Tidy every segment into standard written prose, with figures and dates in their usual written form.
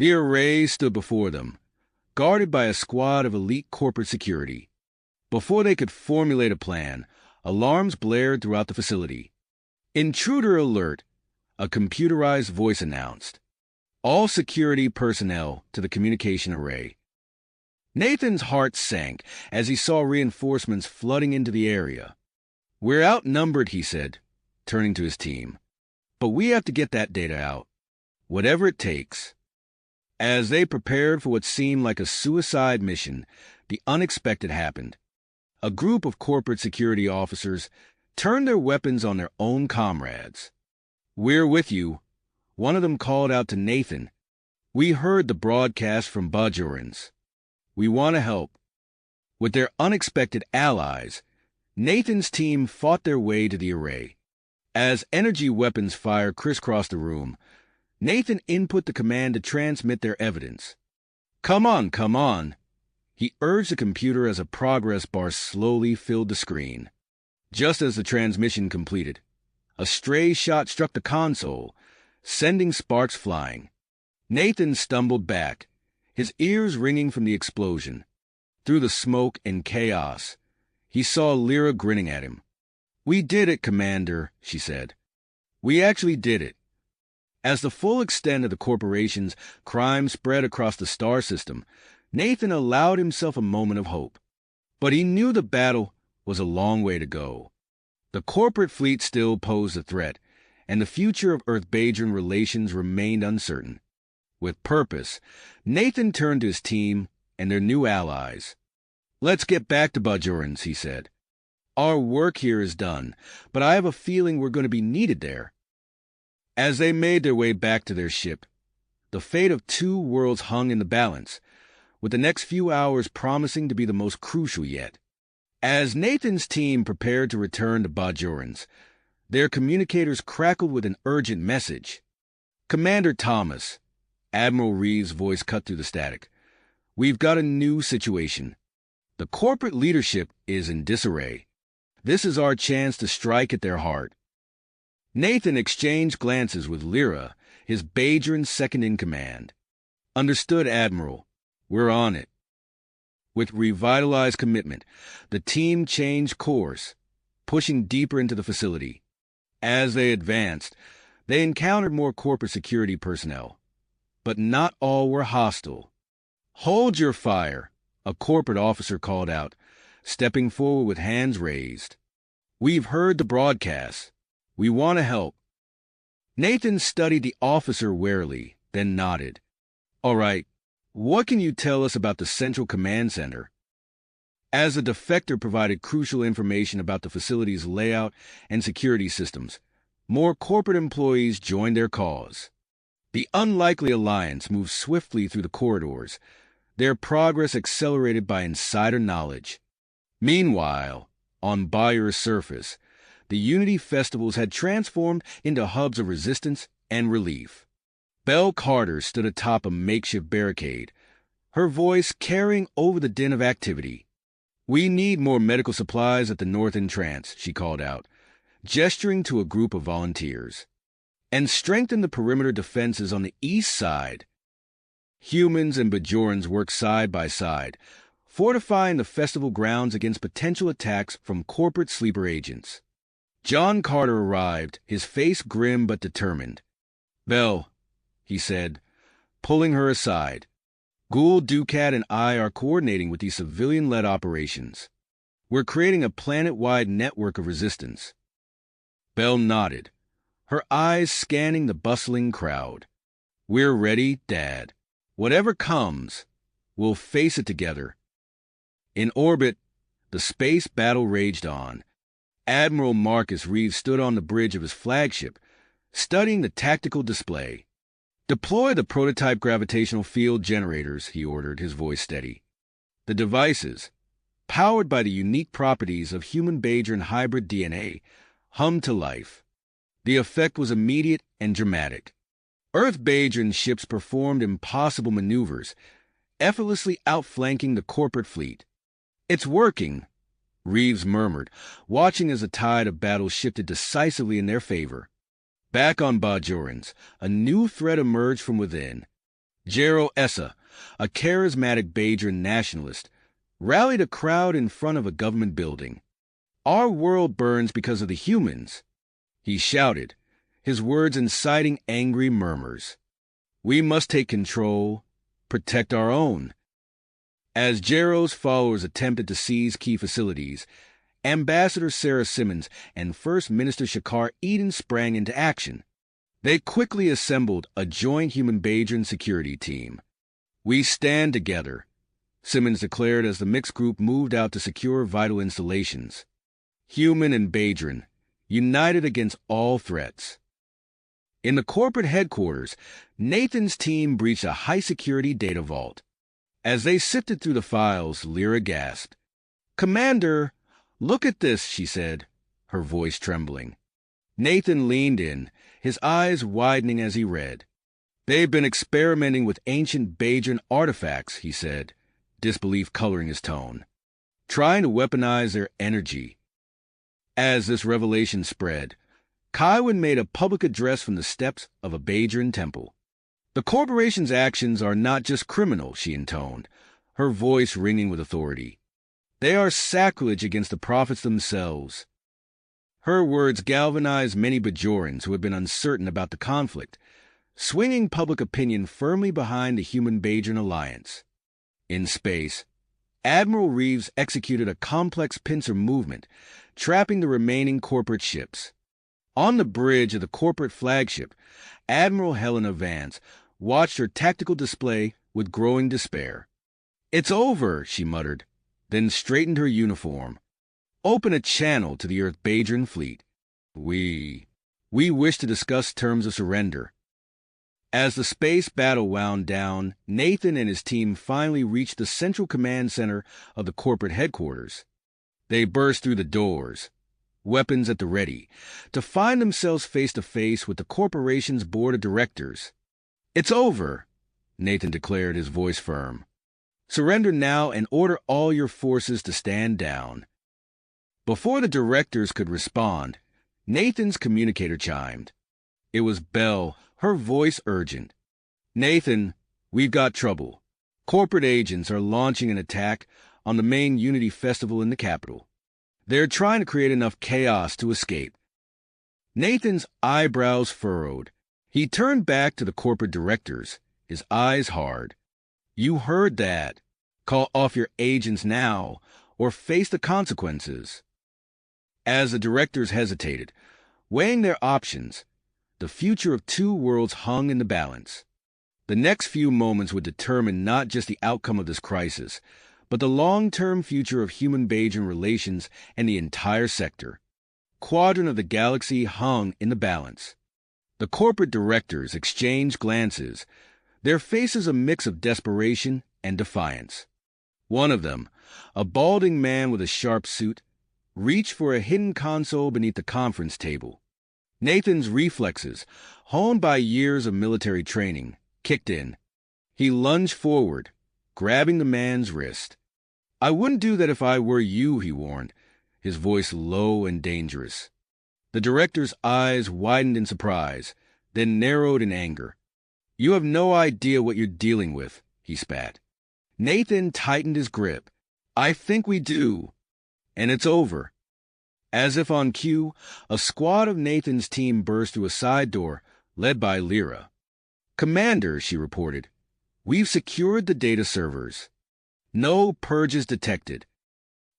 The array stood before them, guarded by a squad of elite corporate security. Before they could formulate a plan, alarms blared throughout the facility. "Intruder alert," a computerized voice announced. "All security personnel to the communication array." Nathan's heart sank as he saw reinforcements flooding into the area. "We're outnumbered," he said, turning to his team. "But we have to get that data out, whatever it takes." As they prepared for what seemed like a suicide mission, the unexpected happened. A group of corporate security officers turned their weapons on their own comrades. "We're with you," one of them called out to Nathan. "We heard the broadcast from Bajorans. We want to help." With their unexpected allies, Nathan's team fought their way to the array. As energy weapons fire crisscrossed the room, Nathan input the command to transmit their evidence. Come on," he urged the computer as a progress bar slowly filled the screen. Just as the transmission completed, a stray shot struck the console, sending sparks flying. Nathan stumbled back, his ears ringing from the explosion. Through the smoke and chaos, he saw Lyra grinning at him. "We did it, Commander," she said. "We actually did it." As the full extent of the corporation's crime spread across the star system, Nathan allowed himself a moment of hope. But he knew the battle was a long way to go. The corporate fleet still posed a threat, and the future of Earth-Bajan relations remained uncertain. With purpose, Nathan turned to his team and their new allies. "Let's get back to Bajorans," he said. "Our work here is done, but I have a feeling we're going to be needed there." As they made their way back to their ship, the fate of two worlds hung in the balance, with the next few hours promising to be the most crucial yet. As Nathan's team prepared to return to Bajorans, their communicators crackled with an urgent message. "Commander Thomas," Admiral Reeves' voice cut through the static, "we've got a new situation. The corporate leadership is in disarray. This is our chance to strike at their heart." Nathan exchanged glances with Lyra, his Bajoran second-in-command. "Understood, Admiral. We're on it." With revitalized commitment, the team changed course, pushing deeper into the facility. As they advanced, they encountered more corporate security personnel. But not all were hostile. "Hold your fire," a corporate officer called out, stepping forward with hands raised. "We've heard the broadcast. We want to help." Nathan studied the officer warily, then nodded. "All right, what can you tell us about the Central Command Center?" As the defector provided crucial information about the facility's layout and security systems, more corporate employees joined their cause. The unlikely alliance moved swiftly through the corridors, their progress accelerated by insider knowledge. Meanwhile, on Bayer's surface, the Unity festivals had transformed into hubs of resistance and relief. Belle Carter stood atop a makeshift barricade, her voice carrying over the din of activity. "We need more medical supplies at the north entrance," she called out, gesturing to a group of volunteers. "And strengthen the perimeter defenses on the east side." Humans and Bajorans worked side by side, fortifying the festival grounds against potential attacks from corporate sleeper agents. John Carter arrived, his face grim but determined. "Belle," he said, pulling her aside, "Gould, Ducat, and I are coordinating with these civilian-led operations. We're creating a planet-wide network of resistance." Belle nodded, her eyes scanning the bustling crowd. "We're ready, Dad. Whatever comes, we'll face it together." In orbit, the space battle raged on. Admiral Marcus Reeves stood on the bridge of his flagship, studying the tactical display. "Deploy the prototype gravitational field generators," he ordered, his voice steady. The devices, powered by the unique properties of human Bajoran hybrid DNA, hummed to life. The effect was immediate and dramatic. Earth Bajoran ships performed impossible maneuvers, effortlessly outflanking the corporate fleet. "It's working," Reeves murmured, watching as the tide of battle shifted decisively in their favor. Back on Bajorans, a new threat emerged from within. Gerald Essa, a charismatic Bajan nationalist, rallied a crowd in front of a government building. "Our world burns because of the humans," he shouted, his words inciting angry murmurs. "We must take control, protect our own." As Gerald's followers attempted to seize key facilities, Ambassador Sarah Simmons and First Minister Shakar Eden sprang into action. They quickly assembled a joint human-Bajan security team. "We stand together," Simmons declared as the mixed group moved out to secure vital installations. Human and Bajan, united against all threats. In the corporate headquarters, Nathan's team breached a high-security data vault. As they sifted through the files, Lyra gasped. "Commander, look at this," she said, her voice trembling. Nathan leaned in, his eyes widening as he read. "They've been experimenting with ancient Bajan artifacts," he said, disbelief coloring his tone, "trying to weaponize their energy." As this revelation spread, Kywin made a public address from the steps of a Bajan temple. "The corporation's actions are not just criminal," she intoned, her voice ringing with authority. "They are sacrilege against the prophets themselves." Her words galvanized many Bajorans who had been uncertain about the conflict, swinging public opinion firmly behind the human-Bajan alliance. In space, Admiral Reeves executed a complex pincer movement, trapping the remaining corporate ships. On the bridge of the corporate flagship, Admiral Helena Vance watched her tactical display with growing despair. "It's over," she muttered, then straightened her uniform. "Open a channel to the Earth Bajan fleet. We wish to discuss terms of surrender." As the space battle wound down, Nathan and his team finally reached the central command center of the corporate headquarters. They burst through the doors, weapons at the ready, to find themselves face to face with the corporation's board of directors. "It's over," Nathan declared, his voice firm. "Surrender now and order all your forces to stand down." Before the directors could respond, Nathan's communicator chimed. It was Belle, her voice urgent. "Nathan, we've got trouble. Corporate agents are launching an attack on the main Unity Festival in the capital. They're trying to create enough chaos to escape." Nathan's eyebrows furrowed. He turned back to the corporate directors, his eyes hard. "You heard that. Call off your agents now, or face the consequences." As the directors hesitated, weighing their options, the future of two worlds hung in the balance. The next few moments would determine not just the outcome of this crisis, but the long-term future of human-Bajan relations and the entire sector. Quadrant of the galaxy hung in the balance. The corporate directors exchanged glances, their faces a mix of desperation and defiance. One of them, a balding man with a sharp suit, reached for a hidden console beneath the conference table. Nathan's reflexes, honed by years of military training, kicked in. He lunged forward, grabbing the man's wrist. "I wouldn't do that if I were you," he warned, his voice low and dangerous. The director's eyes widened in surprise, then narrowed in anger. "You have no idea what you're dealing with," he spat. Nathan tightened his grip. "I think we do. And it's over." As if on cue, a squad of Nathan's team burst through a side door, led by Lyra. "Commander," she reported, "we've secured the data servers. No purges detected."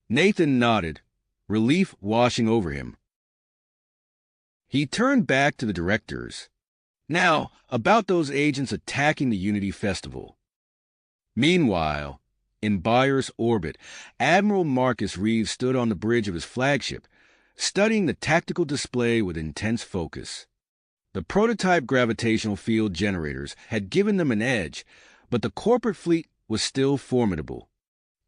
Nathan nodded, relief washing over him. He turned back to the directors. "Now, about those agents attacking the Unity Festival." Meanwhile, in Bayer's orbit, Admiral Marcus Reeves stood on the bridge of his flagship, studying the tactical display with intense focus. The prototype gravitational field generators had given them an edge, but the corporate fleet was still formidable.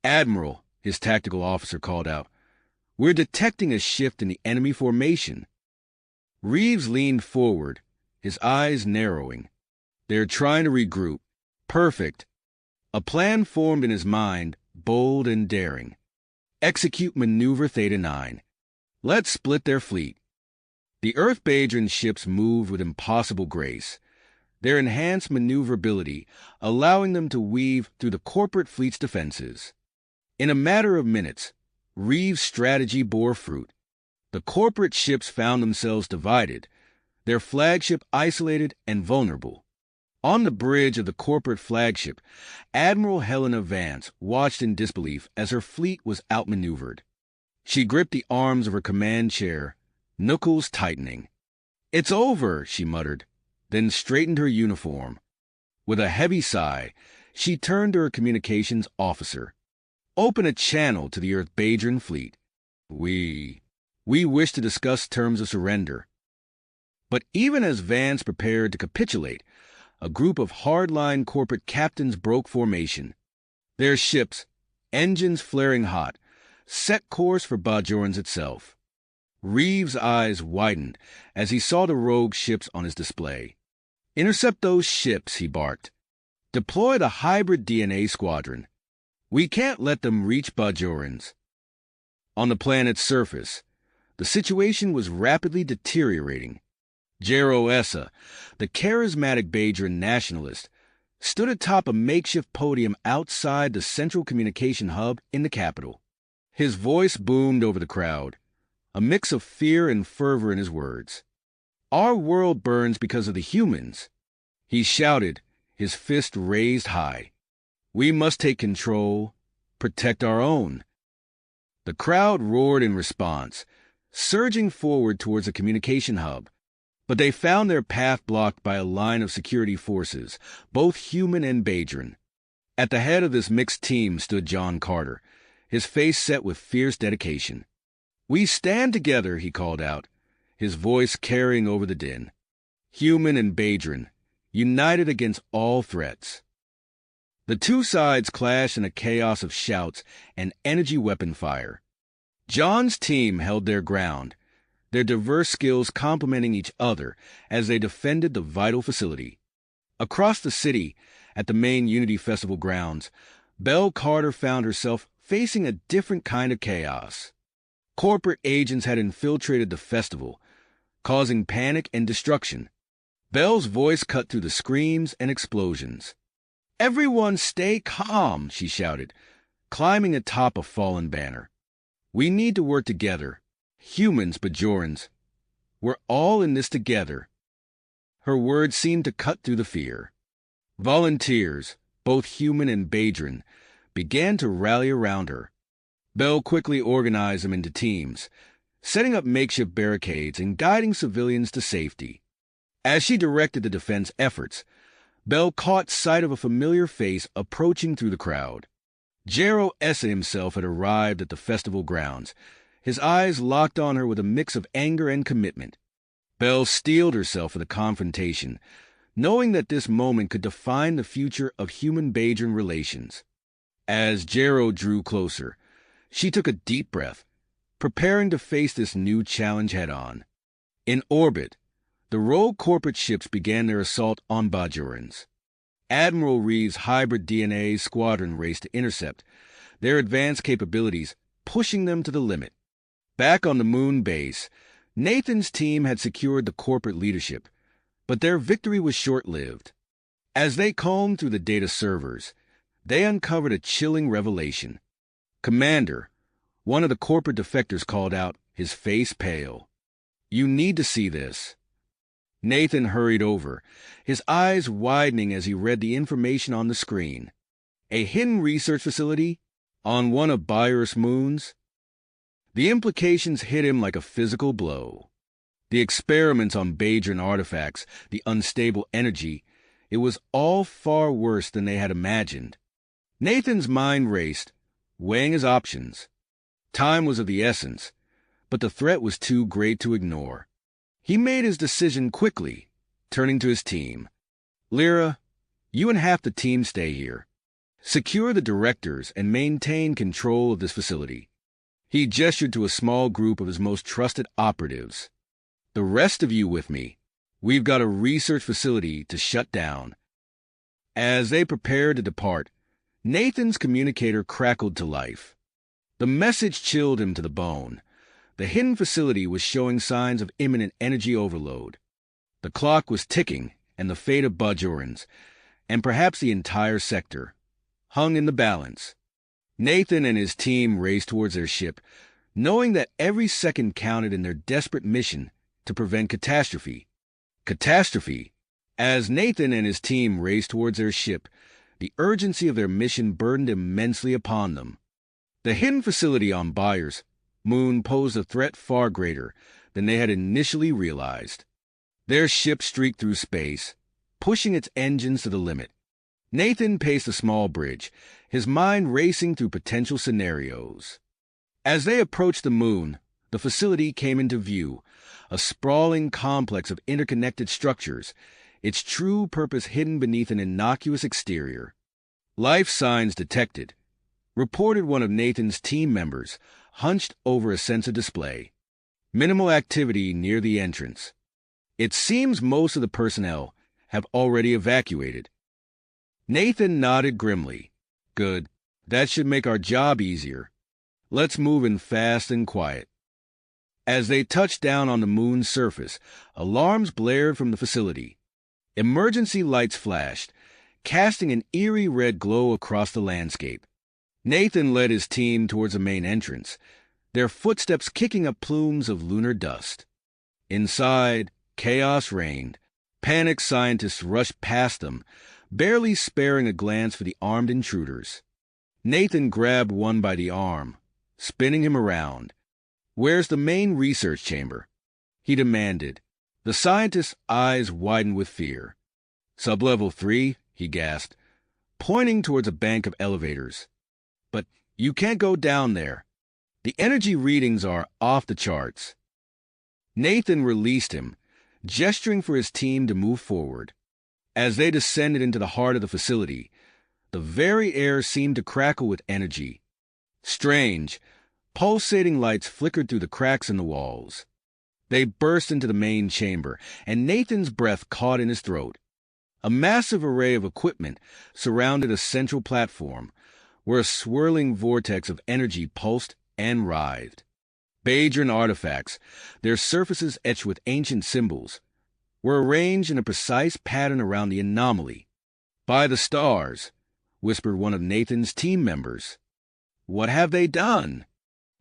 "Admiral," his tactical officer called out, "we're detecting a shift in the enemy formation." Reeves leaned forward, his eyes narrowing. "They're trying to regroup. Perfect." A plan formed in his mind, bold and daring. Execute Maneuver Theta 9. Let's split their fleet. The Earth Bajan ships moved with impossible grace. their enhanced maneuverability allowing them to weave through the corporate fleet's defenses. In a matter of minutes, Reeves' strategy bore fruit. The corporate ships found themselves divided, their flagship isolated and vulnerable. On the bridge of the corporate flagship, Admiral Helena Vance watched in disbelief as her fleet was outmaneuvered. She gripped the arms of her command chair, knuckles tightening. "It's over," she muttered, then straightened her uniform. With a heavy sigh, she turned to her communications officer. "Open a channel to the Earth-Badron fleet. We wish to discuss terms of surrender." But even as Vance prepared to capitulate, a group of hardline corporate captains broke formation. Their ships, engines flaring hot, set course for Bajorans itself. Reeves' eyes widened as he saw the rogue ships on his display. "Intercept those ships," he barked. "Deploy the hybrid DNA squadron. We can't let them reach Bajorans." On the planet's surface, the situation was rapidly deteriorating. Jero Essa, the charismatic Badron nationalist, stood atop a makeshift podium outside the central communication hub in the capital. His voice boomed over the crowd, a mix of fear and fervor in his words. "Our world burns because of the humans," he shouted, his fist raised high. "We must take control, protect our own." The crowd roared in response, surging forward towards the communication hub. But they found their path blocked by a line of security forces, both human and Badron. At the head of this mixed team stood John Carter, his face set with fierce dedication. "We stand together," he called out, his voice carrying over the din. "Human and Badron, united against all threats." The two sides clashed in a chaos of shouts and energy weapon fire. John's team held their ground, their diverse skills complementing each other as they defended the vital facility. Across the city, at the main Unity Festival grounds, Belle Carter found herself facing a different kind of chaos. Corporate agents had infiltrated the festival, causing panic and destruction. Belle's voice cut through the screams and explosions. "Everyone stay calm," she shouted, climbing atop a fallen banner. "We need to work together. Humans, Bajorans. We're all in this together." Her words seemed to cut through the fear. Volunteers, both human and Badron, began to rally around her. Belle quickly organized them into teams, setting up makeshift barricades and guiding civilians to safety. As she directed the defense efforts, Belle caught sight of a familiar face approaching through the crowd. Jero Essa himself had arrived at the festival grounds, his eyes locked on her with a mix of anger and commitment. Belle steeled herself for the confrontation, knowing that this moment could define the future of human-Badron relations. As Jero drew closer, she took a deep breath, preparing to face this new challenge head-on. In orbit, the rogue corporate ships began their assault on Bajorans. Admiral Reeves' hybrid DNA squadron raced to intercept, their advanced capabilities pushing them to the limit. Back on the moon base, Nathan's team had secured the corporate leadership, but their victory was short-lived. As they combed through the data servers, they uncovered a chilling revelation. "Commander," one of the corporate defectors called out, his face pale. "You need to see this." Nathan hurried over, his eyes widening as he read the information on the screen. A hidden research facility on one of Bayer's moons? The implications hit him like a physical blow. The experiments on Badron artifacts, the unstable energy, it was all far worse than they had imagined. Nathan's mind raced, weighing his options. Time was of the essence, but the threat was too great to ignore. He made his decision quickly, turning to his team. "Lyra, you and half the team stay here. Secure the directors and maintain control of this facility." He gestured to a small group of his most trusted operatives. "The rest of you with me. We've got a research facility to shut down." As they prepared to depart, Nathan's communicator crackled to life. The message chilled him to the bone. The hidden facility was showing signs of imminent energy overload. The clock was ticking, and the fate of Bajorans, and perhaps the entire sector, hung in the balance. Nathan and his team raced towards their ship, knowing that every second counted in their desperate mission to prevent catastrophe. Catastrophe! As Nathan and his team raced towards their ship, the urgency of their mission burdened immensely upon them. The hidden facility on Byers' moon posed a threat far greater than they had initially realized. Their ship streaked through space, pushing its engines to the limit. Nathan paced the small bridge, his mind racing through potential scenarios. As they approached the moon, the facility came into view, a sprawling complex of interconnected structures, its true purpose hidden beneath an innocuous exterior. Life signs detected, reported one of Nathan's team members, hunched over a sensor display. Minimal activity near the entrance. It seems most of the personnel have already evacuated. Nathan nodded grimly. Good. That should make our job easier. Let's move in fast and quiet. As they touched down on the moon's surface, alarms blared from the facility. Emergency lights flashed, casting an eerie red glow across the landscape. Nathan led his team towards the main entrance, their footsteps kicking up plumes of lunar dust. Inside, chaos reigned. Panicked scientists rushed past them, barely sparing a glance for the armed intruders. Nathan grabbed one by the arm, spinning him around. "Where's the main research chamber?" he demanded. The scientist's eyes widened with fear. "Sublevel 3, he gasped, pointing towards a bank of elevators. "But you can't go down there. The energy readings are off the charts." Nathan released him, gesturing for his team to move forward. As they descended into the heart of the facility, the very air seemed to crackle with energy. Strange, pulsating lights flickered through the cracks in the walls. They burst into the main chamber, and Nathan's breath caught in his throat. A massive array of equipment surrounded a central platform, where a swirling vortex of energy pulsed and writhed. Bajoran artifacts, their surfaces etched with ancient symbols, were arranged in a precise pattern around the anomaly. "By the stars," whispered one of Nathan's team members. "What have they done?"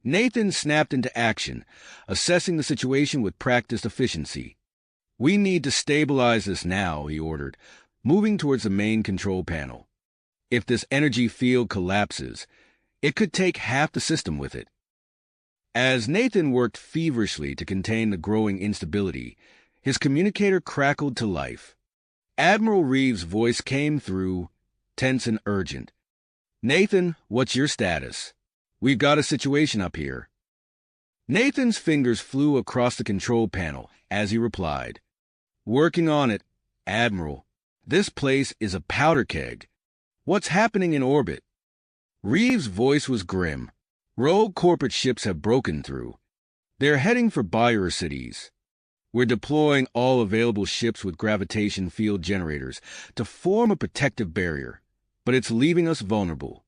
Nathan snapped into action, assessing the situation with practiced efficiency. "We need to stabilize this now," he ordered, moving towards the main control panel. "If this energy field collapses, it could take half the system with it." As Nathan worked feverishly to contain the growing instability, his communicator crackled to life. Admiral Reeves' voice came through, tense and urgent. "Nathan, what's your status? We've got a situation up here." Nathan's fingers flew across the control panel as he replied. "Working on it, Admiral. This place is a powder keg. What's happening in orbit?" Reeves' voice was grim. "Rogue corporate ships have broken through. They're heading for buyer cities. We're deploying all available ships with gravitation field generators to form a protective barrier, but it's leaving us vulnerable."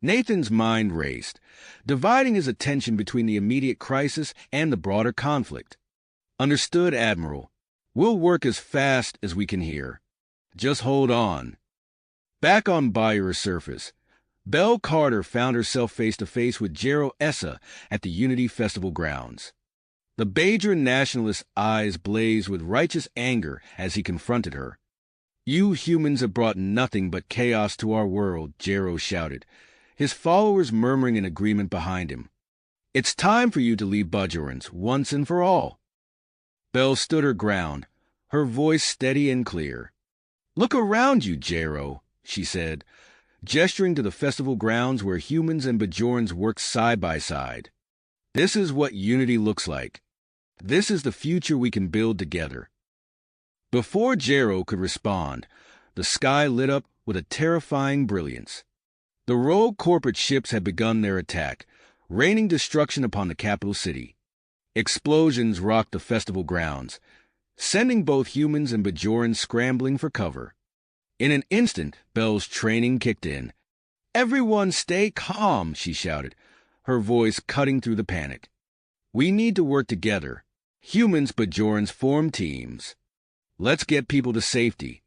Nathan's mind raced, dividing his attention between the immediate crisis and the broader conflict. "Understood, Admiral. We'll work as fast as we can here. Just hold on." Back on Byer's surface, Belle Carter found herself face-to-face with Jero Essa at the Unity Festival grounds. The Bajoran nationalist's eyes blazed with righteous anger as he confronted her. "You humans have brought nothing but chaos to our world," Jero shouted, his followers murmuring in agreement behind him. "It's time for you to leave Bajorans once and for all." Belle stood her ground, her voice steady and clear. "Look around you, Jero," she said, gesturing to the festival grounds where humans and Bajorans work side by side. "This is what unity looks like. This is the future we can build together." Before Jero could respond, the sky lit up with a terrifying brilliance. The rogue corporate ships had begun their attack, raining destruction upon the capital city. Explosions rocked the festival grounds, sending both humans and Bajorans scrambling for cover. In an instant, Belle's training kicked in. "Everyone stay calm," she shouted, her voice cutting through the panic. "We need to work together. Humans, Bajorans form teams. Let's get people to safety."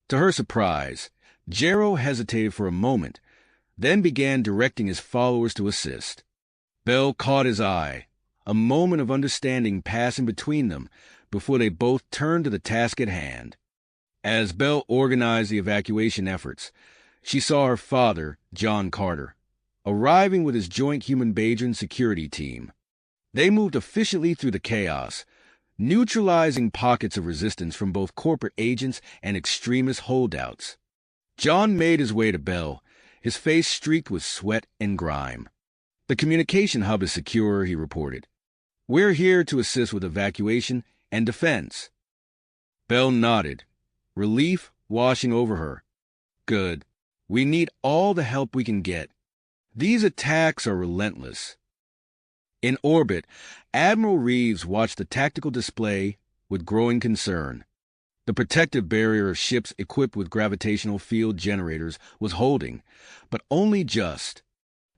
To her surprise, Jero hesitated for a moment, then began directing his followers to assist. Bell caught his eye, a moment of understanding passing between them before they both turned to the task at hand. As Bell organized the evacuation efforts, she saw her father, John Carter, arriving with his joint human-Bajan security team. They moved efficiently through the chaos, neutralizing pockets of resistance from both corporate agents and extremist holdouts. John made his way to Bell, his face streaked with sweat and grime. "The communication hub is secure," he reported. "We're here to assist with evacuation and defense." Bell nodded, relief washing over her. "Good. We need all the help we can get. These attacks are relentless." In orbit, Admiral Reeves watched the tactical display with growing concern. The protective barrier of ships equipped with gravitational field generators was holding, but only just.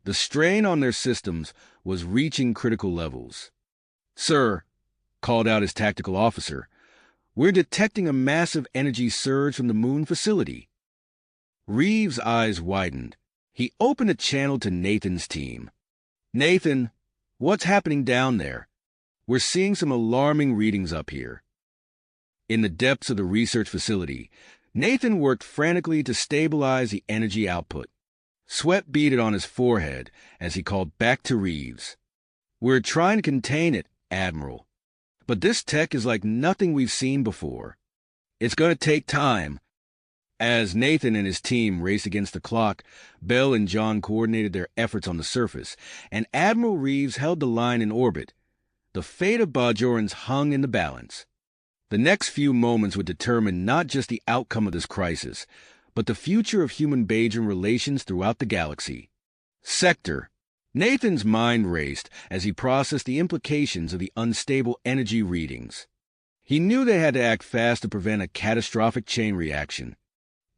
The strain on their systems was reaching critical levels. "Sir," called out his tactical officer, "we're detecting a massive energy surge from the moon facility." Reeves' eyes widened. He opened a channel to Nathan's team. "Nathan, what's happening down there? We're seeing some alarming readings up here." In the depths of the research facility, Nathan worked frantically to stabilize the energy output. Sweat beaded on his forehead as he called back to Reeves. "We're trying to contain it, Admiral. But this tech is like nothing we've seen before. It's going to take time." As Nathan and his team raced against the clock, Bell and John coordinated their efforts on the surface, and Admiral Reeves held the line in orbit. The fate of Bajorans hung in the balance. The next few moments would determine not just the outcome of this crisis, but the future of human-Bajan relations throughout the galaxy. Sector. Nathan's mind raced as he processed the implications of the unstable energy readings. He knew they had to act fast to prevent a catastrophic chain reaction.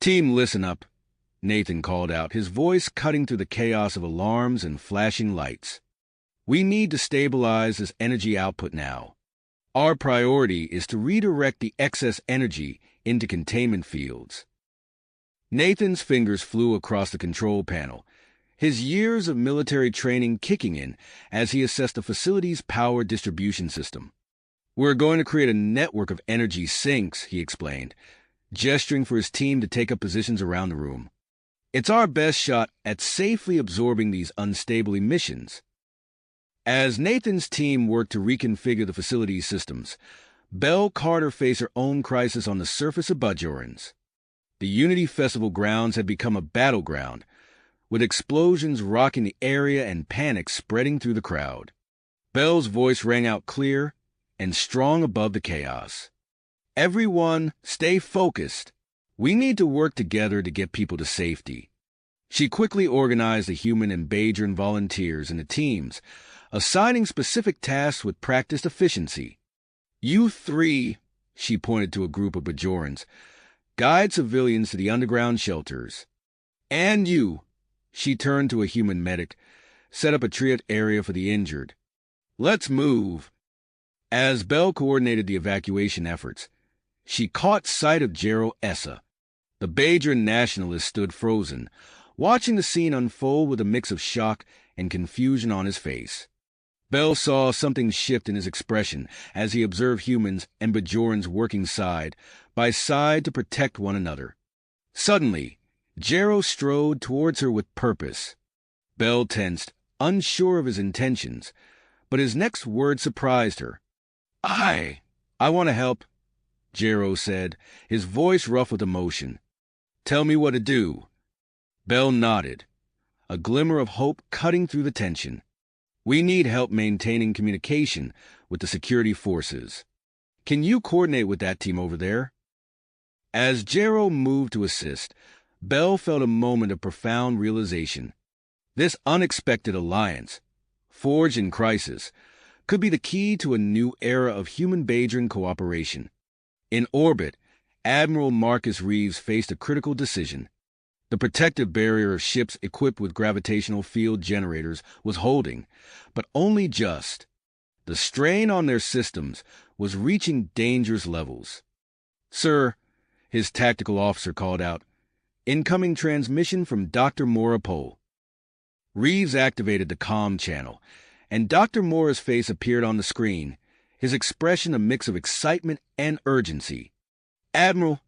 "Team, listen up," Nathan called out, his voice cutting through the chaos of alarms and flashing lights. "We need to stabilize this energy output now. Our priority is to redirect the excess energy into containment fields." Nathan's fingers flew across the control panel, his years of military training kicking in as he assessed the facility's power distribution system. "We're going to create a network of energy sinks," he explained, gesturing for his team to take up positions around the room. "It's our best shot at safely absorbing these unstable emissions." As Nathan's team worked to reconfigure the facility's systems, Bell Carter faced her own crisis on the surface of Bajorans. The Unity Festival grounds had become a battleground, with explosions rocking the area and panic spreading through the crowd. Bell's voice rang out clear and strong above the chaos. "Everyone, stay focused. We need to work together to get people to safety." She quickly organized the human and Bajan volunteers into teams, assigning specific tasks with practiced efficiency. "You three," she pointed to a group of Bajorans, "guide civilians to the underground shelters. And you," she turned to a human medic, "set up a triage area for the injured. Let's move." As Bell coordinated the evacuation efforts, she caught sight of Jero Essa. The Bajan nationalist stood frozen, watching the scene unfold with a mix of shock and confusion on his face. Bell saw something shift in his expression as he observed humans and Bajorans working side by side to protect one another. Suddenly, Jero strode towards her with purpose. Bell tensed, unsure of his intentions, but his next word surprised her. I want to help," Jero said, his voice rough with emotion. "Tell me what to do." Bell nodded, a glimmer of hope cutting through the tension. "We need help maintaining communication with the security forces. Can you coordinate with that team over there?" As Jero moved to assist, Bell felt a moment of profound realization. This unexpected alliance, forged in crisis, could be the key to a new era of human-Bajan cooperation. In orbit, Admiral Marcus Reeves faced a critical decision. The protective barrier of ships equipped with gravitational field generators was holding, but only just. The strain on their systems was reaching dangerous levels. "Sir," his tactical officer called out, "incoming transmission from Dr. Mora Pole." Reeves activated the comm channel, and Dr. Mora's face appeared on the screen, his expression a mix of excitement and urgency. "Admiral,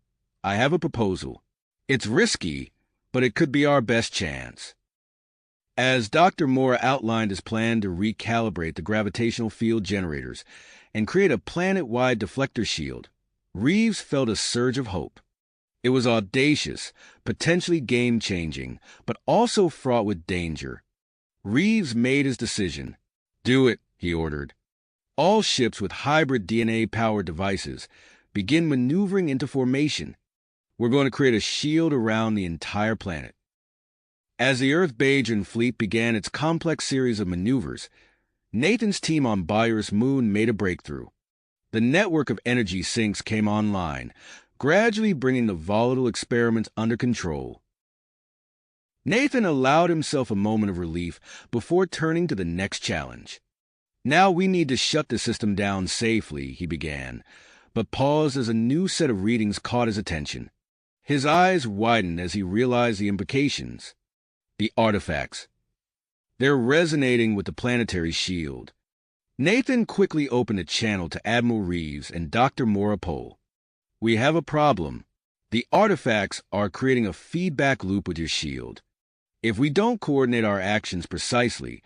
I have a proposal. It's risky, but it could be our best chance." As Dr. Mora outlined his plan to recalibrate the gravitational field generators and create a planet-wide deflector shield, Reeves felt a surge of hope. It was audacious, potentially game-changing, but also fraught with danger. Reeves made his decision. "Do it," he ordered. "All ships with hybrid DNA-powered devices begin maneuvering into formation. We're going to create a shield around the entire planet." As the Earth Bajan fleet began its complex series of maneuvers, Nathan's team on Bayer's moon made a breakthrough. The network of energy sinks came online, gradually bringing the volatile experiments under control. Nathan allowed himself a moment of relief before turning to the next challenge. "Now we need to shut the system down safely," he began, but paused as a new set of readings caught his attention. His eyes widened as he realized the implications. The artifacts. They're resonating with the planetary shield. Nathan quickly opened a channel to Admiral Reeves and Dr. Mora Pole. "We have a problem. The artifacts are creating a feedback loop with your shield. If we don't coordinate our actions precisely,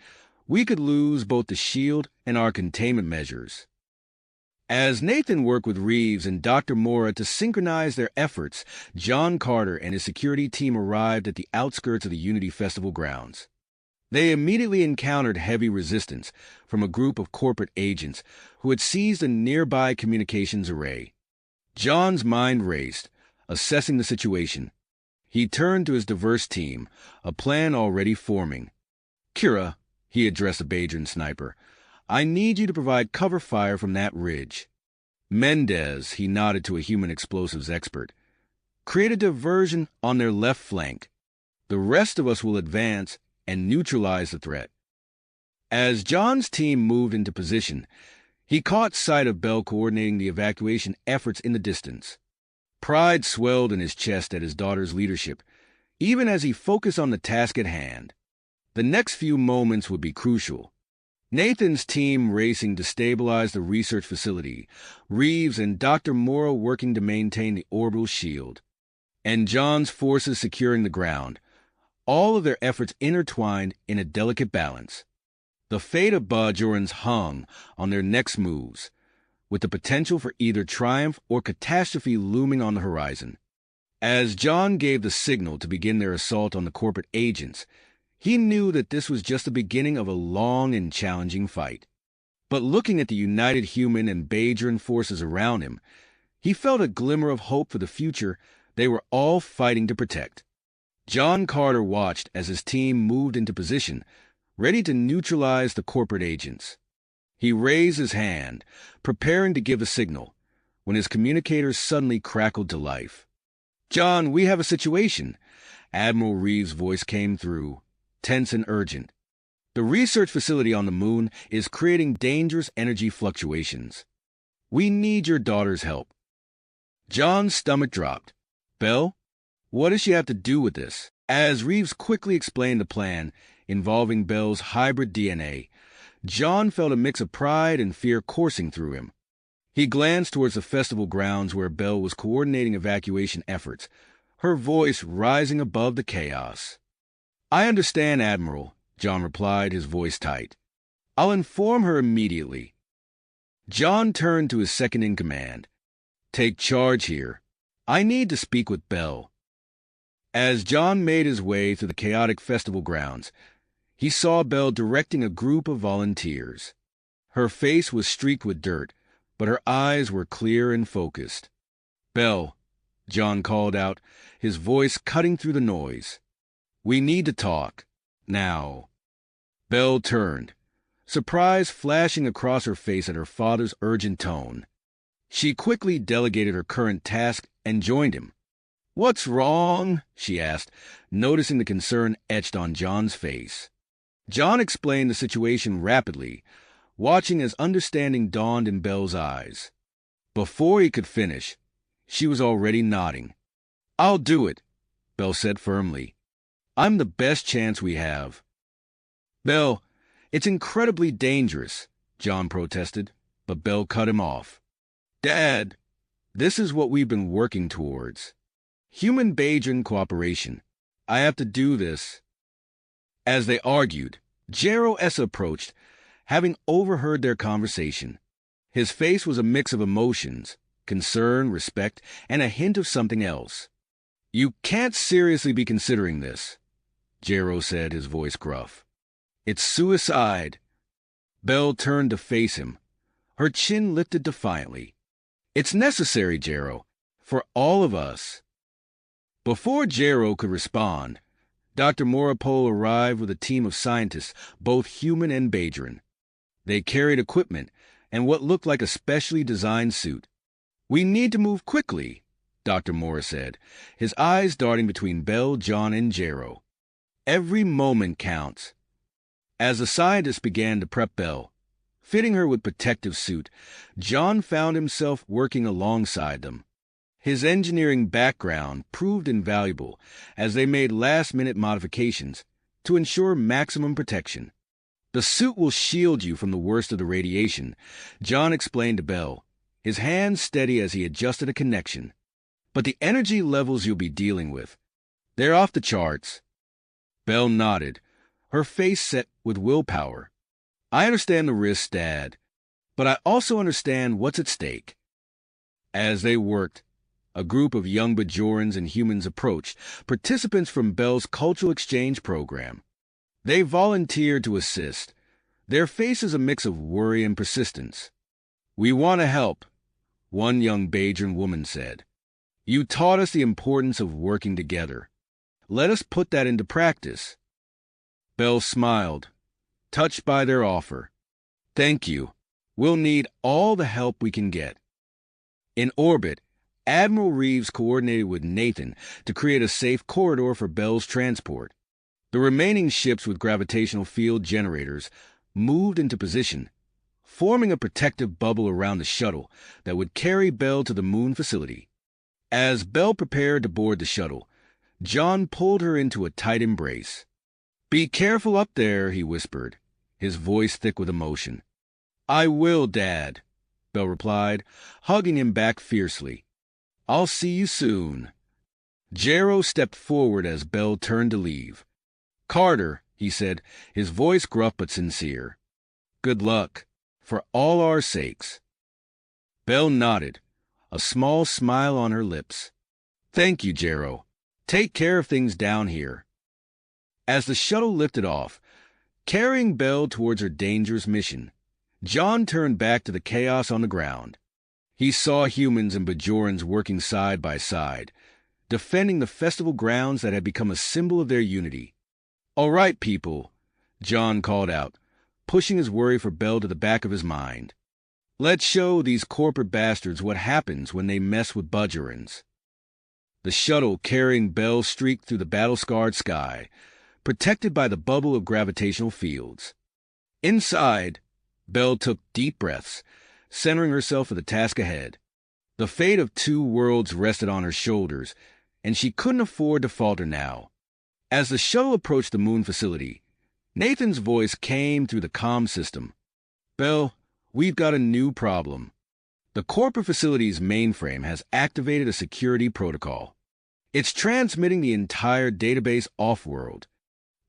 we could lose both the shield and our containment measures." As Nathan worked with Reeves and Dr. Mora to synchronize their efforts, John Carter and his security team arrived at the outskirts of the Unity Festival grounds. They immediately encountered heavy resistance from a group of corporate agents who had seized a nearby communications array. John's mind raced, assessing the situation. He turned to his diverse team, a plan already forming. "Kira," he addressed a Bajan sniper, "I need you to provide cover fire from that ridge." "Mendez," he nodded to a human explosives expert, "create a diversion on their left flank. The rest of us will advance and neutralize the threat." As John's team moved into position, he caught sight of Bell coordinating the evacuation efforts in the distance. Pride swelled in his chest at his daughter's leadership, even as he focused on the task at hand. The next few moments would be crucial. Nathan's team racing to stabilize the research facility, Reeves and Dr. Mora working to maintain the orbital shield, and John's forces securing the ground, all of their efforts intertwined in a delicate balance. The fate of Bajorans hung on their next moves, with the potential for either triumph or catastrophe looming on the horizon. As John gave the signal to begin their assault on the corporate agents, he knew that this was just the beginning of a long and challenging fight. But looking at the united human and Bajan forces around him, he felt a glimmer of hope for the future they were all fighting to protect. John Carter watched as his team moved into position, ready to neutralize the corporate agents. He raised his hand, preparing to give the signal, when his communicator suddenly crackled to life. "John, we have a situation." Admiral Reeves' voice came through, tense and urgent. "The research facility on the moon is creating dangerous energy fluctuations. We need your daughter's help." John's stomach dropped. "Bell? What does she have to do with this?" As Reeves quickly explained the plan involving Bell's hybrid DNA, John felt a mix of pride and fear coursing through him. He glanced towards the festival grounds where Bell was coordinating evacuation efforts, her voice rising above the chaos. "I understand, Admiral," John replied, his voice tight. "I'll inform her immediately." John turned to his second-in-command. "Take charge here. I need to speak with Bell." As John made his way through the chaotic festival grounds, he saw Bell directing a group of volunteers. Her face was streaked with dirt, but her eyes were clear and focused. "Bell," John called out, his voice cutting through the noise. "We need to talk. Now." Bell turned, surprise flashing across her face at her father's urgent tone. She quickly delegated her current task and joined him. "What's wrong?" she asked, noticing the concern etched on John's face. John explained the situation rapidly, watching as understanding dawned in Bell's eyes. Before he could finish, She was already nodding. "I'll do it," Bell said firmly. "I'm the best chance we have." "Bell, it's incredibly dangerous," John protested, but Bell cut him off. "Dad, this is what we've been working towards. Human-Bajan cooperation. I have to do this." As they argued, Jero Essa approached, having overheard their conversation. His face was a mix of emotions, concern, respect, and a hint of something else. "You can't seriously be considering this," Jero said, his voice gruff. "It's suicide." Bell turned to face him, her chin lifted defiantly. "It's necessary, Jero, for all of us." Before Jero could respond, Dr. Morapole arrived with a team of scientists, both human and Bajan. They carried equipment and what looked like a specially designed suit. "We need to move quickly," Dr. Mora said, his eyes darting between Bell, John, and Jero. "Every moment counts." As the scientists began to prep Bell, fitting her with protective suit, John found himself working alongside them. His engineering background proved invaluable as they made last-minute modifications to ensure maximum protection. "The suit will shield you from the worst of the radiation," John explained to Bell, his hands steady as he adjusted a connection. "But the energy levels you'll be dealing with, they're off the charts." Bell nodded, her face set with willpower. "I understand the risks, Dad, but I also understand what's at stake." As they worked, a group of young Bajorans and humans approached, participants from Bell's cultural exchange program. They volunteered to assist, their faces a mix of worry and persistence. "We want to help," one young Bajan woman said. "You taught us the importance of working together. Let us put that into practice." Bell smiled, touched by their offer. "Thank you. We'll need all the help we can get." In orbit, Admiral Reeves coordinated with Nathan to create a safe corridor for Bell's transport. The remaining ships with gravitational field generators moved into position, forming a protective bubble around the shuttle that would carry Bell to the moon facility. As Bell prepared to board the shuttle, John pulled her into a tight embrace. "Be careful up there," he whispered, his voice thick with emotion. "I will, Dad," Bell replied, hugging him back fiercely. "I'll see you soon." Jero stepped forward as Bell turned to leave. "Carter," he said, his voice gruff but sincere. "Good luck, for all our sakes." Bell nodded, a small smile on her lips. "Thank you, Jero. Take care of things down here." As the shuttle lifted off, carrying Bell towards her dangerous mission, John turned back to the chaos on the ground. He saw humans and Bajorans working side by side, defending the festival grounds that had become a symbol of their unity. "All right, people," John called out, pushing his worry for Bell to the back of his mind. "Let's show these corporate bastards what happens when they mess with Bajorans." The shuttle carrying Bell streaked through the battle-scarred sky, protected by the bubble of gravitational fields. Inside, Bell took deep breaths, centering herself for the task ahead. The fate of two worlds rested on her shoulders, and she couldn't afford to falter now. As the shuttle approached the moon facility, Nathan's voice came through the comm system. "Bell, we've got a new problem. The corporate facility's mainframe has activated a security protocol. It's transmitting the entire database off-world.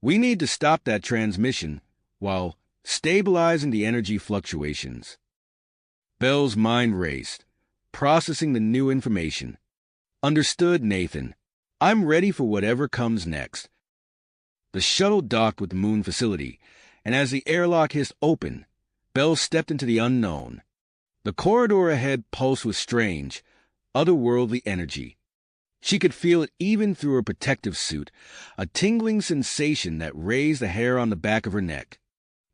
We need to stop that transmission while stabilizing the energy fluctuations." Bell's mind raced, processing the new information. "Understood, Nathan. I'm ready for whatever comes next." The shuttle docked with the moon facility, and as the airlock hissed open, Bell stepped into the unknown. The corridor ahead pulsed with strange, otherworldly energy. She could feel it even through her protective suit, a tingling sensation that raised the hair on the back of her neck.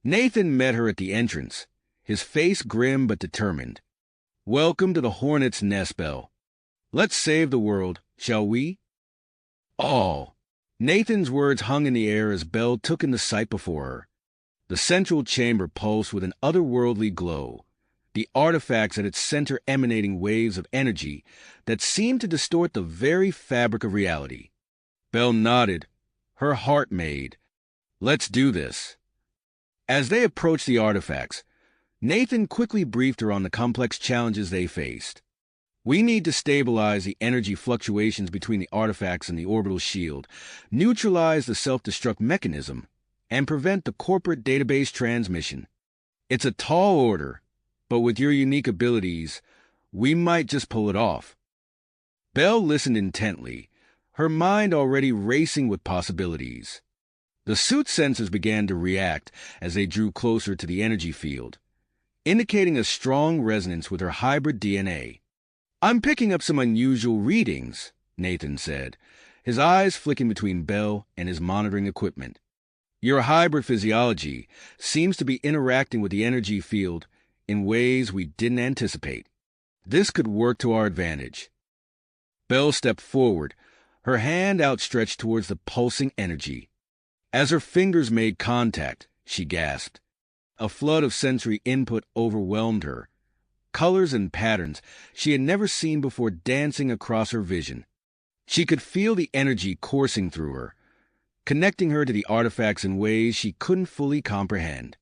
Nathan met her at the entrance, his face grim but determined. "Welcome to the Hornet's Nest, Bell. Let's save the world, shall we?" "All." Nathan's words hung in the air as Bell took in the sight before her. The central chamber pulsed with an otherworldly glow, the artifacts at its center emanating waves of energy that seemed to distort the very fabric of reality. Belle nodded, her heart made. Let's do this. As they approached the artifacts, Nathan quickly briefed her on the complex challenges they faced. We need to stabilize the energy fluctuations between the artifacts and the orbital shield, neutralize the self-destruct mechanism, and prevent the corporate database transmission. It's a tall order, but with your unique abilities, we might just pull it off. Belle listened intently, her mind already racing with possibilities. The suit's sensors began to react as they drew closer to the energy field, indicating a strong resonance with her hybrid DNA. I'm picking up some unusual readings, Nathan said, his eyes flicking between Belle and his monitoring equipment. Your hybrid physiology seems to be interacting with the energy field in ways we didn't anticipate. This could work to our advantage. Belle stepped forward, her hand outstretched towards the pulsing energy. As her fingers made contact, she gasped. A flood of sensory input overwhelmed her, colors and patterns she had never seen before dancing across her vision. She could feel the energy coursing through her, connecting her to the artifacts in ways she couldn't fully comprehend.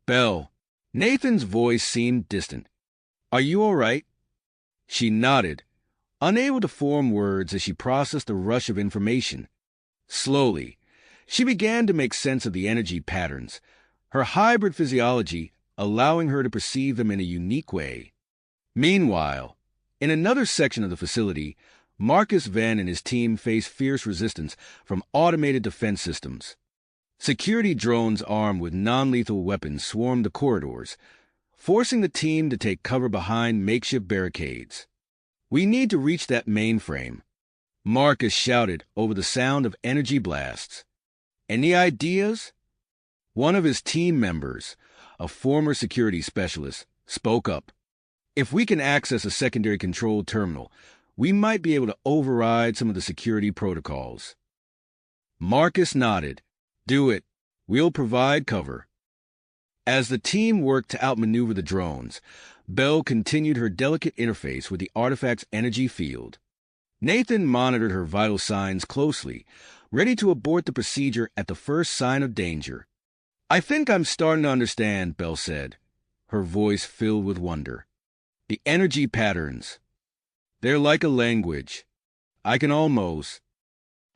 Belle, Nathan's voice seemed distant. Are you all right? She nodded, unable to form words as she processed the rush of information. Slowly, she began to make sense of the energy patterns, her hybrid physiology allowing her to perceive them in a unique way. Meanwhile, in another section of the facility, Marcus Venn and his team faced fierce resistance from automated defense systems. Security drones armed with non-lethal weapons swarmed the corridors, forcing the team to take cover behind makeshift barricades. We need to reach that mainframe, Marcus shouted over the sound of energy blasts. Any ideas? One of his team members, a former security specialist, spoke up. If we can access a secondary control terminal, we might be able to override some of the security protocols. Marcus nodded. Do it. We'll provide cover. As the team worked to outmaneuver the drones, Belle continued her delicate interface with the artifact's energy field. Nathan monitored her vital signs closely, ready to abort the procedure at the first sign of danger. I think I'm starting to understand, Belle said, her voice filled with wonder. The energy patterns. They're like a language. I can almost...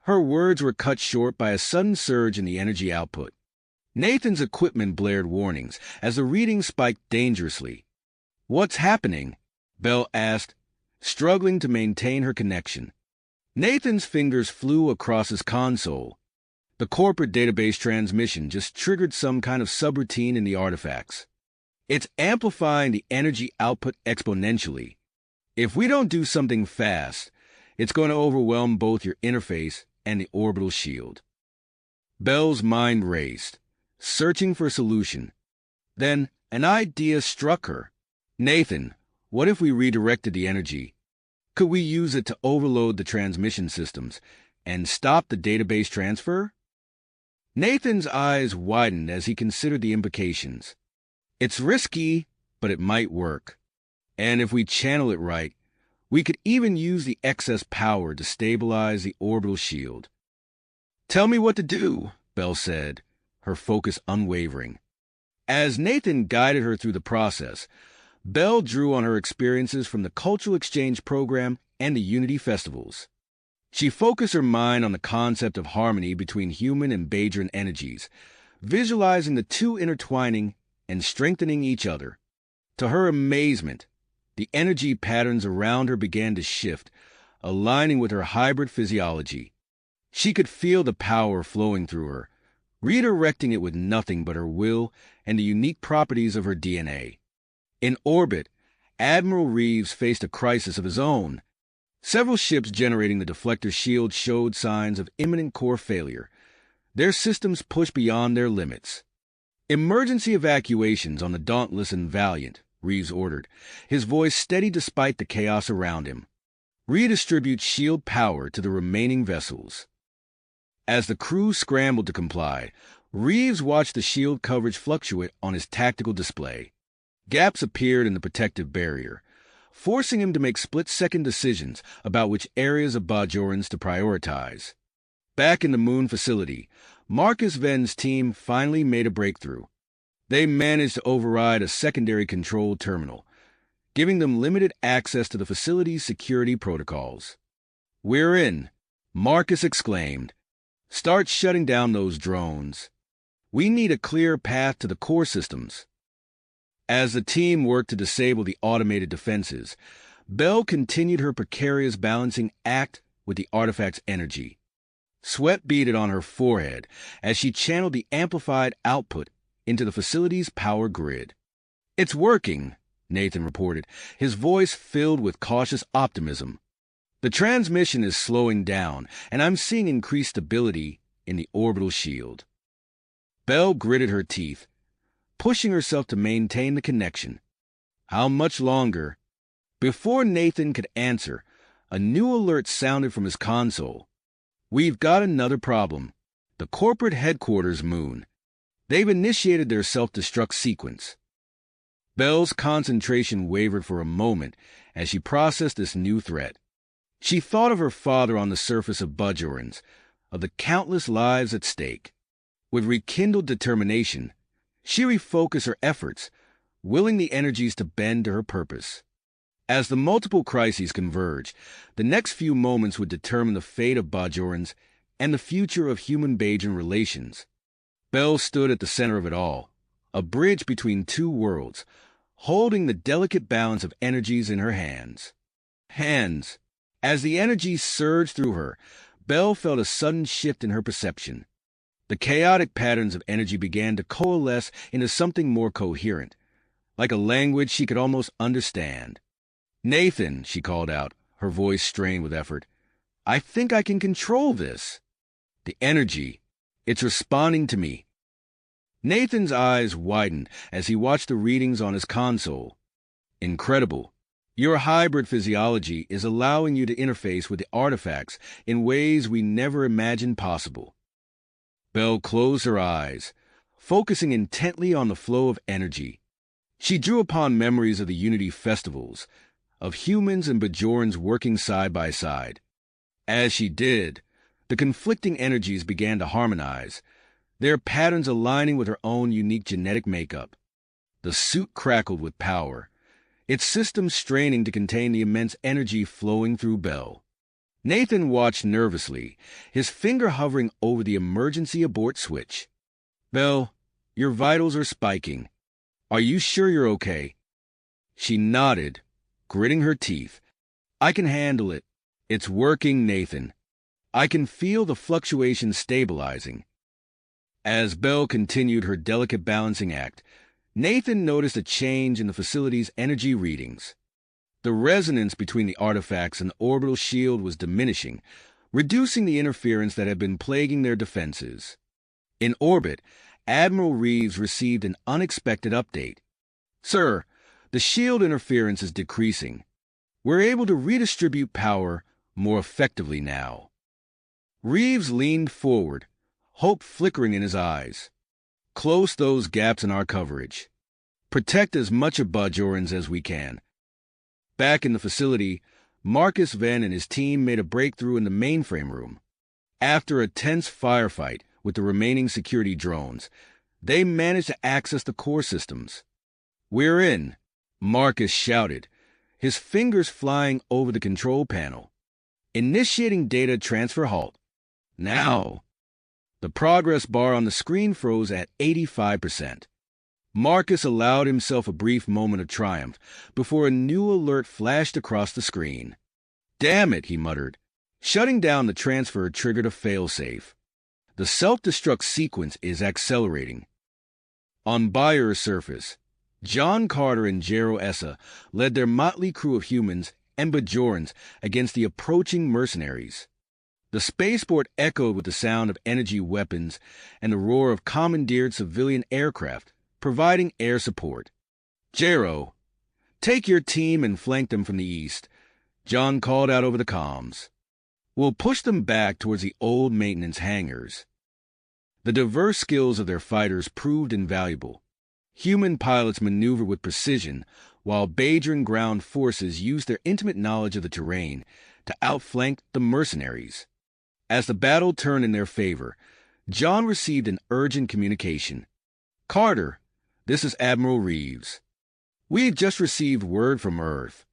Her words were cut short by a sudden surge in the energy output. Nathan's equipment blared warnings as the reading spiked dangerously. What's happening? Belle asked, struggling to maintain her connection. Nathan's fingers flew across his console. The corporate database transmission just triggered some kind of subroutine in the artifacts. It's amplifying the energy output exponentially. If we don't do something fast, it's going to overwhelm both your interface and the orbital shield. Belle's mind raced, searching for a solution. Then an idea struck her. Nathan, what if we redirected the energy? Could we use it to overload the transmission systems and stop the database transfer? Nathan's eyes widened as he considered the implications. It's risky, but it might work. And if we channel it right, we could even use the excess power to stabilize the orbital shield. Tell me what to do, Belle said, her focus unwavering. As Nathan guided her through the process, Belle drew on her experiences from the cultural exchange program and the Unity festivals. She focused her mind on the concept of harmony between human and Badran energies, visualizing the two intertwining and strengthening each other. To her amazement, the energy patterns around her began to shift, aligning with her hybrid physiology. She could feel the power flowing through her, redirecting it with nothing but her will and the unique properties of her DNA. In orbit, Admiral Reeves faced a crisis of his own. Several ships generating the deflector shield showed signs of imminent core failure. Their systems pushed beyond their limits. Emergency evacuations on the Dauntless and Valiant, Reeves ordered, his voice steady despite the chaos around him. Redistribute shield power to the remaining vessels. As the crew scrambled to comply, Reeves watched the shield coverage fluctuate on his tactical display. Gaps appeared in the protective barrier, forcing him to make split-second decisions about which areas of Bajorans to prioritize. Back in the Moon facility, Marcus Ven's team finally made a breakthrough. They managed to override a secondary control terminal, giving them limited access to the facility's security protocols. "We're in," Marcus exclaimed. "Start shutting down those drones. We need a clear path to the core systems." As the team worked to disable the automated defenses, Bell continued her precarious balancing act with the artifact's energy. Sweat beaded on her forehead as she channeled the amplified output into the facility's power grid. "It's working," Nathan reported, his voice filled with cautious optimism. "The transmission is slowing down, and I'm seeing increased stability in the orbital shield." Bell gritted her teeth, pushing herself to maintain the connection. How much longer? Before Nathan could answer, a new alert sounded from his console. "We've got another problem. The corporate headquarters moon. They've initiated their self-destruct sequence." Bell's concentration wavered for a moment as she processed this new threat. She thought of her father on the surface of Bajorans, of the countless lives at stake. With rekindled determination, she refocused her efforts, willing the energies to bend to her purpose. As the multiple crises converged, the next few moments would determine the fate of Bajorans and the future of human-Bajan relations. Bell stood at the center of it all, a bridge between two worlds, holding the delicate balance of energies in her hands. As the energy surged through her, Bell felt a sudden shift in her perception. The chaotic patterns of energy began to coalesce into something more coherent, like a language she could almost understand. "Nathan," she called out, her voice strained with effort, "I think I can control this. The energy, it's responding to me." Nathan's eyes widened as he watched the readings on his console. "Incredible. Your hybrid physiology is allowing you to interface with the artifacts in ways we never imagined possible." Bell closed her eyes, focusing intently on the flow of energy. She drew upon memories of the Unity festivals, of humans and Bajorans working side by side. As she did, the conflicting energies began to harmonize, their patterns aligning with her own unique genetic makeup. The suit crackled with power, its systems straining to contain the immense energy flowing through Bell. Nathan watched nervously, his finger hovering over the emergency abort switch. "Bell, your vitals are spiking. Are you sure you're okay?" She nodded, gritting her teeth. "I can handle it. It's working, Nathan. I can feel the fluctuations stabilizing." As Bell continued her delicate balancing act, Nathan noticed a change in the facility's energy readings. The resonance between the artifacts and the orbital shield was diminishing, reducing the interference that had been plaguing their defenses. In orbit, Admiral Reeves received an unexpected update. "Sir, the shield interference is decreasing. We're able to redistribute power more effectively now." Reeves leaned forward, hope flickering in his eyes. "Close those gaps in our coverage. Protect as much of Bajorans as we can." Back in the facility, Marcus Venn and his team made a breakthrough in the mainframe room. After a tense firefight with the remaining security drones, they managed to access the core systems. "We're in," Marcus shouted, his fingers flying over the control panel. "Initiating data transfer halt. Now." The progress bar on the screen froze at 85%. Marcus allowed himself a brief moment of triumph before a new alert flashed across the screen. "Damn it," he muttered. Shutting down the transfer triggered a failsafe. The self-destruct sequence is accelerating. On Bayer's surface, John Carter and Jero Essa led their motley crew of humans and Bajorans against the approaching mercenaries. The spaceport echoed with the sound of energy weapons and the roar of commandeered civilian aircraft, providing air support. "Jero, take your team and flank them from the east," John called out over the comms. "We'll push them back towards the old maintenance hangars." The diverse skills of their fighters proved invaluable. Human pilots maneuver with precision, while Bajan ground forces use their intimate knowledge of the terrain to outflank the mercenaries. As the battle turned in their favor, John received an urgent communication. "Carter, this is Admiral Reeves. We've just received word from Earth.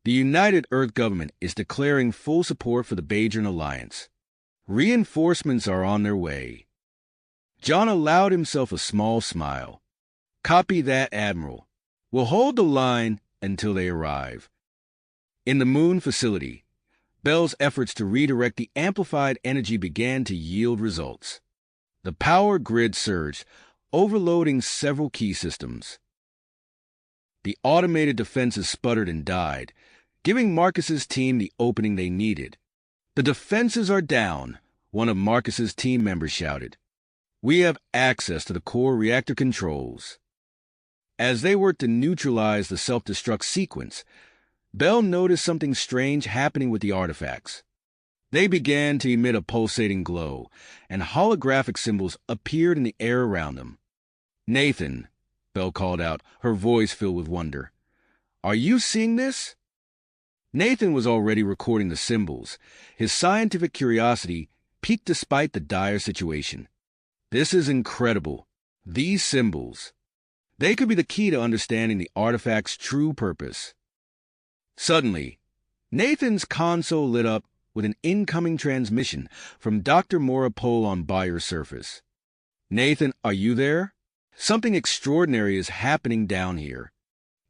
The United Earth government is declaring full support for the Bajan Alliance. Reinforcements are on their way." John allowed himself a small smile. "Copy that, Admiral. We'll hold the line until they arrive." In the Moon facility, Bell's efforts to redirect the amplified energy began to yield results. The power grid surged, overloading several key systems. The automated defenses sputtered and died, giving Marcus's team the opening they needed. "The defenses are down," one of Marcus's team members shouted. "We have access to the core reactor controls." As they worked to neutralize the self-destruct sequence, Bell noticed something strange happening with the artifacts. They began to emit a pulsating glow, and holographic symbols appeared in the air around them. "Nathan," Bell called out, her voice filled with wonder. "Are you seeing this?" Nathan was already recording the symbols. His scientific curiosity piqued despite the dire situation. "This is incredible. These symbols. They could be the key to understanding the artifact's true purpose." Suddenly, Nathan's console lit up with an incoming transmission from Dr. Morapole on Bayer's surface. "Nathan, are you there? Something extraordinary is happening down here.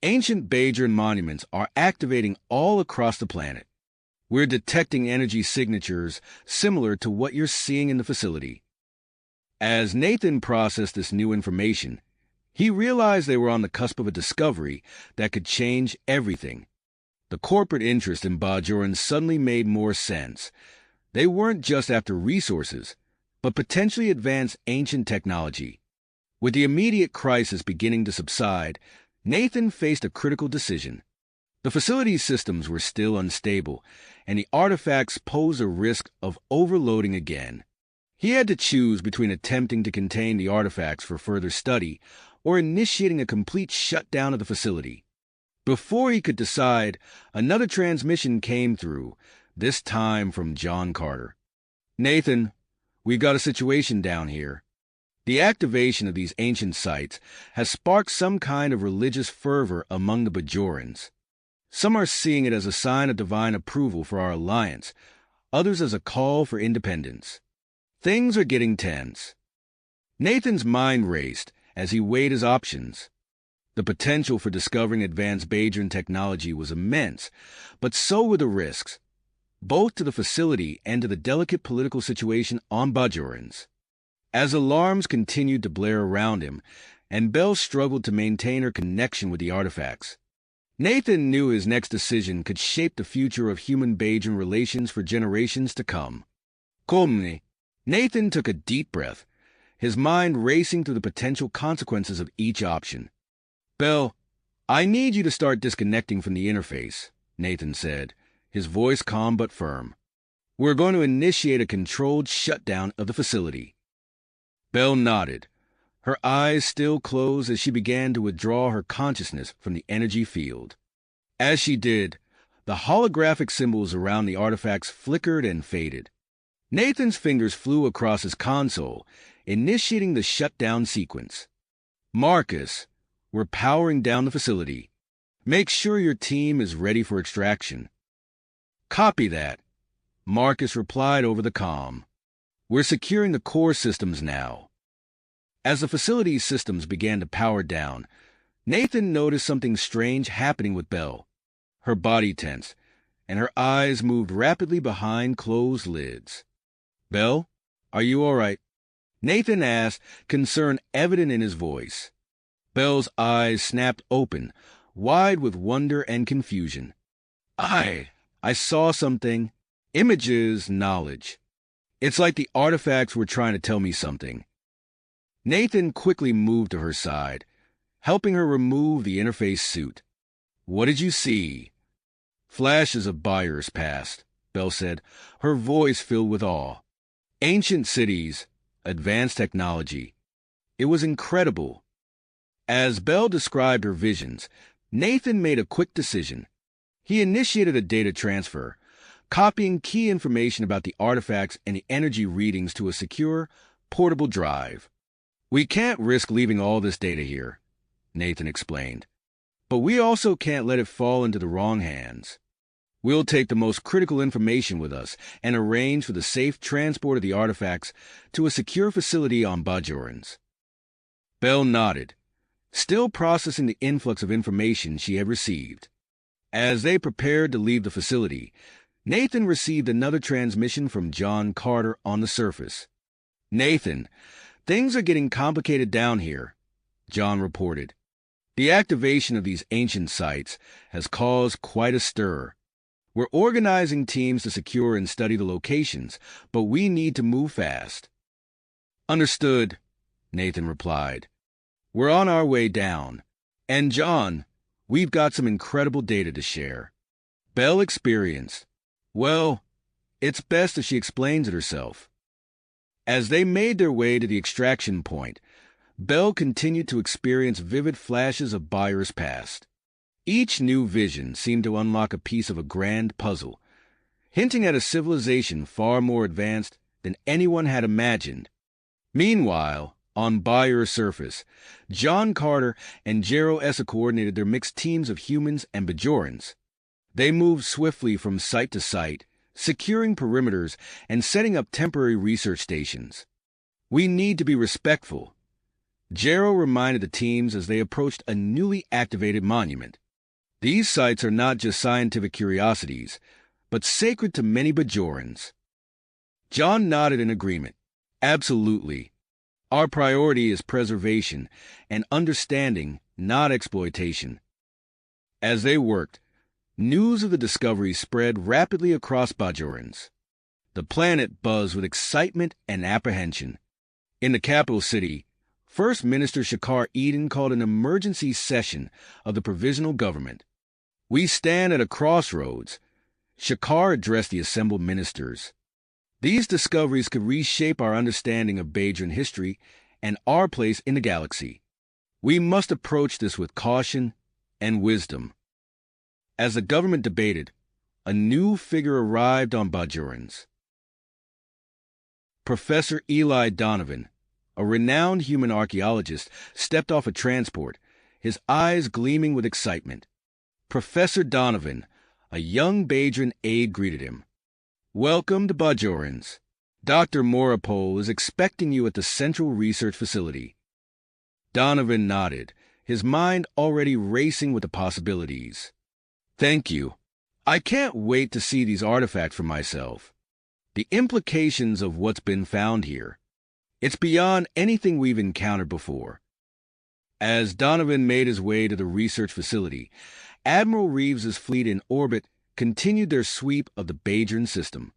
Ancient Bajan monuments are activating all across the planet. We're detecting energy signatures similar to what you're seeing in the facility." As Nathan processed this new information, he realized they were on the cusp of a discovery that could change everything. The corporate interest in Bajoran suddenly made more sense. They weren't just after resources, but potentially advanced ancient technology. With the immediate crisis beginning to subside, Nathan faced a critical decision. The facility's systems were still unstable, and the artifacts posed a risk of overloading again. He had to choose between attempting to contain the artifacts for further study or initiating a complete shutdown of the facility. Before he could decide, another transmission came through, this time from John Carter. "Nathan, we've got a situation down here. The activation of these ancient sites has sparked some kind of religious fervor among the Bajorans. Some are seeing it as a sign of divine approval for our alliance, others as a call for independence. Things are getting tense." Nathan's mind raced as he weighed his options. The potential for discovering advanced Bajan technology was immense, but so were the risks, both to the facility and to the delicate political situation on Bajorans. As alarms continued to blare around him, and Bell struggled to maintain her connection with the artifacts, Nathan knew his next decision could shape the future of human-Bajan relations for generations to come. Calmly, Nathan took a deep breath, his mind racing through the potential consequences of each option. "Bell, I need you to start disconnecting from the interface," Nathan said, his voice calm but firm. "We're going to initiate a controlled shutdown of the facility." Bell nodded, her eyes still closed as she began to withdraw her consciousness from the energy field. As she did, the holographic symbols around the artifacts flickered and faded. Nathan's fingers flew across his console, initiating the shutdown sequence. "Marcus, we're powering down the facility. Make sure your team is ready for extraction." "Copy that," Marcus replied over the comm. "We're securing the core systems now." As the facility's systems began to power down, Nathan noticed something strange happening with Bell. Her body tensed, and her eyes moved rapidly behind closed lids. "Bell, are you all right?" Nathan asked, concern evident in his voice. Bell's eyes snapped open, wide with wonder and confusion. I saw something. Images, knowledge. It's like the artifacts were trying to tell me something." Nathan quickly moved to her side, helping her remove the interface suit. "What did you see?" "Flashes of Bayer's past," Bell said, her voice filled with awe. "Ancient cities, advanced technology. It was incredible." As Belle described her visions, Nathan made a quick decision. He initiated a data transfer, copying key information about the artifacts and the energy readings to a secure, portable drive. "We can't risk leaving all this data here," Nathan explained. "But we also can't let it fall into the wrong hands. We'll take the most critical information with us and arrange for the safe transport of the artifacts to a secure facility on Bajorans." Belle nodded, still processing the influx of information she had received. As they prepared to leave the facility, Nathan received another transmission from John Carter on the surface. "Nathan, things are getting complicated down here," John reported. "The activation of these ancient sites has caused quite a stir. We're organizing teams to secure and study the locations, but we need to move fast." "Understood," Nathan replied. "We're on our way down. And John, we've got some incredible data to share." Belle experienced. Well, it's best if she explains it herself. As they made their way to the extraction point, Belle continued to experience vivid flashes of Byers' past. Each new vision seemed to unlock a piece of a grand puzzle, hinting at a civilization far more advanced than anyone had imagined. Meanwhile, on Byers' surface, John Carter and Jero Essa coordinated their mixed teams of humans and Bajorans. They moved swiftly from site to site, securing perimeters and setting up temporary research stations. "We need to be respectful," Jero reminded the teams as they approached a newly activated monument. "These sites are not just scientific curiosities, but sacred to many Bajorans." John nodded in agreement. "Absolutely. Our priority is preservation and understanding, not exploitation." As they worked, news of the discovery spread rapidly across Bajorans. The planet buzzed with excitement and apprehension. In the capital city, First Minister Shakar Eden called an emergency session of the provisional government. "We stand at a crossroads," Shakar addressed the assembled ministers. "These discoveries could reshape our understanding of Bajan history and our place in the galaxy. We must approach this with caution and wisdom." As the government debated, a new figure arrived on Bajorans. Professor Eli Donovan, a renowned human archaeologist, stepped off a transport, his eyes gleaming with excitement. Professor Donovan, a young Bajan aide, greeted him. "Welcome to Bajorans. Dr. Morapole is expecting you at the Central Research Facility." Donovan nodded, his mind already racing with the possibilities. "Thank you. I can't wait to see these artifacts for myself. The implications of what's been found here. It's beyond anything we've encountered before." As Donovan made his way to the research facility, Admiral Reeves's fleet in orbit continued their sweep of the Bajan system.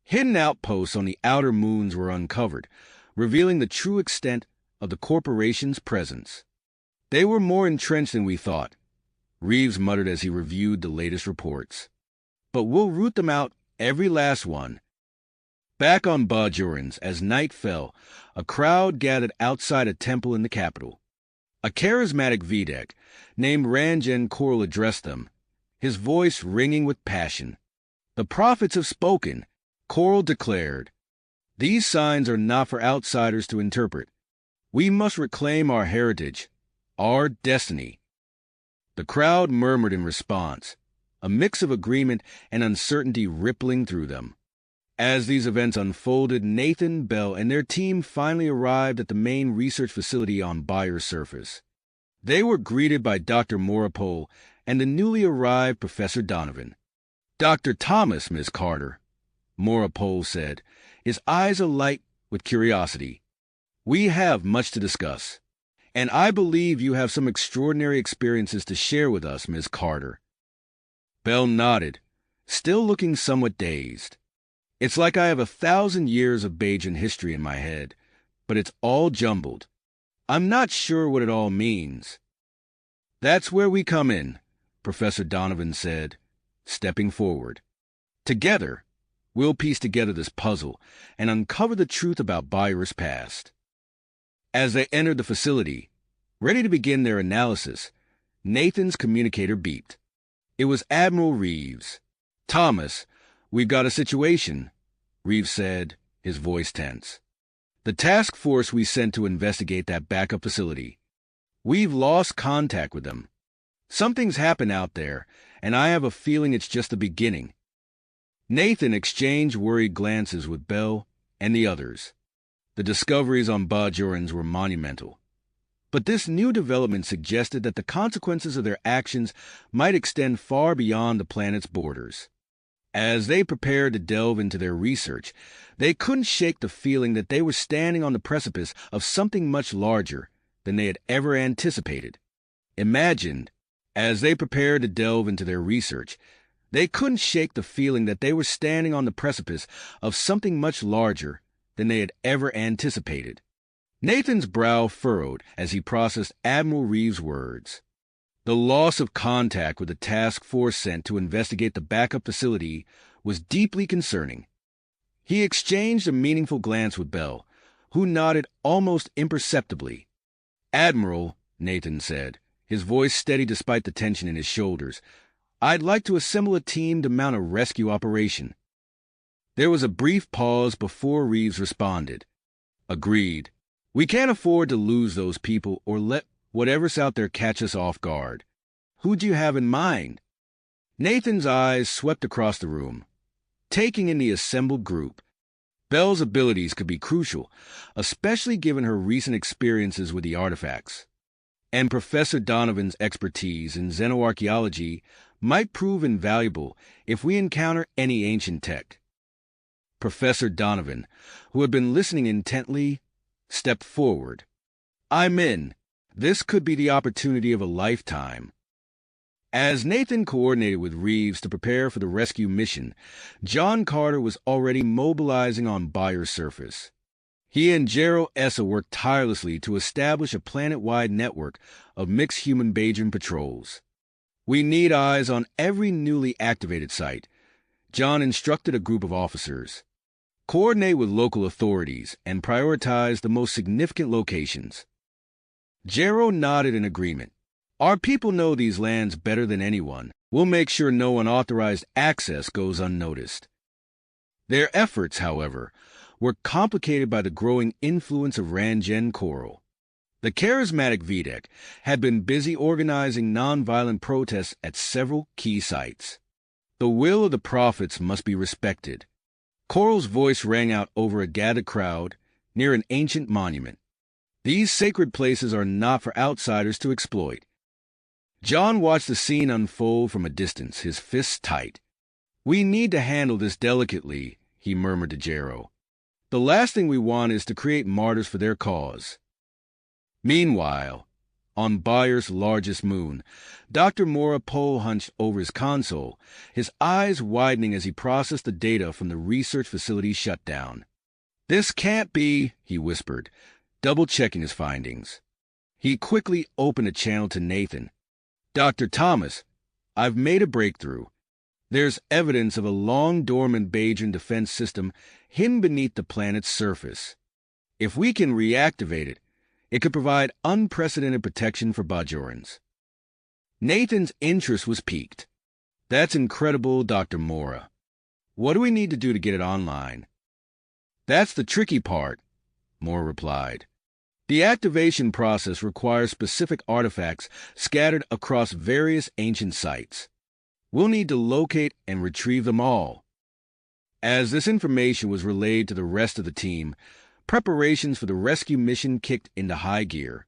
Hidden outposts on the outer moons were uncovered, revealing the true extent of the corporation's presence. "They were more entrenched than we thought," Reeves muttered as he reviewed the latest reports. "But we'll root them out, every last one." Back on Bajorans, as night fell, a crowd gathered outside a temple in the capital. A charismatic Videk named Ranjan Koral addressed them, his voice ringing with passion. "The prophets have spoken," Koral declared. "These signs are not for outsiders to interpret. We must reclaim our heritage, our destiny." The crowd murmured in response, a mix of agreement and uncertainty rippling through them. As these events unfolded, Nathan, Belle, and their team finally arrived at the main research facility on Byers' surface. They were greeted by Dr. Morapole and the newly arrived Professor Donovan. "Dr. Thomas, Miss Carter," Morapole said, his eyes alight with curiosity. "We have much to discuss, and I believe you have some extraordinary experiences to share with us, Miss Carter." Belle nodded, still looking somewhat dazed. "It's like I have 1,000 years of Bajan history in my head, but it's all jumbled. I'm not sure what it all means." "That's where we come in," Professor Donovan said, stepping forward. "Together, we'll piece together this puzzle and uncover the truth about Byers' past." As they entered the facility, Ready to begin their analysis, Nathan's communicator beeped. It was Admiral Reeves. "Thomas, we've got a situation," Reeves said, his voice tense. "The task force we sent to investigate that backup facility. We've lost contact with them. Something's happened out there, and I have a feeling it's just the beginning." Nathan exchanged worried glances with Bell and the others. The discoveries on Bajorans were monumental. But this new development suggested that the consequences of their actions might extend far beyond the planet's borders. As they prepared to delve into their research, they couldn't shake the feeling that they were standing on the precipice of something much larger than they had ever anticipated. As they prepared to delve into their research, they couldn't shake the feeling that they were standing on the precipice of something much larger than they had ever anticipated. Nathan's brow furrowed as he processed Admiral Reeves' words. The loss of contact with the task force sent to investigate the backup facility was deeply concerning. He exchanged a meaningful glance with Bell, who nodded almost imperceptibly. "Admiral," Nathan said, his voice steady despite the tension in his shoulders, "I'd like to assemble a team to mount a rescue operation." There was a brief pause before Reeves responded. "Agreed. We can't afford to lose those people or let whatever's out there catch us off guard. Who'd you have in mind?" Nathan's eyes swept across the room, taking in the assembled group. Bell's abilities could be crucial, especially given her recent experiences with the artifacts. And Professor Donovan's expertise in xenoarchaeology might prove invaluable if we encounter any ancient tech. Professor Donovan, who had been listening intently, stepped forward. "I'm in. This could be the opportunity of a lifetime." As Nathan coordinated with Reeves to prepare for the rescue mission, John Carter was already mobilizing on Bayer's surface. He and Gerald Essa worked tirelessly to establish a planet-wide network of mixed human Bajan patrols. "We need eyes on every newly activated site," John instructed a group of officers. "Coordinate with local authorities and prioritize the most significant locations." Gerald nodded in agreement. "Our people know these lands better than anyone. We'll make sure no unauthorized access goes unnoticed." Their efforts, however, were complicated by the growing influence of Rangen Coral. The charismatic Videk had been busy organizing nonviolent protests at several key sites. The will of the prophets must be respected. Coral's voice rang out over a gathered crowd near an ancient monument. These sacred places are not for outsiders to exploit. John watched the scene unfold from a distance, his fists tight. "We need to handle this delicately," he murmured to Jero. "The last thing we want is to create martyrs for their cause." Meanwhile, on Bayer's largest moon, Dr. Mora Pohl hunched over his console, his eyes widening as he processed the data from the research facility's shutdown. "This can't be," he whispered, double-checking his findings. He quickly opened a channel to Nathan. "Dr. Thomas, I've made a breakthrough. There's evidence of a long-dormant Bajan defense system hidden beneath the planet's surface. If we can reactivate it, it could provide unprecedented protection for Bajorans." Nathan's interest was piqued. "That's incredible, Dr. Mora. What do we need to do to get it online?" "That's the tricky part," Mora replied. "The activation process requires specific artifacts scattered across various ancient sites. We'll need to locate and retrieve them all." As this information was relayed to the rest of the team, preparations for the rescue mission kicked into high gear.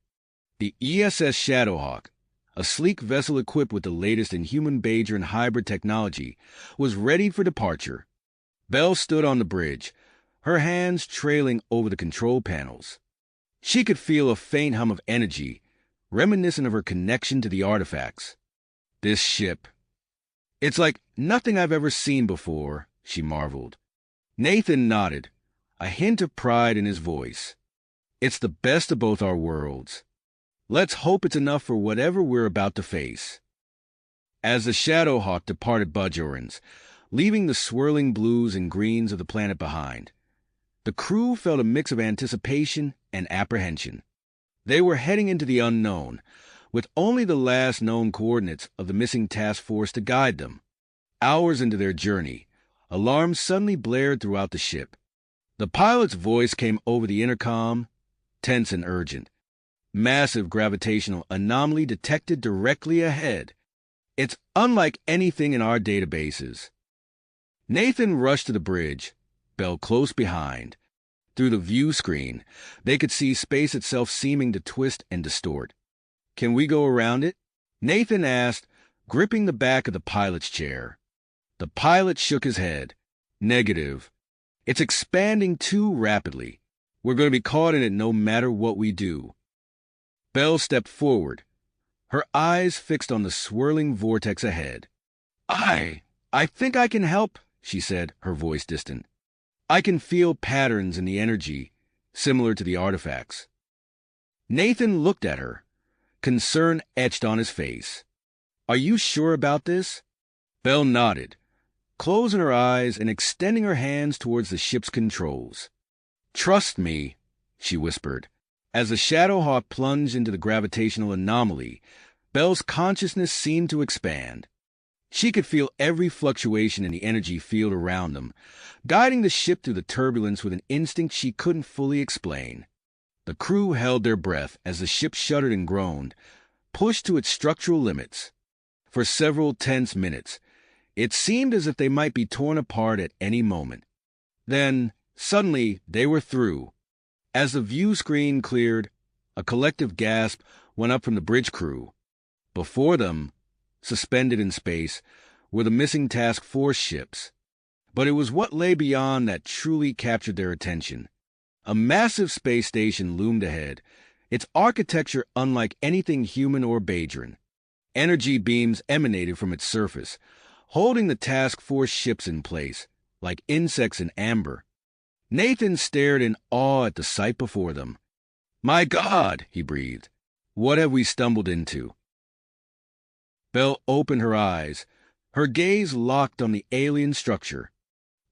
The ESS Shadowhawk, a sleek vessel equipped with the latest in human Bajan hybrid technology, was ready for departure. Belle stood on the bridge, her hands trailing over the control panels. She could feel a faint hum of energy, reminiscent of her connection to the artifacts. "This ship. It's like nothing I've ever seen before," she marveled. Nathan nodded, a hint of pride in his voice. "It's the best of both our worlds. Let's hope it's enough for whatever we're about to face." As the Shadowhawk departed Bajorans, leaving the swirling blues and greens of the planet behind, the crew felt a mix of anticipation and apprehension. They were heading into the unknown, with only the last known coordinates of the missing task force to guide them. Hours into their journey, alarms suddenly blared throughout the ship. The pilot's voice came over the intercom, tense and urgent. Massive gravitational anomaly detected directly ahead. It's unlike anything in our databases. Nathan rushed to the bridge, Bell close behind. Through the view screen, they could see space itself seeming to twist and distort. "Can we go around it?" Nathan asked, gripping the back of the pilot's chair. The pilot shook his head. "Negative. It's expanding too rapidly. We're going to be caught in it no matter what we do." Belle stepped forward, her eyes fixed on the swirling vortex ahead. I think I can help," she said, her voice distant. "I can feel patterns in the energy, similar to the artifacts." Nathan looked at her, concern etched on his face. "Are you sure about this?" Belle nodded, closing her eyes and extending her hands towards the ship's controls. "Trust me," she whispered. As the Shadowhawk plunged into the gravitational anomaly, Belle's consciousness seemed to expand. She could feel every fluctuation in the energy field around them, guiding the ship through the turbulence with an instinct she couldn't fully explain. The crew held their breath as the ship shuddered and groaned, pushed to its structural limits. For several tense minutes, it seemed as if they might be torn apart at any moment. Then, suddenly, they were through. As the view screen cleared, a collective gasp went up from the bridge crew. Before them, suspended in space, were the missing task force ships. But it was what lay beyond that truly captured their attention. A massive space station loomed ahead, its architecture unlike anything human or Badran. Energy beams emanated from its surface, holding the task force ships in place, like insects in amber. Nathan stared in awe at the sight before them. "My God," he breathed. "What have we stumbled into?" Belle opened her eyes, her gaze locked on the alien structure.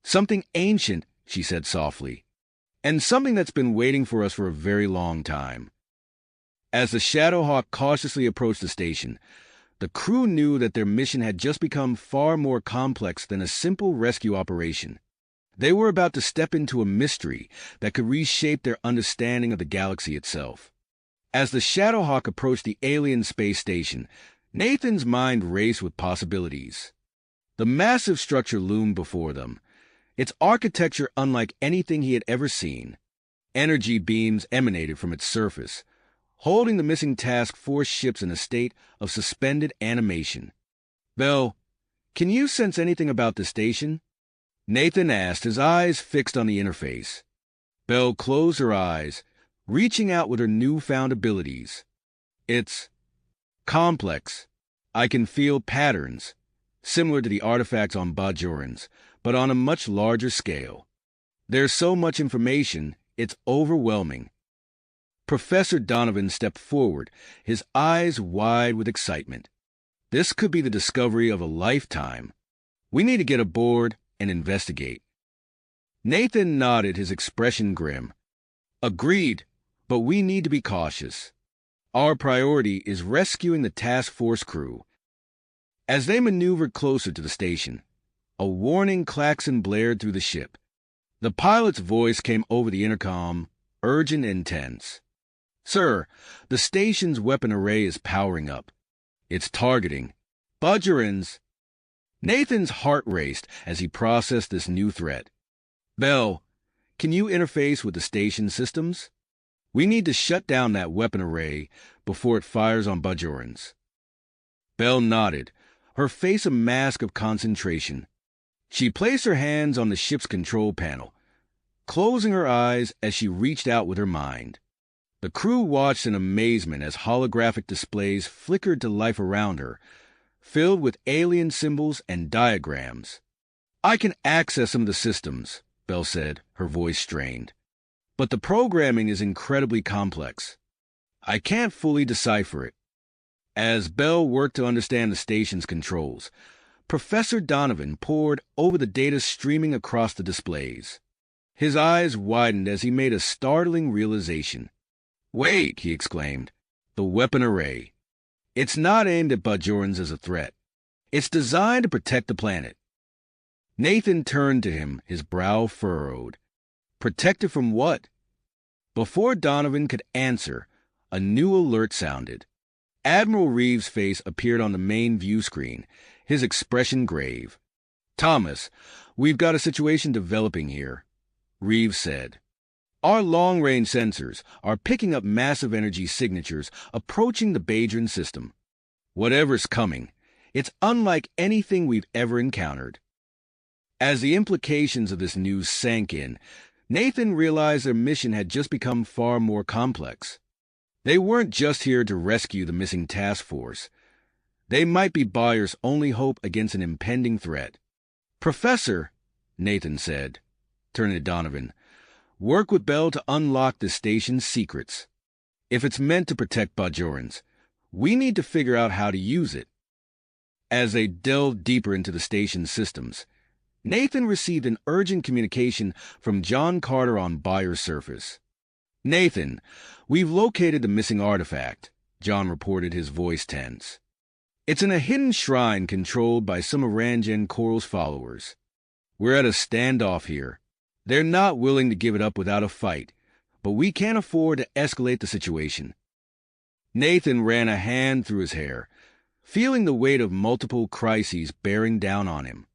"Something ancient," she said softly, "and something that's been waiting for us for a very long time." As the Shadowhawk cautiously approached the station, the crew knew that their mission had just become far more complex than a simple rescue operation. They were about to step into a mystery that could reshape their understanding of the galaxy itself. As the Shadowhawk approached the alien space station, Nathan's mind raced with possibilities. The massive structure loomed before them, its architecture unlike anything he had ever seen. Energy beams emanated from its surface, holding the missing task force ships in a state of suspended animation. "Belle, can you sense anything about the station?" Nathan asked, his eyes fixed on the interface. Belle closed her eyes, reaching out with her newfound abilities. "It's complex. I can feel patterns, similar to the artifacts on Bajorans, but on a much larger scale. There's so much information, it's overwhelming." Professor Donovan stepped forward, his eyes wide with excitement. "This could be the discovery of a lifetime. We need to get aboard and investigate." Nathan nodded, his expression grim. "Agreed, but we need to be cautious. Our priority is rescuing the task force crew." As they maneuvered closer to the station, a warning klaxon blared through the ship. The pilot's voice came over the intercom, urgent and tense. "Sir, the station's weapon array is powering up. It's targeting Bajorans." Nathan's heart raced as he processed this new threat. "Belle, can you interface with the station systems? We need to shut down that weapon array before it fires on Bajorans." Belle nodded, her face a mask of concentration. She placed her hands on the ship's control panel, closing her eyes as she reached out with her mind. The crew watched in amazement as holographic displays flickered to life around her, filled with alien symbols and diagrams. "I can access some of the systems," Belle said, her voice strained. "But the programming is incredibly complex. I can't fully decipher it." As Belle worked to understand the station's controls, Professor Donovan pored over the data streaming across the displays. His eyes widened as he made a startling realization. "Wait," he exclaimed. "The weapon array. It's not aimed at Bajorans as a threat. It's designed to protect the planet." Nathan turned to him, his brow furrowed. "Protected from what?" Before Donovan could answer, a new alert sounded. Admiral Reeves' face appeared on the main view screen, his expression grave. "Thomas, we've got a situation developing here," Reeves said. "Our long-range sensors are picking up massive energy signatures approaching the Bajoran system. Whatever's coming, it's unlike anything we've ever encountered." As the implications of this news sank in, Nathan realized their mission had just become far more complex. They weren't just here to rescue the missing task force. They might be Bayer's only hope against an impending threat. "Professor," Nathan said, turning to Donovan, "work with Bell to unlock the station's secrets. If it's meant to protect Bajorans, we need to figure out how to use it." As they delved deeper into the station's systems, Nathan received an urgent communication from John Carter on Bayer's surface. "Nathan, we've located the missing artifact," John reported, his voice tense. "It's in a hidden shrine controlled by some of Ranjan Koral's followers. We're at a standoff here. They're not willing to give it up without a fight, but we can't afford to escalate the situation." Nathan ran a hand through his hair, feeling the weight of multiple crises bearing down on him.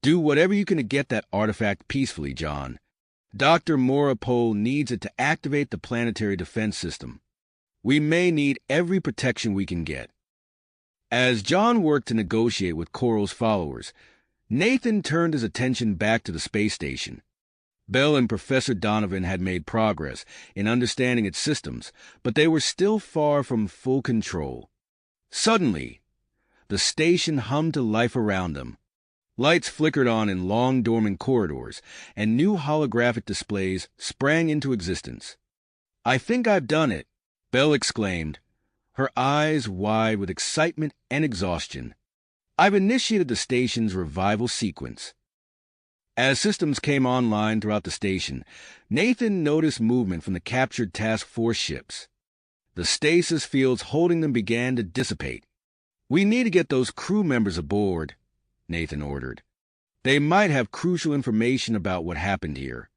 "Do whatever you can to get that artifact peacefully, John. Dr. Morapole needs it to activate the planetary defense system. We may need every protection we can get." As John worked to negotiate with Koral's followers, Nathan turned his attention back to the space station. Bell and Professor Donovan had made progress in understanding its systems, but they were still far from full control. Suddenly, the station hummed to life around them. Lights flickered on in long dormant corridors, and new holographic displays sprang into existence. "I think I've done it," Bell exclaimed, her eyes wide with excitement and exhaustion. "I've initiated the station's revival sequence." As systems came online throughout the station, Nathan noticed movement from the captured task force ships. The stasis fields holding them began to dissipate. "We need to get those crew members aboard," Nathan ordered. "They might have crucial information about what happened here."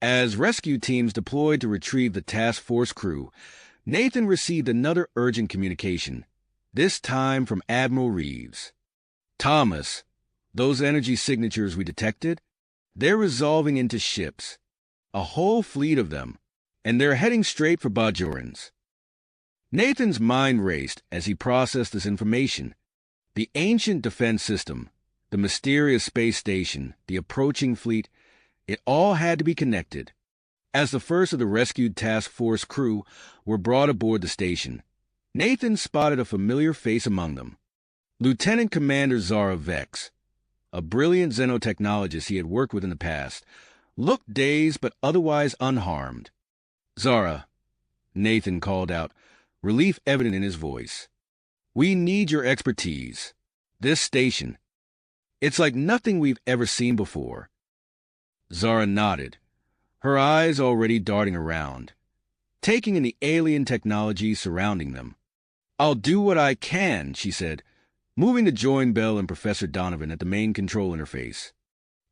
As rescue teams deployed to retrieve the task force crew, Nathan received another urgent communication, this time from Admiral Reeves. "Thomas, those energy signatures we detected, they're resolving into ships, a whole fleet of them, and they're heading straight for Bajorans." Nathan's mind raced as he processed this information. The ancient defense system, the mysterious space station, the approaching fleet, it all had to be connected. As the first of the rescued task force crew were brought aboard the station, Nathan spotted a familiar face among them. Lieutenant Commander Zara Vex, a brilliant xenotechnologist he had worked with in the past, looked dazed but otherwise unharmed. "Zara," Nathan called out, relief evident in his voice. "We need your expertise. This station, it's like nothing we've ever seen before." Zara nodded, her eyes already darting around, taking in the alien technology surrounding them. "I'll do what I can," she said, moving to join Bell and Professor Donovan at the main control interface.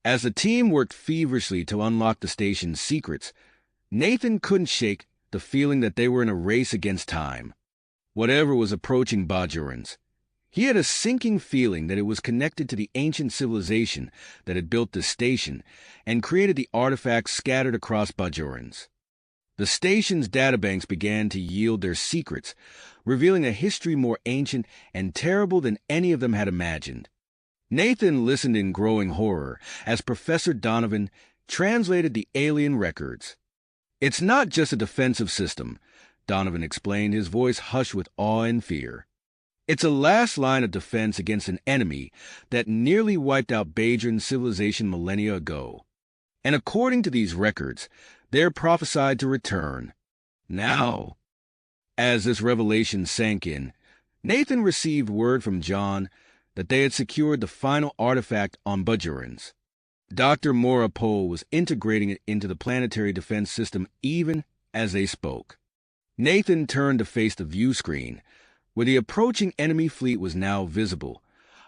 As the team worked feverishly to unlock the station's secrets, Nathan couldn't shake the feeling that they were in a race against time. Whatever was approaching Bajorans, he had a sinking feeling that it was connected to the ancient civilization that had built this station and created the artifacts scattered across Bajorans. The station's databanks began to yield their secrets, revealing a history more ancient and terrible than any of them had imagined. Nathan listened in growing horror as Professor Donovan translated the alien records. "It's not just a defensive system," Donovan explained, his voice hushed with awe and fear. "It's a last line of defense against an enemy that nearly wiped out Bajoran civilization millennia ago. And according to these records, they're prophesied to return. Now." As this revelation sank in, Nathan received word from John that they had secured the final artifact on Bajorans. Dr. Morapole was integrating it into the planetary defense system even as they spoke. Nathan turned to face the view screen, where the approaching enemy fleet was now visible,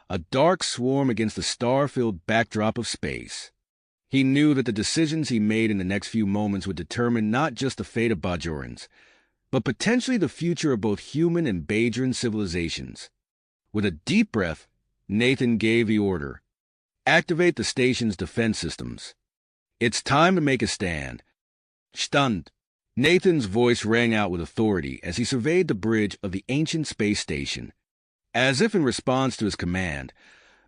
a dark swarm against the star-filled backdrop of space. He knew that the decisions he made in the next few moments would determine not just the fate of Bajorans, but potentially the future of both human and Bajoran civilizations. With a deep breath, Nathan gave the order. Activate the station's defense systems. It's time to make a stand. Stunned, Nathan's voice rang out with authority as he surveyed the bridge of the ancient space station. As if in response to his command,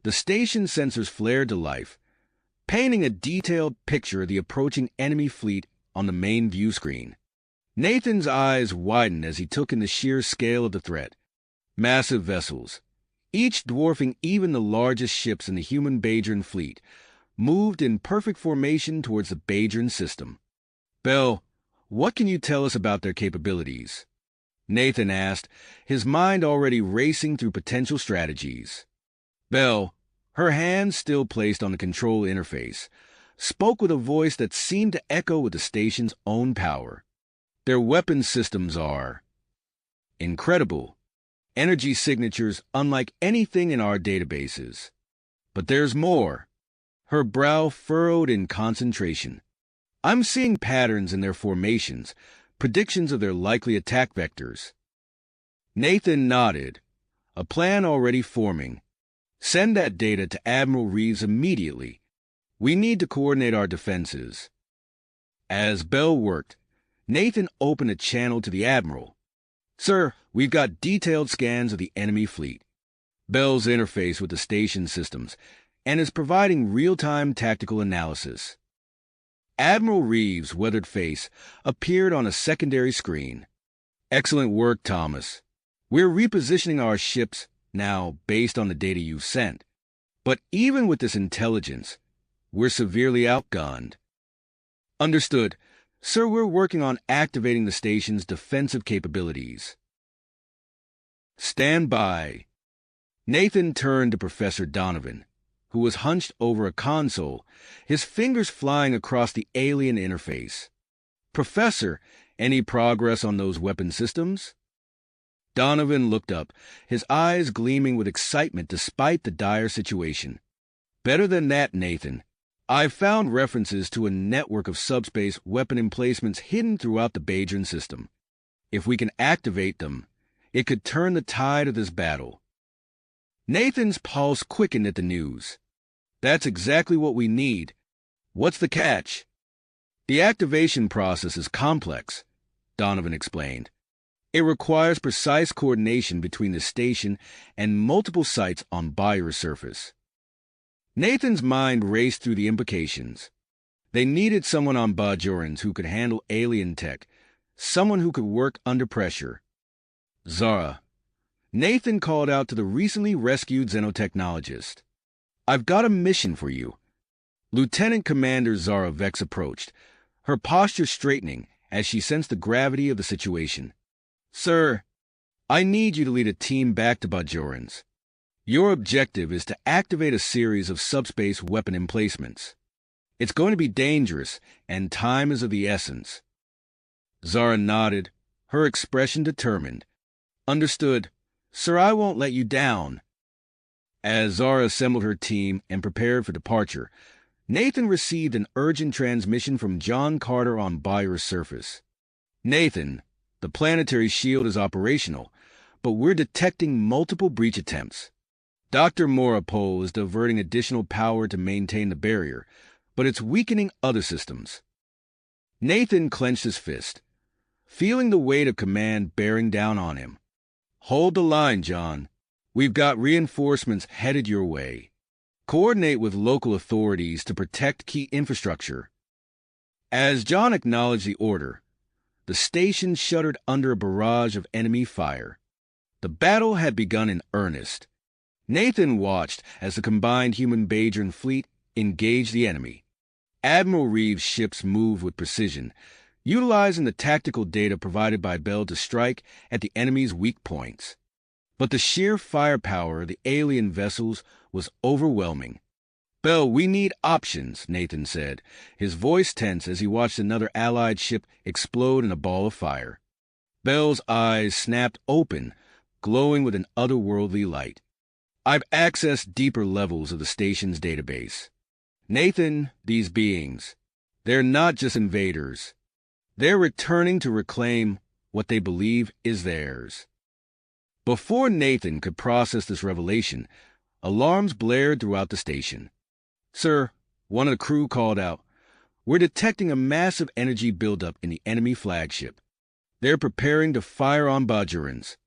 the station sensors flared to life, painting a detailed picture of the approaching enemy fleet on the main view screen. Nathan's eyes widened as he took in the sheer scale of the threat. Massive vessels, each dwarfing even the largest ships in the human Bajoran fleet, moved in perfect formation towards the Bajoran system. Bell, what can you tell us about their capabilities? Nathan asked, his mind already racing through potential strategies. Bell, her hands still placed on the control interface, spoke with a voice that seemed to echo with the station's own power. Their weapon systems are incredible. Energy signatures unlike anything in our databases. But there's more. Her brow furrowed in concentration. I'm seeing patterns in their formations, predictions of their likely attack vectors. Nathan nodded, a plan already forming. Send that data to Admiral Reeves immediately. We need to coordinate our defenses. As Bell worked, Nathan opened a channel to the Admiral. Sir, we've got detailed scans of the enemy fleet. Bell's interface with the station systems and is providing real-time tactical analysis. Admiral Reeves' weathered face appeared on a secondary screen. Excellent work, Thomas. We're repositioning our ships now based on the data you've sent. But even with this intelligence, we're severely outgunned. Understood. Sir, we're working on activating the station's defensive capabilities. Stand by. Nathan turned to Professor Donovan, who was hunched over a console, his fingers flying across the alien interface. Professor, any progress on those weapon systems? Donovan looked up, his eyes gleaming with excitement despite the dire situation. Better than that, Nathan. I've found references to a network of subspace weapon emplacements hidden throughout the Bajoran system. If we can activate them, it could turn the tide of this battle. Nathan's pulse quickened at the news. That's exactly what we need. What's the catch? The activation process is complex, Donovan explained. It requires precise coordination between the station and multiple sites on Bayer's surface. Nathan's mind raced through the implications. They needed someone on Bajorans who could handle alien tech, someone who could work under pressure. Zara. Nathan called out to the recently rescued xenotechnologist. I've got a mission for you. Lieutenant Commander Zara Vex approached, her posture straightening as she sensed the gravity of the situation. Sir, I need you to lead a team back to Bajorans. Your objective is to activate a series of subspace weapon emplacements. It's going to be dangerous, and time is of the essence. Zara nodded, her expression determined. Understood. Sir, I won't let you down. As Zara assembled her team and prepared for departure, Nathan received an urgent transmission from John Carter on Bayer's surface. Nathan, the planetary shield is operational, but we're detecting multiple breach attempts. Dr. Morapole is diverting additional power to maintain the barrier, but it's weakening other systems. Nathan clenched his fist, feeling the weight of command bearing down on him. Hold the line, John. We've got reinforcements headed your way. Coordinate with local authorities to protect key infrastructure. As John acknowledged the order, the station shuddered under a barrage of enemy fire. The battle had begun in earnest. Nathan watched as the combined human Bajoran fleet engaged the enemy. Admiral Reeves' ships moved with precision, utilizing the tactical data provided by Bell to strike at the enemy's weak points. But the sheer firepower of the alien vessels was overwhelming. Bell, we need options, Nathan said, his voice tense as he watched another Allied ship explode in a ball of fire. Bell's eyes snapped open, glowing with an otherworldly light. I've accessed deeper levels of the station's database. Nathan, these beings, they're not just invaders. They're returning to reclaim what they believe is theirs. Before Nathan could process this revelation, alarms blared throughout the station. "Sir," one of the crew called out, "we're detecting a massive energy buildup in the enemy flagship. They're preparing to fire on Bajorans."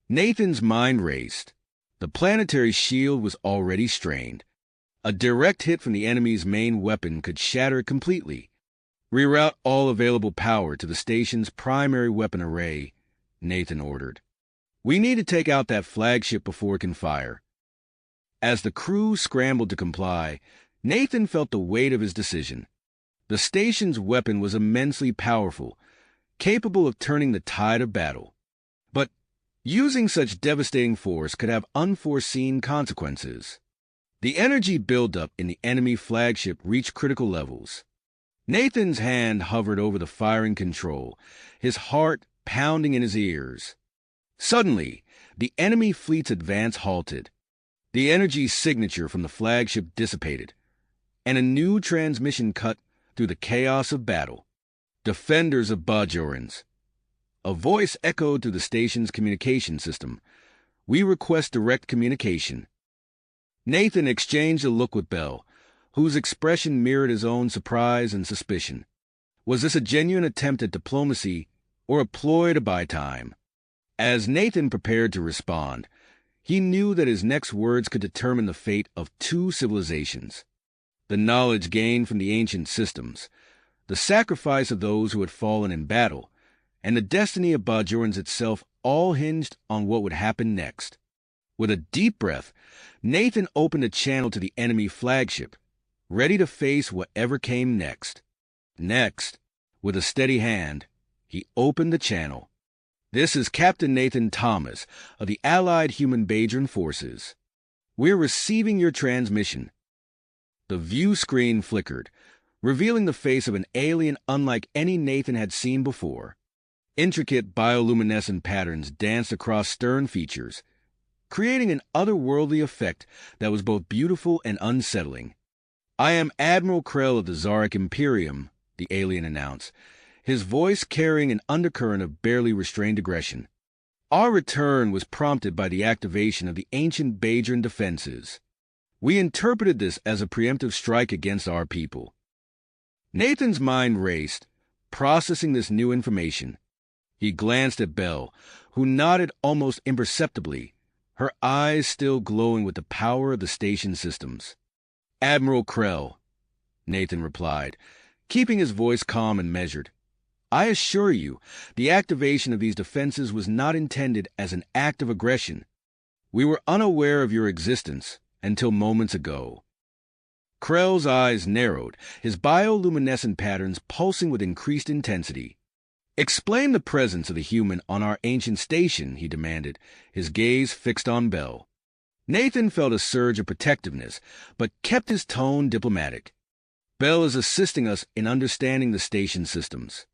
Nathan's mind raced. The planetary shield was already strained. A direct hit from the enemy's main weapon could shatter it completely. "Reroute all available power to the station's primary weapon array," Nathan ordered. "We need to take out that flagship before it can fire." As the crew scrambled to comply, Nathan felt the weight of his decision. The station's weapon was immensely powerful, capable of turning the tide of battle. But using such devastating force could have unforeseen consequences. The energy buildup in the enemy flagship reached critical levels. Nathan's hand hovered over the firing control, his heart pounding in his ears. Suddenly, the enemy fleet's advance halted. The energy signature from the flagship dissipated, and a new transmission cut through the chaos of battle. "Defenders of Bajorans." A voice echoed through the station's communication system. "We request direct communication." Nathan exchanged a look with Bell, whose expression mirrored his own surprise and suspicion. Was this a genuine attempt at diplomacy or a ploy to buy time? As Nathan prepared to respond, he knew that his next words could determine the fate of two civilizations. The knowledge gained from the ancient systems, the sacrifice of those who had fallen in battle, and the destiny of Bajorans itself all hinged on what would happen next. With a deep breath, Nathan opened a channel to the enemy flagship, ready to face whatever came next. Next, with a steady hand, he opened the channel. "This is Captain Nathan Thomas of the Allied Human Bajoran Forces. We're receiving your transmission." The view screen flickered, revealing the face of an alien unlike any Nathan had seen before. Intricate bioluminescent patterns danced across stern features, creating an otherworldly effect that was both beautiful and unsettling. "I am Admiral Krell of the Zaric Imperium," the alien announced, his voice carrying an undercurrent of barely restrained aggression. "Our return was prompted by the activation of the ancient Bajoran defenses. We interpreted this as a preemptive strike against our people." Nathan's mind raced, processing this new information. He glanced at Bell, who nodded almost imperceptibly, her eyes still glowing with the power of the station systems. "Admiral Krell," Nathan replied, keeping his voice calm and measured. "I assure you, the activation of these defenses was not intended as an act of aggression. We were unaware of your existence until moments ago." Krell's eyes narrowed, his bioluminescent patterns pulsing with increased intensity. "Explain the presence of the human on our ancient station," he demanded, his gaze fixed on Bell. Nathan felt a surge of protectiveness, but kept his tone diplomatic. "Bell is assisting us in understanding the station systems.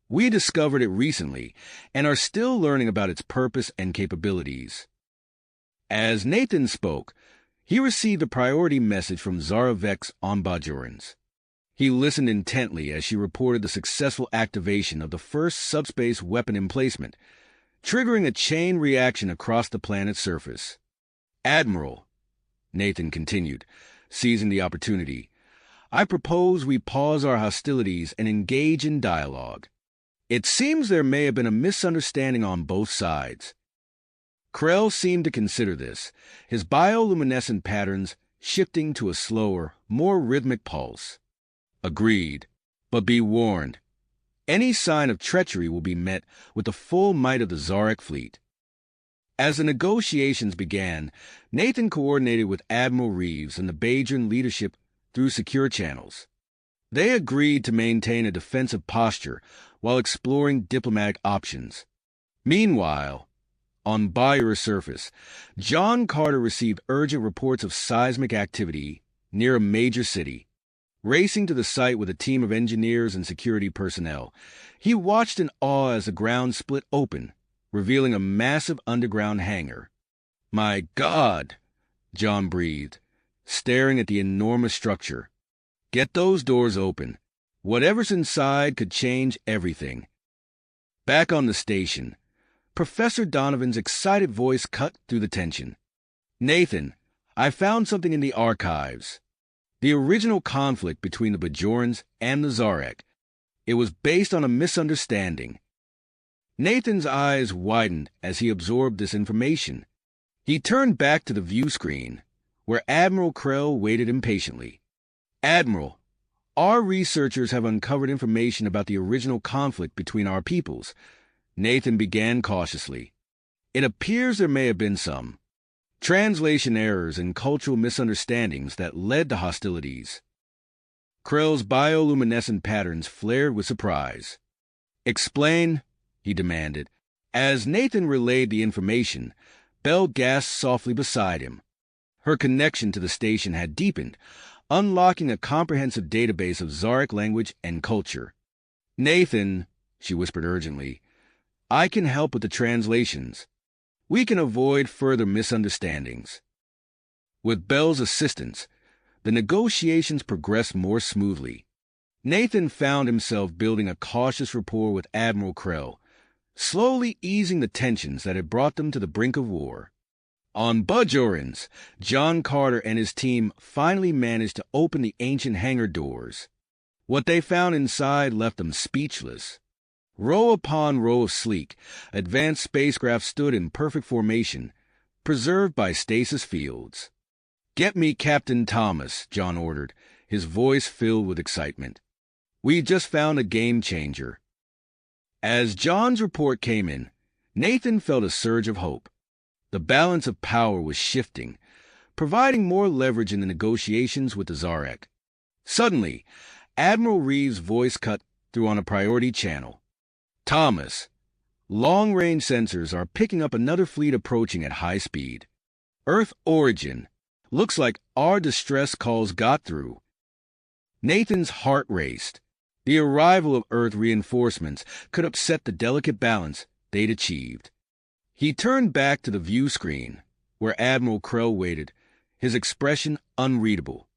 We discovered it recently and are still learning about its purpose and capabilities." As Nathan spoke, he received a priority message from Zara Vex on Bajorans. He listened intently as she reported the successful activation of the first subspace weapon emplacement, triggering a chain reaction across the planet's surface. "Admiral," Nathan continued, seizing the opportunity, "I propose we pause our hostilities and engage in dialogue. It seems there may have been a misunderstanding on both sides." Krell seemed to consider this, his bioluminescent patterns shifting to a slower, more rhythmic pulse. "Agreed, but be warned. Any sign of treachery will be met with the full might of the Zaric fleet." As the negotiations began, Nathan coordinated with Admiral Reeves and the Bajoran leadership through secure channels. They agreed to maintain a defensive posture while exploring diplomatic options. Meanwhile, on Bayer's surface, John Carter received urgent reports of seismic activity near a major city. Racing to the site with a team of engineers and security personnel, he watched in awe as the ground split open, revealing a massive underground hangar. "My God," John breathed, staring at the enormous structure. "Get those doors open. Whatever's inside could change everything." Back on the station, Professor Donovan's excited voice cut through the tension. "Nathan, I found something in the archives. The original conflict between the Bajorans and the Zarek. It was based on a misunderstanding." Nathan's eyes widened as he absorbed this information. He turned back to the view screen, where Admiral Krell waited impatiently. "Admiral, our researchers have uncovered information about the original conflict between our peoples," Nathan began cautiously. "It appears there may have been some translation errors and cultural misunderstandings that led to hostilities." Krell's bioluminescent patterns flared with surprise. "Explain," he demanded. As Nathan relayed the information, Belle gasped softly beside him. Her connection to the station had deepened, unlocking a comprehensive database of Zarek language and culture. "Nathan," she whispered urgently, "I can help with the translations. We can avoid further misunderstandings." With Belle's assistance, the negotiations progressed more smoothly. Nathan found himself building a cautious rapport with Admiral Krell, slowly easing the tensions that had brought them to the brink of war. On Bajorans, John Carter and his team finally managed to open the ancient hangar doors. What they found inside left them speechless. Row upon row of sleek, advanced spacecraft stood in perfect formation, preserved by stasis fields. "Get me Captain Thomas," John ordered, his voice filled with excitement. "We just found a game-changer." As John's report came in, Nathan felt a surge of hope. The balance of power was shifting, providing more leverage in the negotiations with the Zarek. Suddenly, Admiral Reeves' voice cut through on a priority channel. "Thomas, long-range sensors are picking up another fleet approaching at high speed. Earth origin. Looks like our distress calls got through." Nathan's heart raced. The arrival of Earth reinforcements could upset the delicate balance they'd achieved. He turned back to the view screen, where Admiral Krell waited, his expression unreadable.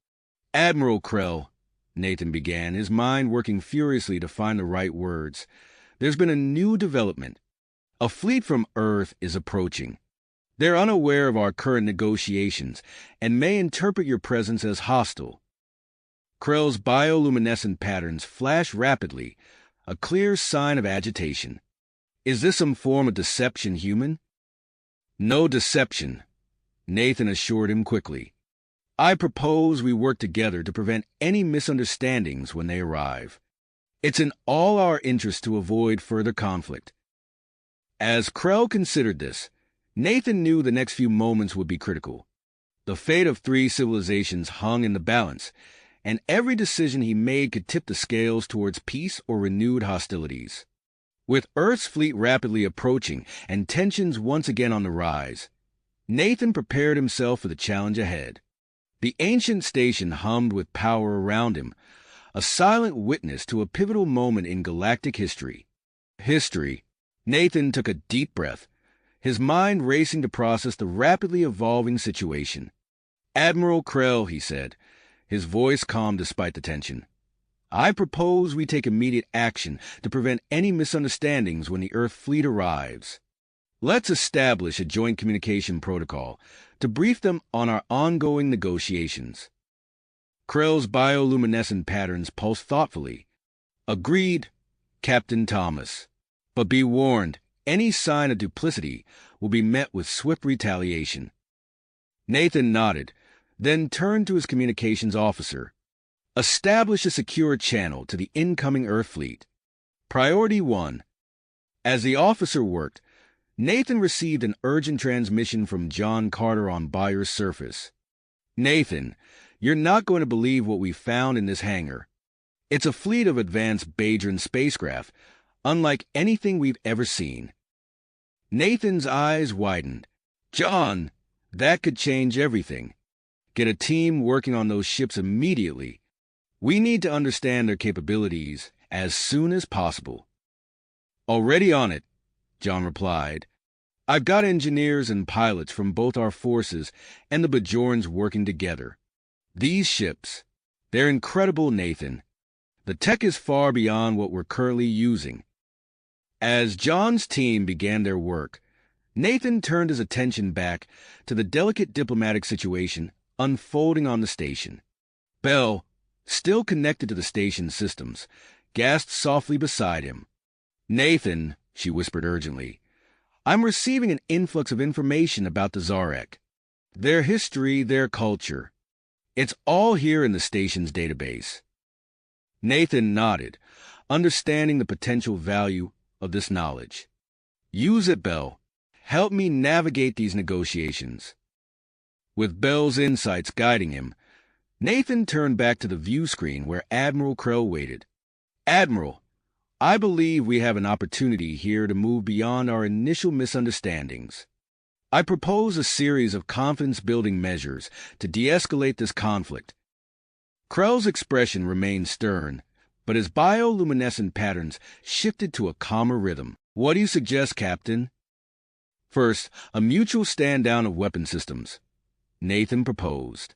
"Admiral Krell," Nathan began, his mind working furiously to find the right words, "there's been a new development. A fleet from Earth is approaching. They're unaware of our current negotiations and may interpret your presence as hostile." Krell's bioluminescent patterns flashed rapidly, a clear sign of agitation. "Is this some form of deception, human?" "No deception," Nathan assured him quickly. "I propose we work together to prevent any misunderstandings when they arrive. It's in all our interest to avoid further conflict." As Krell considered this, Nathan knew the next few moments would be critical. The fate of 3 civilizations hung in the balance, and every decision he made could tip the scales towards peace or renewed hostilities. With Earth's fleet rapidly approaching and tensions once again on the rise, Nathan prepared himself for the challenge ahead. The ancient station hummed with power around him, a silent witness to a pivotal moment in galactic history. Nathan took a deep breath, his mind racing to process the rapidly evolving situation. "Admiral Krell," he said, his voice calm despite the tension, "I propose we take immediate action to prevent any misunderstandings when the Earth fleet arrives. Let's establish a joint communication protocol to brief them on our ongoing negotiations." Krell's bioluminescent patterns pulsed thoughtfully. "Agreed, Captain Thomas. But be warned, any sign of duplicity will be met with swift retaliation." Nathan nodded, then turned to his communications officer. "Establish a secure channel to the incoming Earth fleet. Priority 1. As the officer worked, Nathan received an urgent transmission from John Carter on Bayer's surface. "Nathan, you're not going to believe what we found in this hangar. It's a fleet of advanced Bajoran spacecraft, unlike anything we've ever seen." Nathan's eyes widened. "John, that could change everything. Get a team working on those ships immediately. We need to understand their capabilities as soon as possible. Already on it, John replied. I've got engineers and pilots from both our forces and the Bajorans working together. These ships, they're incredible, Nathan. The tech is far beyond what we're currently using. As John's team began their work, Nathan turned his attention back to the delicate diplomatic situation unfolding on the station. Belle, still connected to the station's systems, gasped softly beside him. Nathan, she whispered urgently, I'm receiving an influx of information about the Zarek. Their history, their culture. It's all here in the station's database. Nathan nodded, understanding the potential value of this knowledge. Use it, Belle. Help me navigate these negotiations. With Belle's insights guiding him, Nathan turned back to the view screen where Admiral Krell waited. Admiral, I believe we have an opportunity here to move beyond our initial misunderstandings. I propose a series of confidence-building measures to de-escalate this conflict. Krell's expression remained stern, but his bioluminescent patterns shifted to a calmer rhythm. What do you suggest, Captain? First, a mutual stand-down of weapon systems, Nathan proposed.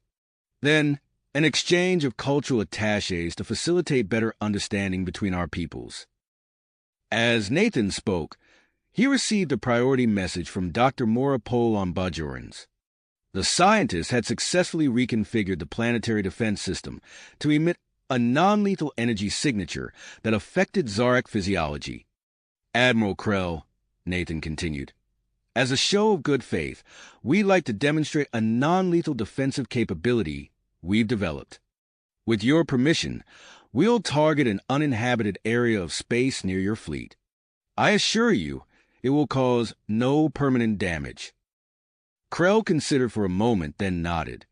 Then, an exchange of cultural attachés to facilitate better understanding between our peoples. As Nathan spoke, he received a priority message from Dr. Morapol on Bajorans. The scientist had successfully reconfigured the planetary defense system to emit a non-lethal energy signature that affected Zarek physiology. Admiral Krell, Nathan continued, as a show of good faith, we'd like to demonstrate a non-lethal defensive capability we've developed. With your permission, we'll target an uninhabited area of space near your fleet. I assure you, it will cause no permanent damage. Krell considered for a moment, then nodded.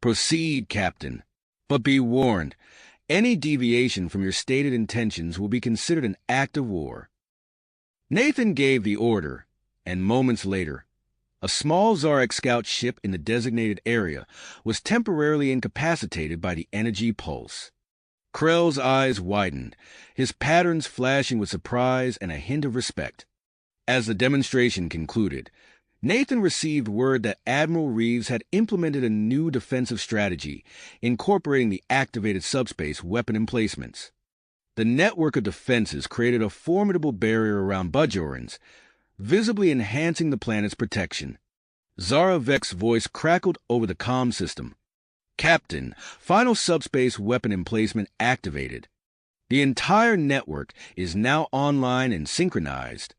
Proceed, Captain. But be warned, any deviation from your stated intentions will be considered an act of war. Nathan gave the order, and moments later, a small Zarek scout ship in the designated area was temporarily incapacitated by the energy pulse. Krell's eyes widened, his patterns flashing with surprise and a hint of respect. As the demonstration concluded, Nathan received word that Admiral Reeves had implemented a new defensive strategy, incorporating the activated subspace weapon emplacements. The network of defenses created a formidable barrier around Bajorans, visibly enhancing the planet's protection. Zara Vek's voice crackled over the comm system. Captain, final subspace weapon emplacement activated. The entire network is now online and synchronized.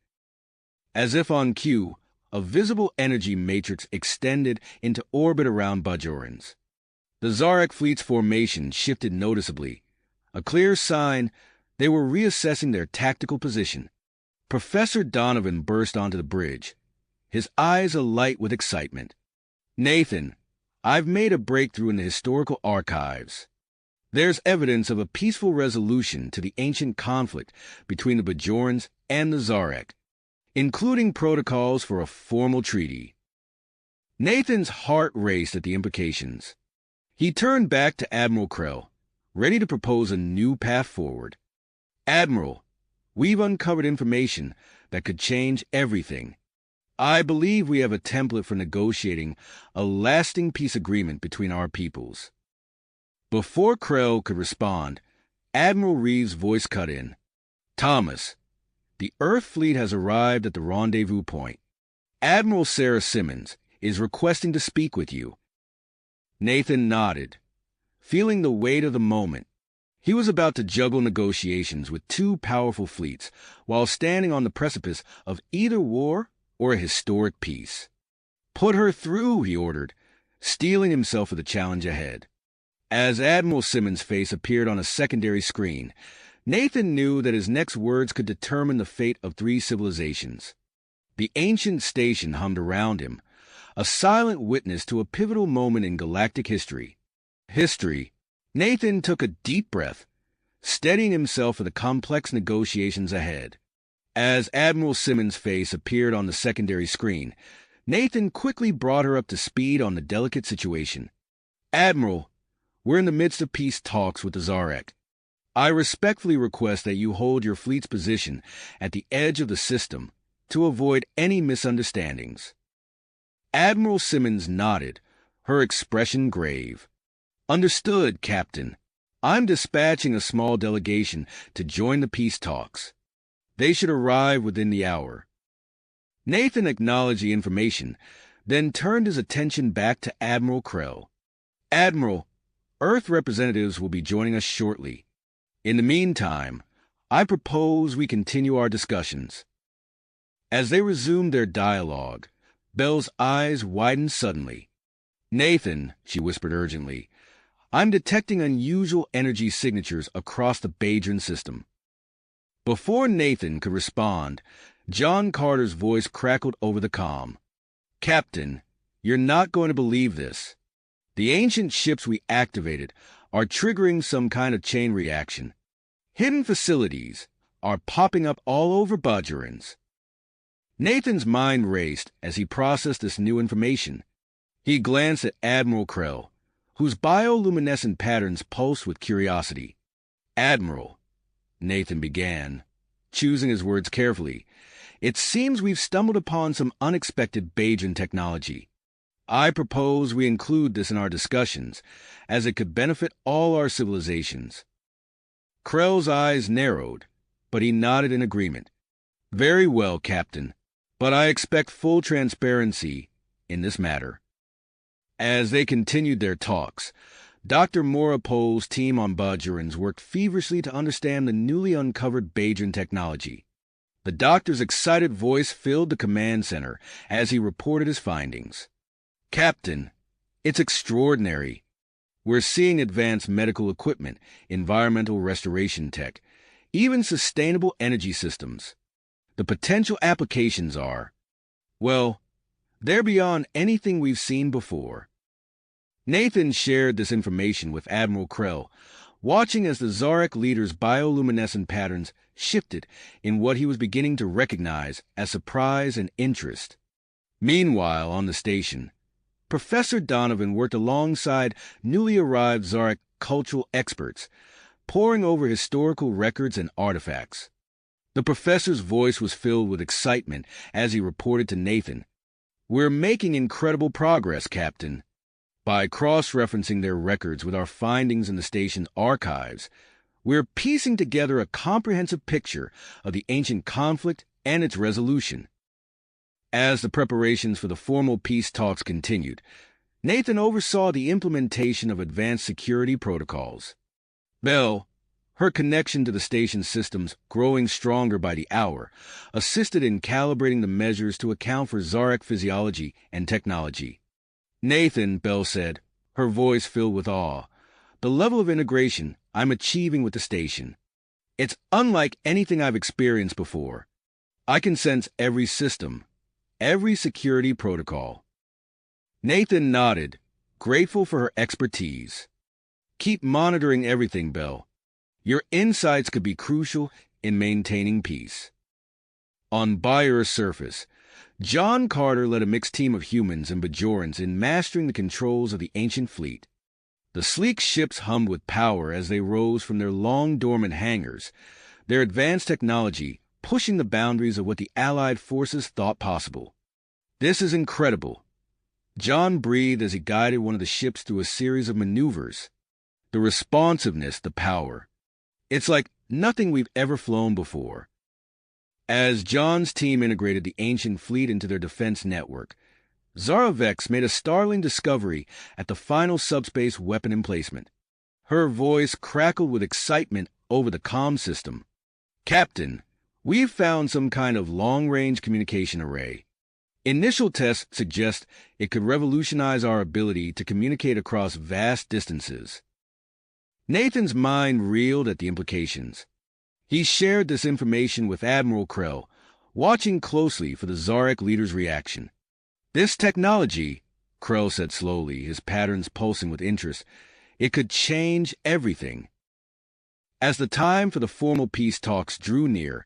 As if on cue, a visible energy matrix extended into orbit around Bajorans. The Zarek fleet's formation shifted noticeably, a clear sign they were reassessing their tactical position. Professor Donovan burst onto the bridge, his eyes alight with excitement. Nathan, I've made a breakthrough in the historical archives. There's evidence of a peaceful resolution to the ancient conflict between the Bajorans and the Zarek, including protocols for a formal treaty. Nathan's heart raced at the implications. He turned back to Admiral Krell, ready to propose a new path forward. Admiral, we've uncovered information that could change everything. I believe we have a template for negotiating a lasting peace agreement between our peoples. Before Krell could respond, Admiral Reeves' voice cut in. Thomas, the Earth fleet has arrived at the rendezvous point. Admiral Sarah Simmons is requesting to speak with you. Nathan nodded, feeling the weight of the moment. He was about to juggle negotiations with two powerful fleets while standing on the precipice of either war or a historic peace. Put her through, he ordered, steeling himself for the challenge ahead. As Admiral Simmons' face appeared on a secondary screen, Nathan knew that his next words could determine the fate of three civilizations. The ancient station hummed around him, a silent witness to a pivotal moment in galactic history. Nathan took a deep breath, steadying himself for the complex negotiations ahead. As Admiral Simmons' face appeared on the secondary screen, Nathan quickly brought her up to speed on the delicate situation. Admiral, We're in the midst of peace talks with the Zarek. I respectfully request that you hold your fleet's position at the edge of the system to avoid any misunderstandings." Admiral Simmons nodded, her expression grave. "Understood, Captain. I'm dispatching a small delegation to join the peace talks. They should arrive within the hour." Nathan acknowledged the information, then turned his attention back to Admiral Krell. "Admiral, Earth representatives will be joining us shortly. In the meantime, I propose we continue our discussions." As they resumed their dialogue, Belle's eyes widened suddenly. "Nathan," she whispered urgently, "I'm detecting unusual energy signatures across the Badron system." Before Nathan could respond, John Carter's voice crackled over the comm. "Captain, you're not going to believe this. The ancient ships we activated are triggering some kind of chain reaction. Hidden facilities are popping up all over Bajorans." Nathan's mind raced as he processed this new information. He glanced at Admiral Krell, whose bioluminescent patterns pulsed with curiosity. "Admiral," Nathan began, choosing his words carefully, "it seems we've stumbled upon some unexpected Bajan technology. I propose we include this in our discussions, as it could benefit all our civilizations." Krell's eyes narrowed, but he nodded in agreement. "Very well, Captain, but I expect full transparency in this matter." As they continued their talks, Dr. Morapol's team on Bajorans worked feverishly to understand the newly uncovered Bajan technology. The doctor's excited voice filled the command center as he reported his findings. "Captain, it's extraordinary. We're seeing advanced medical equipment, environmental restoration tech, even sustainable energy systems. The potential applications are, well, they're beyond anything we've seen before." Nathan shared this information with Admiral Krell, watching as the Zarek leader's bioluminescent patterns shifted in what he was beginning to recognize as surprise and interest. Meanwhile, on the station, Professor Donovan worked alongside newly arrived Zarek cultural experts, poring over historical records and artifacts. The professor's voice was filled with excitement as he reported to Nathan, "We're making incredible progress, Captain. By cross-referencing their records with our findings in the station's archives, we're piecing together a comprehensive picture of the ancient conflict and its resolution." As the preparations for the formal peace talks continued, Nathan oversaw the implementation of advanced security protocols. Belle, her connection to the station's systems growing stronger by the hour, assisted in calibrating the measures to account for Zarek physiology and technology. "Nathan," Belle said, her voice filled with awe, "the level of integration I'm achieving with the station. It's unlike anything I've experienced before. I can sense every system, every security protocol." Nathan nodded, grateful for her expertise. "Keep monitoring everything, Belle. Your insights could be crucial in maintaining peace." On Bayer's surface, John Carter led a mixed team of humans and Bajorans in mastering the controls of the ancient fleet. The sleek ships hummed with power as they rose from their long-dormant hangars, their advanced technology pushing the boundaries of what the Allied forces thought possible. "This is incredible." John breathed as he guided one of the ships through a series of maneuvers. The responsiveness, the power. It's like nothing we've ever flown before. As John's team integrated the ancient fleet into their defense network, Zara Vex made a startling discovery at the final subspace weapon emplacement. Her voice crackled with excitement over the comm system. "Captain, we've found some kind of long-range communication array. Initial tests suggest it could revolutionize our ability to communicate across vast distances." Nathan's mind reeled at the implications. He shared this information with Admiral Krell, watching closely for the Zarek leader's reaction. "This technology," Krell said slowly, his patterns pulsing with interest, "it could change everything." As the time for the formal peace talks drew near,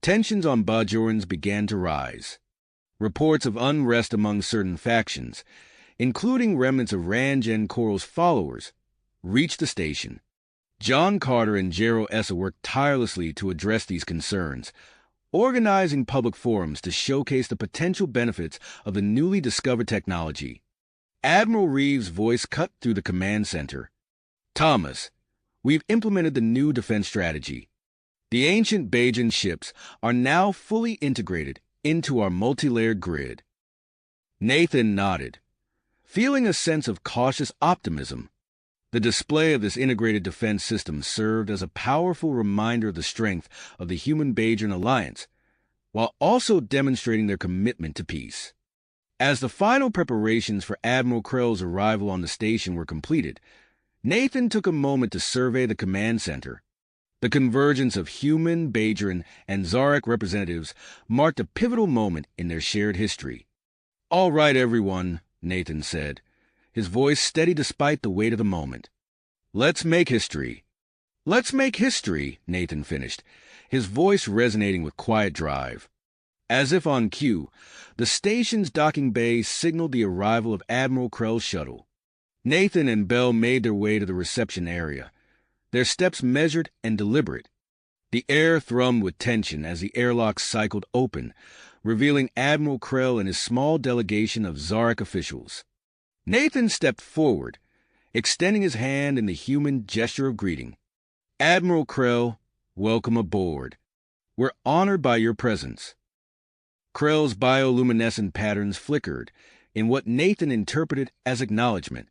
tensions on Bajorans began to rise. Reports of unrest among certain factions, including remnants of Ranjan Koral's followers, reached the station. John Carter and Gerald Essa worked tirelessly to address these concerns, organizing public forums to showcase the potential benefits of the newly discovered technology. Admiral Reeves' voice cut through the command center. "Thomas, we've implemented the new defense strategy. The ancient Bajan ships are now fully integrated into our multi-layered grid." Nathan nodded, feeling a sense of cautious optimism. The display of this integrated defense system served as a powerful reminder of the strength of the human-Bajan alliance, while also demonstrating their commitment to peace. As the final preparations for Admiral Krell's arrival on the station were completed, Nathan took a moment to survey the command center. The convergence of human, Bajan, and Zarek representatives marked a pivotal moment in their shared history. "All right, everyone," Nathan said, his voice steady despite the weight of the moment. "Let's make history." "Let's make history," Nathan finished, his voice resonating with quiet drive. As if on cue, the station's docking bay signaled the arrival of Admiral Krell's shuttle. Nathan and Bell made their way to the reception area, their steps measured and deliberate. The air thrummed with tension as the airlock cycled open, revealing Admiral Krell and his small delegation of Zarek officials. Nathan stepped forward, extending his hand in the human gesture of greeting. "Admiral Krell, welcome aboard. We're honored by your presence." Krell's bioluminescent patterns flickered in what Nathan interpreted as acknowledgement.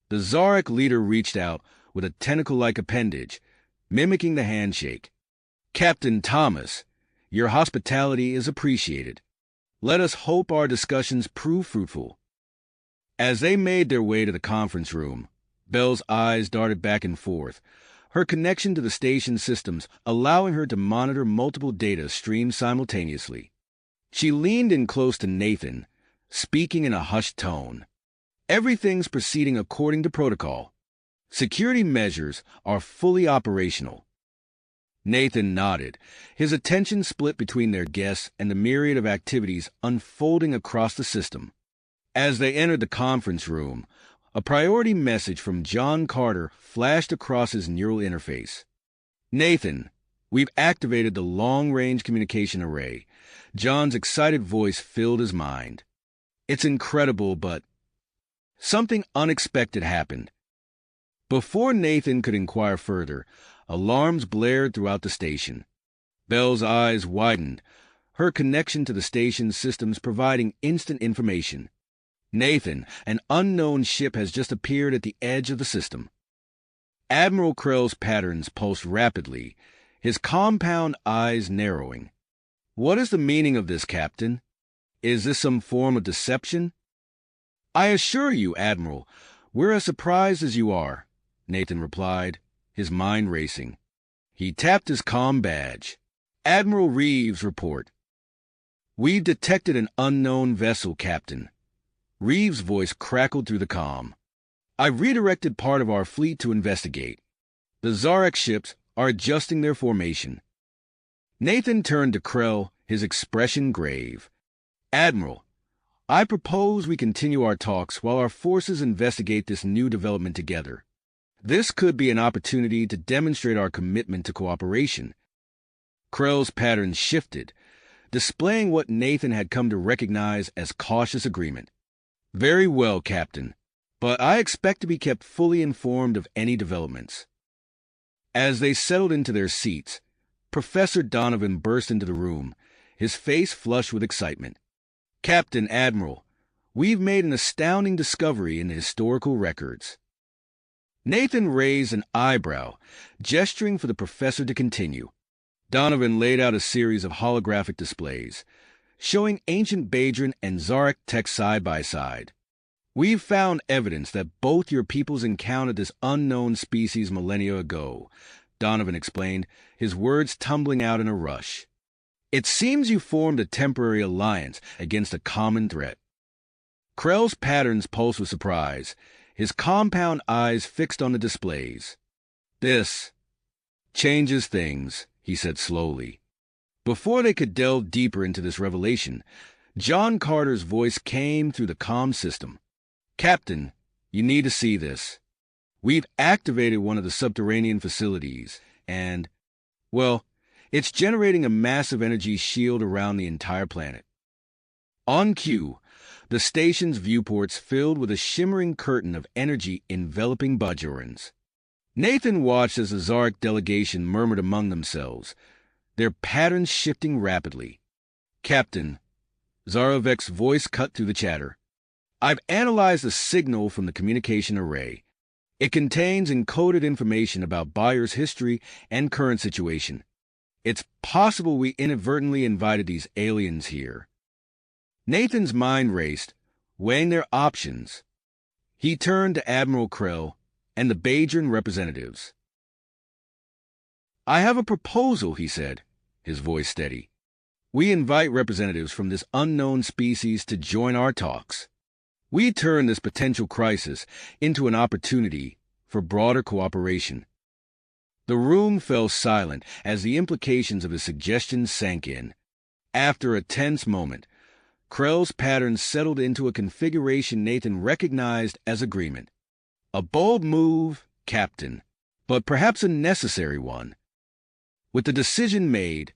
The Zarek leader reached out with a tentacle-like appendage, mimicking the handshake. "Captain Thomas, your hospitality is appreciated. Let us hope our discussions prove fruitful." As they made their way to the conference room, Bell's eyes darted back and forth, her connection to the station systems allowing her to monitor multiple data streams simultaneously. She leaned in close to Nathan, speaking in a hushed tone. "Everything's proceeding according to protocol. Security measures are fully operational." Nathan nodded, his attention split between their guests and the myriad of activities unfolding across the system. As they entered the conference room, a priority message from John Carter flashed across his neural interface. "Nathan, we've activated the long-range communication array." John's excited voice filled his mind. "It's incredible, but something unexpected happened." Before Nathan could inquire further, alarms blared throughout the station. Bell's eyes widened, her connection to the station's systems providing instant information. "Nathan, an unknown ship has just appeared at the edge of the system." Admiral Krell's patterns pulsed rapidly, his compound eyes narrowing. "What is the meaning of this, Captain? Is this some form of deception?" "I assure you, Admiral, we're as surprised as you are," Nathan replied, his mind racing. He tapped his comm badge. "Admiral Reeves, report." "We've detected an unknown vessel, Captain." Reeves' voice crackled through the comm. "I've redirected part of our fleet to investigate. The Zarek ships are adjusting their formation." Nathan turned to Krell, his expression grave. "Admiral, I propose we continue our talks while our forces investigate this new development together. This could be an opportunity to demonstrate our commitment to cooperation." Krell's patterns shifted, displaying what Nathan had come to recognize as cautious agreement. "Very well, Captain, but I expect to be kept fully informed of any developments." As they settled into their seats, Professor Donovan burst into the room, his face flushed with excitement. "Captain Admiral, we've made an astounding discovery in the historical records." Nathan raised an eyebrow, gesturing for the professor to continue. Donovan laid out a series of holographic displays, showing ancient Bajan and Zarek tech side by side. "We've found evidence that both your peoples encountered this unknown species millennia ago," Donovan explained, his words tumbling out in a rush. "It seems you formed a temporary alliance against a common threat." Krell's patterns pulsed with surprise, his compound eyes fixed on the displays. "This changes things," he said slowly. Before they could delve deeper into this revelation, John Carter's voice came through the comm system. "Captain, you need to see this." We've activated one of the subterranean facilities, and, well, it's generating a massive energy shield around the entire planet. On cue, the station's viewports filled with a shimmering curtain of energy enveloping Bajorans. Nathan watched as the Zarek delegation murmured among themselves, their patterns shifting rapidly. "Captain," Zarovek's voice cut through the chatter, "I've analyzed the signal from the communication array. It contains encoded information about Bayer's history and current situation. It's possible we inadvertently invited these aliens here." Nathan's mind raced, weighing their options. He turned to Admiral Krell and the Bajan representatives. "I have a proposal," he said, his voice steady. "We invite representatives from this unknown species to join our talks. We turn this potential crisis into an opportunity for broader cooperation." The room fell silent as the implications of his suggestion sank in. After a tense moment, Krell's pattern settled into a configuration Nathan recognized as agreement. A bold move, Captain, but perhaps a necessary one. With the decision made,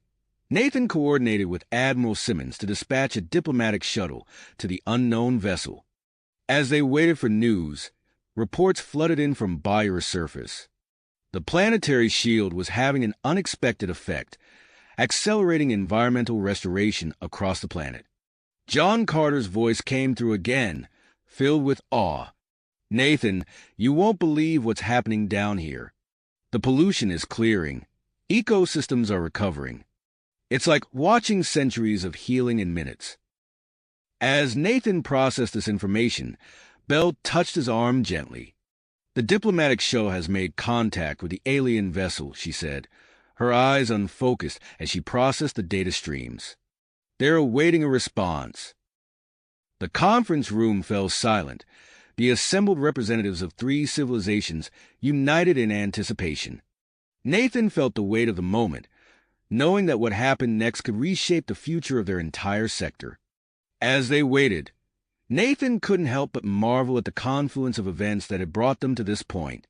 Nathan coordinated with Admiral Simmons to dispatch a diplomatic shuttle to the unknown vessel. As they waited for news, reports flooded in from Bayer's surface. The planetary shield was having an unexpected effect, accelerating environmental restoration across the planet. John Carter's voice came through again, filled with awe. "Nathan, you won't believe what's happening down here. The pollution is clearing. Ecosystems are recovering. It's like watching centuries of healing in minutes." As Nathan processed this information, Bell touched his arm gently. "The diplomatic shuttle has made contact with the alien vessel," she said, her eyes unfocused as she processed the data streams. "They're awaiting a response." The conference room fell silent, the assembled representatives of three civilizations united in anticipation. Nathan felt the weight of the moment, knowing that what happened next could reshape the future of their entire sector. As they waited, Nathan couldn't help but marvel at the confluence of events that had brought them to this point.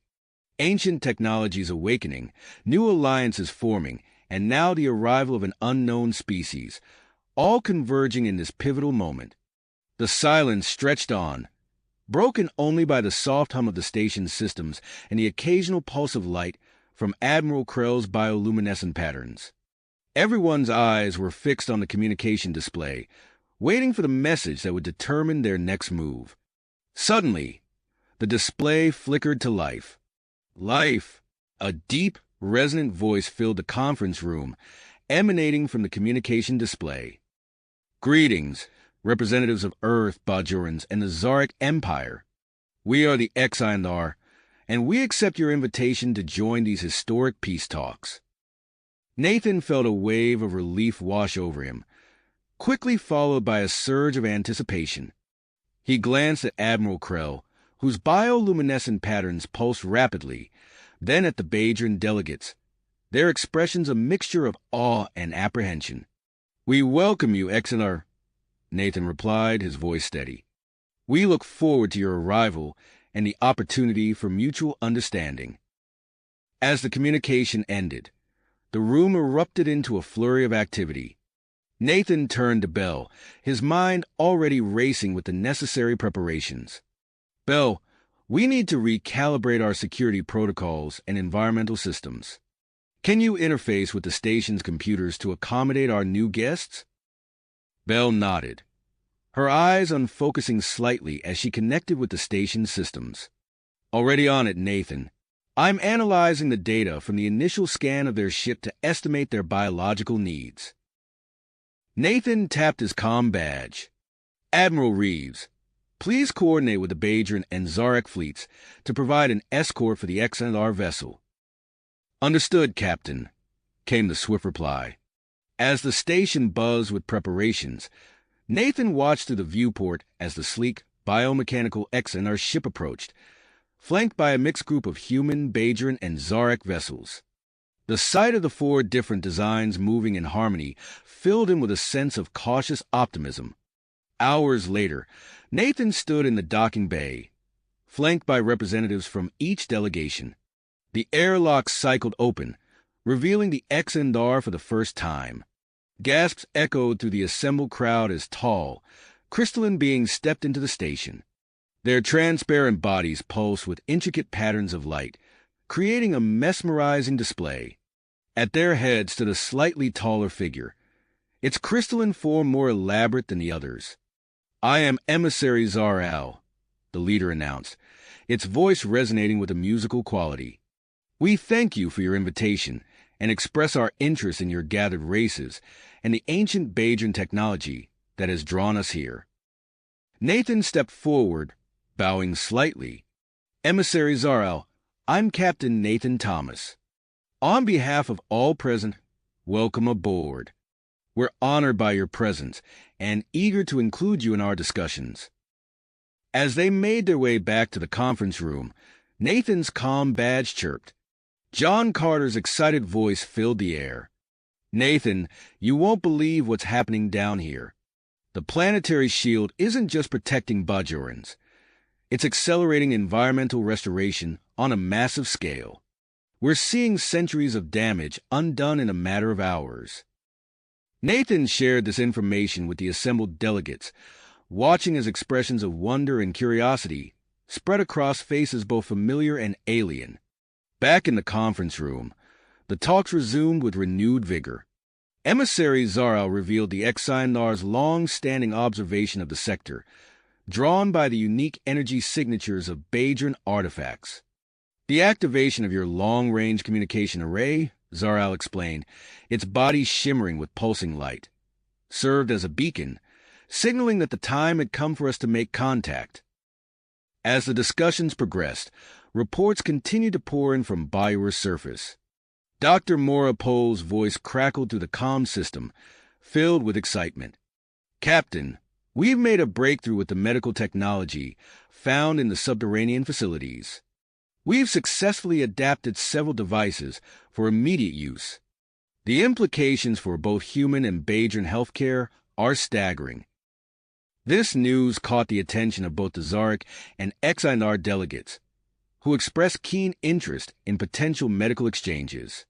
Ancient technologies awakening, new alliances forming, and now the arrival of an unknown species, all converging in this pivotal moment. The silence stretched on, broken only by the soft hum of the station's systems and the occasional pulse of light from Admiral Krell's bioluminescent patterns. Everyone's eyes were fixed on the communication display, waiting for the message that would determine their next move. Suddenly, the display flickered to life. Life! A deep, resonant voice filled the conference room, emanating from the communication display. "Greetings, representatives of Earth, Bajorans, and the Zarek Empire. We are the Exindar, and we accept your invitation to join these historic peace talks." Nathan felt a wave of relief wash over him, quickly followed by a surge of anticipation. He glanced at Admiral Krell, whose bioluminescent patterns pulsed rapidly, then at the Bajan delegates, their expressions a mixture of awe and apprehension. "We welcome you, Exindar," Nathan replied, his voice steady. "We look forward to your arrival and the opportunity for mutual understanding." As the communication ended, the room erupted into a flurry of activity. Nathan turned to Bell, his mind already racing with the necessary preparations. "Bell, we need to recalibrate our security protocols and environmental systems. Can you interface with the station's computers to accommodate our new guests?" Bell nodded, her eyes unfocusing slightly as she connected with the station's systems. "Already on it, Nathan. I'm analyzing the data from the initial scan of their ship to estimate their biological needs." Nathan tapped his comm badge. "Admiral Reeves, please coordinate with the Bajan and Zarek fleets to provide an escort for the XNR vessel." "Understood, Captain," came the swift reply. As the station buzzed with preparations, Nathan watched through the viewport as the sleek, biomechanical XNR ship approached, flanked by a mixed group of human, Bajan, and Zarek vessels. The sight of the four different designs moving in harmony filled him with a sense of cautious optimism. Hours later, Nathan stood in the docking bay, flanked by representatives from each delegation. The airlock cycled open, revealing the Xandar for the first time. Gasps echoed through the assembled crowd as tall, crystalline beings stepped into the station. Their transparent bodies pulsed with intricate patterns of light, creating a mesmerizing display. At their head stood a slightly taller figure, its crystalline form more elaborate than the others. "I am Emissary Zar-Al," the leader announced, its voice resonating with a musical quality. "We thank you for your invitation and express our interest in your gathered races and the ancient Bajan technology that has drawn us here." Nathan stepped forward, bowing slightly. "Emissary Zar-Al, I'm Captain Nathan Thomas. On behalf of all present, welcome aboard. We're honored by your presence and eager to include you in our discussions." As they made their way back to the conference room, Nathan's calm badge chirped. John Carter's excited voice filled the air. "Nathan, you won't believe what's happening down here. The planetary shield isn't just protecting Bajorans. It's accelerating environmental restoration on a massive scale. We're seeing centuries of damage undone in a matter of hours." Nathan shared this information with the assembled delegates, watching as expressions of wonder and curiosity spread across faces both familiar and alien. Back in the conference room, the talks resumed with renewed vigor. Emissary Zar-Al revealed the Xandar's long-standing observation of the sector, drawn by the unique energy signatures of Bajan artifacts. "The activation of your long-range communication array," Zar-Al explained, its body shimmering with pulsing light, served as a beacon, signaling that the time had come for us to make contact. As the discussions progressed, reports continued to pour in from Biora's surface. Dr. Morapol's voice crackled through the comm system, filled with excitement. "Captain, we've made a breakthrough with the medical technology found in the subterranean facilities. We've successfully adapted several devices for immediate use. The implications for both human and Bajan healthcare are staggering." This news caught the attention of both the Zarek and Xandar delegates, who expressed keen interest in potential medical exchanges.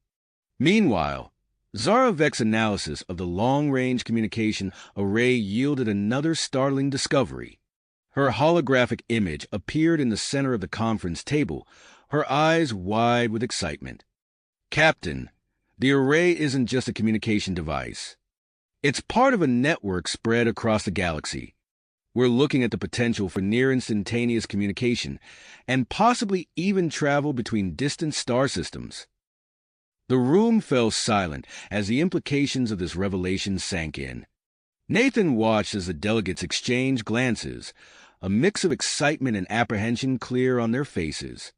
Meanwhile, Zaravek's analysis of the long-range communication array yielded another startling discovery. Her holographic image appeared in the center of the conference table, her eyes wide with excitement. "Captain, the array isn't just a communication device. It's part of a network spread across the galaxy. We're looking at the potential for near-instantaneous communication and possibly even travel between distant star systems." The room fell silent as the implications of this revelation sank in. Nathan watched as the delegates exchanged glances, a mix of excitement and apprehension clear on their faces.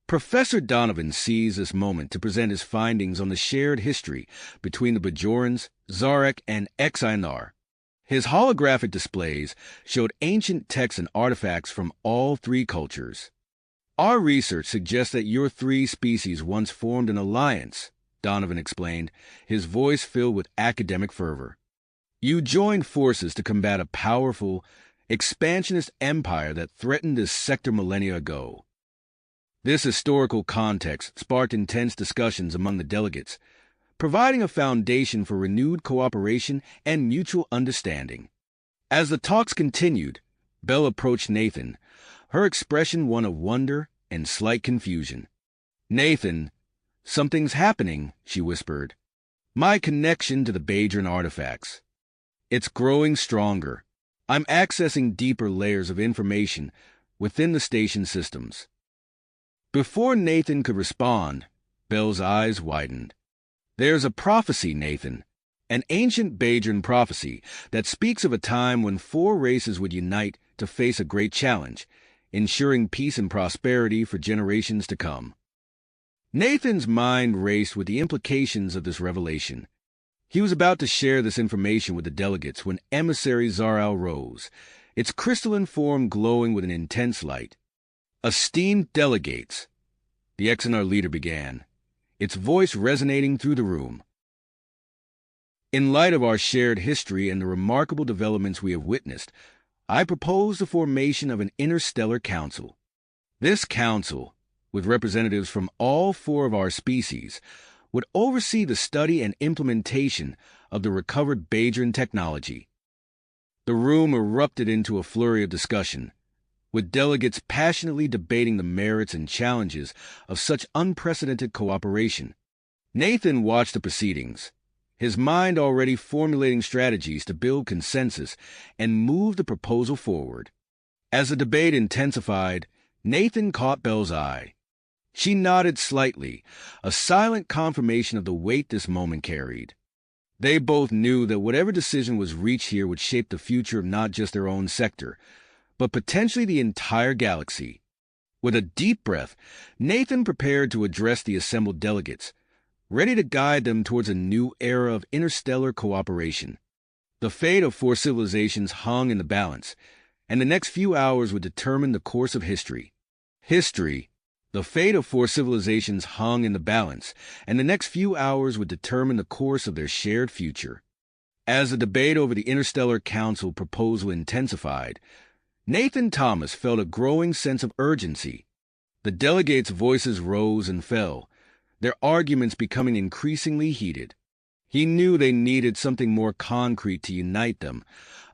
Professor Donovan seized this moment to present his findings on the shared history between the Bajorans, Zarek, and Xandar. His holographic displays showed ancient texts and artifacts from all three cultures. "Our research suggests that your three species once formed an alliance," Donovan explained, his voice filled with academic fervor. "You joined forces to combat a powerful, expansionist empire that threatened this sector millennia ago." This historical context sparked intense discussions among the delegates, providing a foundation for renewed cooperation and mutual understanding. As the talks continued, Belle approached Nathan, her expression one of wonder and slight confusion. "Nathan, something's happening," she whispered. "My connection to the Bajan artifacts. It's growing stronger. I'm accessing deeper layers of information within the station systems." Before Nathan could respond, Belle's eyes widened. "There's a prophecy, Nathan, an ancient Bajan prophecy that speaks of a time when four races would unite to face a great challenge, ensuring peace and prosperity for generations to come." Nathan's mind raced with the implications of this revelation. He was about to share this information with the delegates when Emissary Zar-Al rose, its crystalline form glowing with an intense light. "Esteemed delegates," the Xandar leader began, its voice resonating through the room. "In light of our shared history and the remarkable developments we have witnessed, I propose the formation of an interstellar council. This council, with representatives from all four of our species, would oversee the study and implementation of the recovered Badron technology. The room erupted into a flurry of discussion, with delegates passionately debating the merits and challenges of such unprecedented cooperation. Nathan watched the proceedings, his mind already formulating strategies to build consensus and move the proposal forward. As the debate intensified, Nathan caught Belle's eye. She nodded slightly, a silent confirmation of the weight this moment carried. They both knew that whatever decision was reached here would shape the future of not just their own sector, but potentially the entire galaxy. With a deep breath, Nathan prepared to address the assembled delegates, ready to guide them towards a new era of interstellar cooperation. The fate of four civilizations hung in the balance, and the next few hours would determine the course of history. The fate of four civilizations hung in the balance, and the next few hours would determine the course of their shared future. As the debate over the Interstellar Council proposal intensified, Nathan Thomas felt a growing sense of urgency. The delegates' voices rose and fell, their arguments becoming increasingly heated. He knew they needed something more concrete to unite them,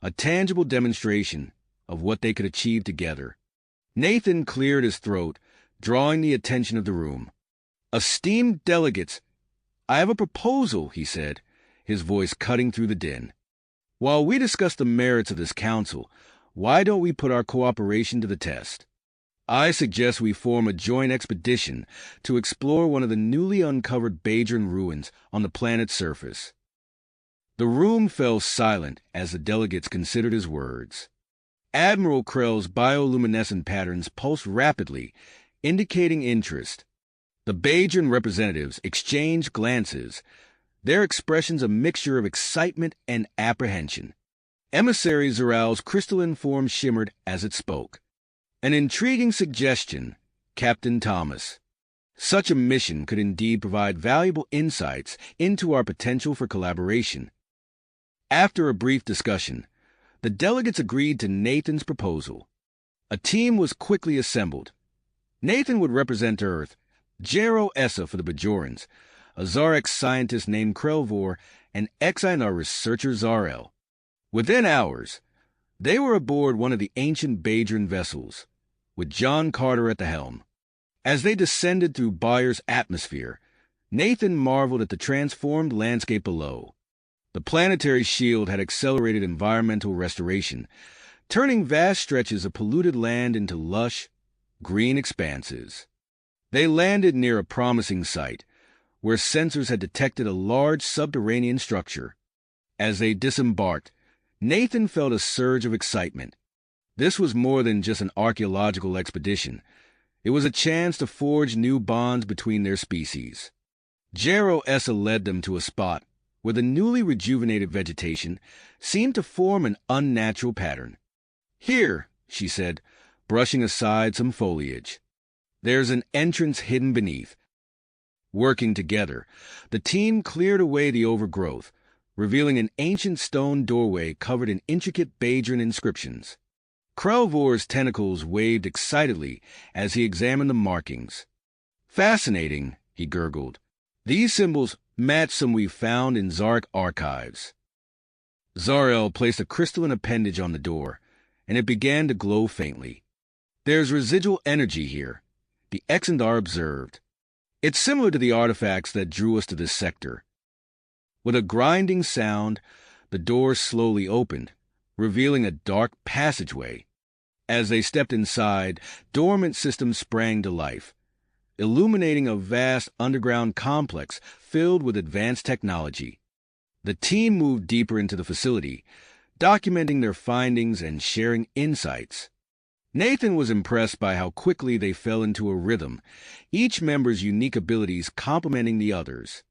a tangible demonstration of what they could achieve together. Nathan cleared his throat, drawing the attention of the room. "Esteemed delegates, I have a proposal," he said, his voice cutting through the din. "While we discuss the merits of this council, why don't we put our cooperation to the test? I suggest we form a joint expedition to explore one of the newly uncovered Badron ruins on the planet's surface." The room fell silent as the delegates considered his words. Admiral Krell's bioluminescent patterns pulsed rapidly, indicating interest. The Badron representatives exchanged glances, their expressions a mixture of excitement and apprehension. Emissary Zoral's crystalline form shimmered as it spoke. "An intriguing suggestion, Captain Thomas. Such a mission could indeed provide valuable insights into our potential for collaboration." After a brief discussion, the delegates agreed to Nathan's proposal. A team was quickly assembled. Nathan would represent Earth, Jero Essa for the Bajorans, a Zarex scientist named Krelvor, and Exynar researcher Zarel. Within hours, they were aboard one of the ancient Badron vessels, with John Carter at the helm. As they descended through Bayer's atmosphere, Nathan marveled at the transformed landscape below. The planetary shield had accelerated environmental restoration, turning vast stretches of polluted land into lush, green expanses. They landed near a promising site, where sensors had detected a large subterranean structure. As they disembarked, Nathan felt a surge of excitement. This was more than just an archaeological expedition. It was a chance to forge new bonds between their species. Jero Essa led them to a spot where the newly rejuvenated vegetation seemed to form an unnatural pattern. "Here," she said, brushing aside some foliage. "There's an entrance hidden beneath." Working together, the team cleared away the overgrowth, revealing an ancient stone doorway covered in intricate Badron inscriptions. Krelvor's tentacles waved excitedly as he examined the markings. "Fascinating," he gurgled. "These symbols match some we've found in Zark archives." Zarel placed a crystalline appendage on the door, and it began to glow faintly. "There's residual energy here," the Exandar observed. "It's similar to the artifacts that drew us to this sector." With a grinding sound, the door slowly opened, revealing a dark passageway. As they stepped inside, dormant systems sprang to life, illuminating a vast underground complex filled with advanced technology. The team moved deeper into the facility, documenting their findings and sharing insights. Nathan was impressed by how quickly they fell into a rhythm, each member's unique abilities complementing the others.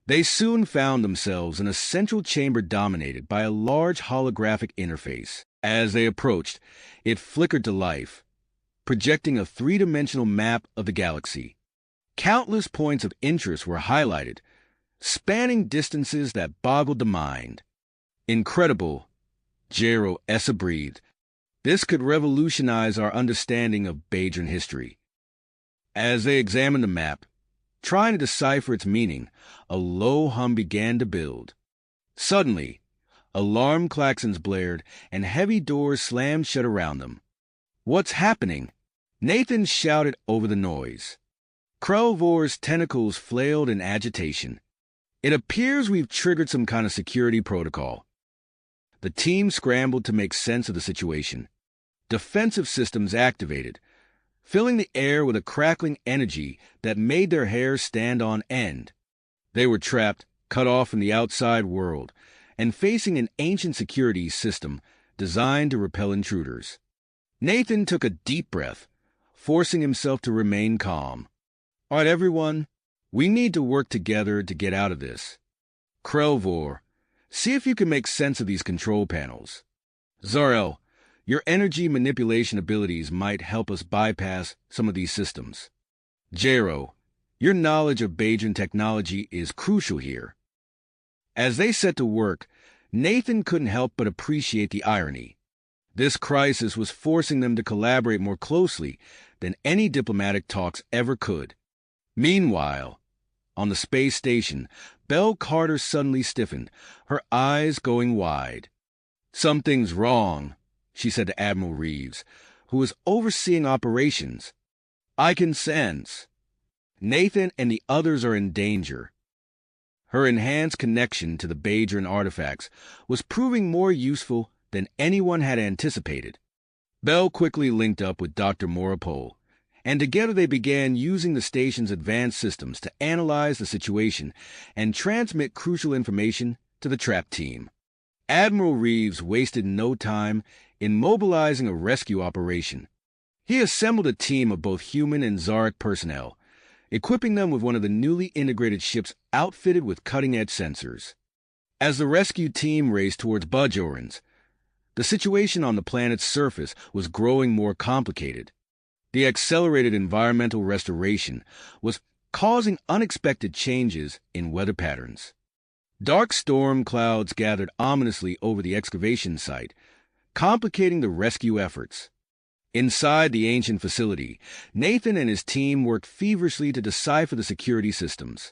They soon found themselves in a central chamber dominated by a large holographic interface. As they approached, it flickered to life, projecting a three-dimensional map of the galaxy. Countless points of interest were highlighted, spanning distances that boggled the mind. "Incredible," Jero Essa breathed. This could revolutionize our understanding of Bajan history. As they examined the map, trying to decipher its meaning, a low hum began to build. Suddenly, alarm klaxons blared and heavy doors slammed shut around them. "What's happening?" Nathan shouted over the noise. Krelvor's tentacles flailed in agitation. "It appears we've triggered some kind of security protocol." The team scrambled to make sense of the situation. Defensive systems activated, filling the air with a crackling energy that made their hair stand on end. They were trapped, cut off from the outside world, and facing an ancient security system designed to repel intruders. Nathan took a deep breath, forcing himself to remain calm. "All right, everyone, we need to work together to get out of this. Krelvor, see if you can make sense of these control panels. Zar-El, your energy manipulation abilities might help us bypass some of these systems. Jero, your knowledge of Bajan technology is crucial here." As they set to work, Nathan couldn't help but appreciate the irony. This crisis was forcing them to collaborate more closely than any diplomatic talks ever could. Meanwhile, on the space station, Belle Carter suddenly stiffened, her eyes going wide. "Something's wrong," she said to Admiral Reeves, who was overseeing operations. "I can sense. Nathan and the others are in danger." Her enhanced connection to the Bajan artifacts was proving more useful than anyone had anticipated. Belle quickly linked up with Dr. Morapole, and together they began using the station's advanced systems to analyze the situation and transmit crucial information to the trap team. Admiral Reeves wasted no time in mobilizing a rescue operation. He assembled a team of both human and Zarek personnel, equipping them with one of the newly integrated ships outfitted with cutting-edge sensors. As the rescue team raced towards Bajorans, the situation on the planet's surface was growing more complicated. The accelerated environmental restoration was causing unexpected changes in weather patterns. Dark storm clouds gathered ominously over the excavation site, complicating the rescue efforts. Inside the ancient facility, Nathan and his team worked feverishly to decipher the security systems.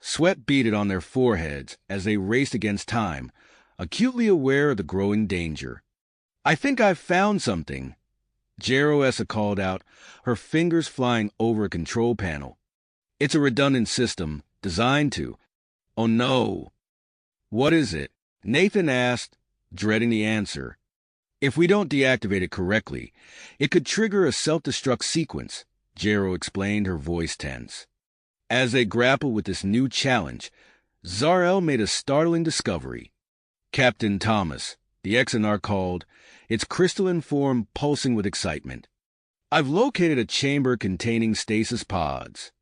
Sweat beaded on their foreheads as they raced against time, acutely aware of the growing danger. "I think I've found something," Jero called out, her fingers flying over a control panel. "It's a redundant system, designed to—" "Oh no!" "What is it?" Nathan asked, dreading the answer. "If we don't deactivate it correctly, it could trigger a self-destruct sequence," Jero explained, her voice tense. As they grappled with this new challenge, Zar-El made a startling discovery. "Captain Thomas," the Exonar called, its crystalline form pulsing with excitement. "I've located a chamber containing stasis pods.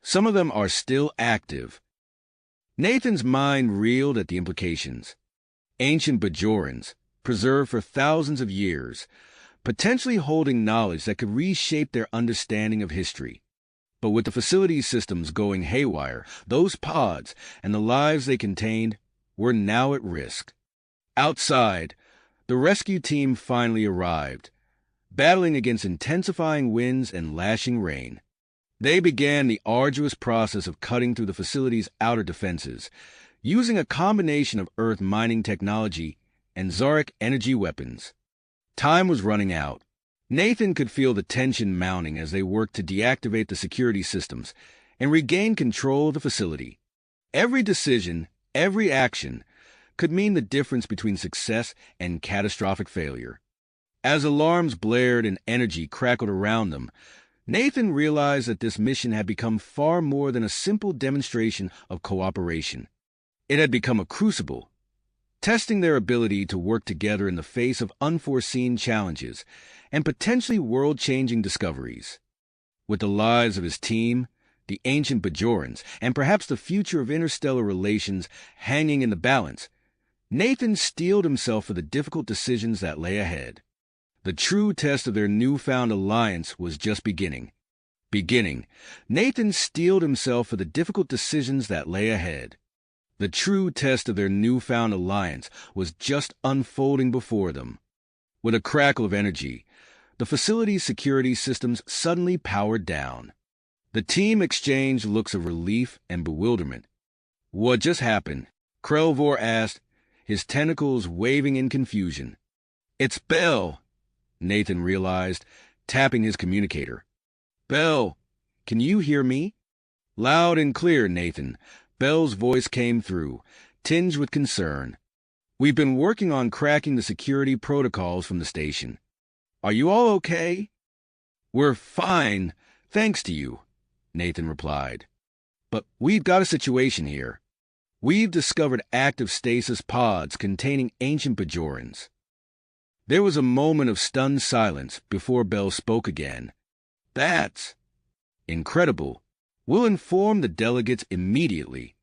Some of them are still active." Nathan's mind reeled at the implications. Ancient Bajorans, preserved for thousands of years, potentially holding knowledge that could reshape their understanding of history. But with the facility systems going haywire, those pods and the lives they contained were now at risk. Outside, the rescue team finally arrived, battling against intensifying winds and lashing rain. They began the arduous process of cutting through the facility's outer defenses, using a combination of Earth mining technology and Zarek energy weapons. Time was running out. Nathan could feel the tension mounting as they worked to deactivate the security systems and regain control of the facility. Every decision, every action, could mean the difference between success and catastrophic failure. As alarms blared and energy crackled around them, Nathan realized that this mission had become far more than a simple demonstration of cooperation. It had become a crucible, testing their ability to work together in the face of unforeseen challenges and potentially world-changing discoveries. With the lives of his team, the ancient Bajorans, and perhaps the future of interstellar relations hanging in the balance, Nathan steeled himself for the difficult decisions that lay ahead. The true test of their newfound alliance was just beginning. Nathan steeled himself for the difficult decisions that lay ahead. The true test of their newfound alliance was just unfolding before them. With a crackle of energy, the facility's security systems suddenly powered down. The team exchanged looks of relief and bewilderment. "What just happened?" Krelvor asked, his tentacles waving in confusion. "It's Bell," Nathan realized, tapping his communicator. "Bell, can you hear me?" Loud and clear, Nathan. Bell's voice came through, tinged with concern. "We've been working on cracking the security protocols from the station. Are you all okay?" "We're fine, thanks to you," Nathan replied. "But we've got a situation here. We've discovered active stasis pods containing ancient Bajorans." There was a moment of stunned silence before Bell spoke again. "That's incredible. We'll inform the delegates immediately.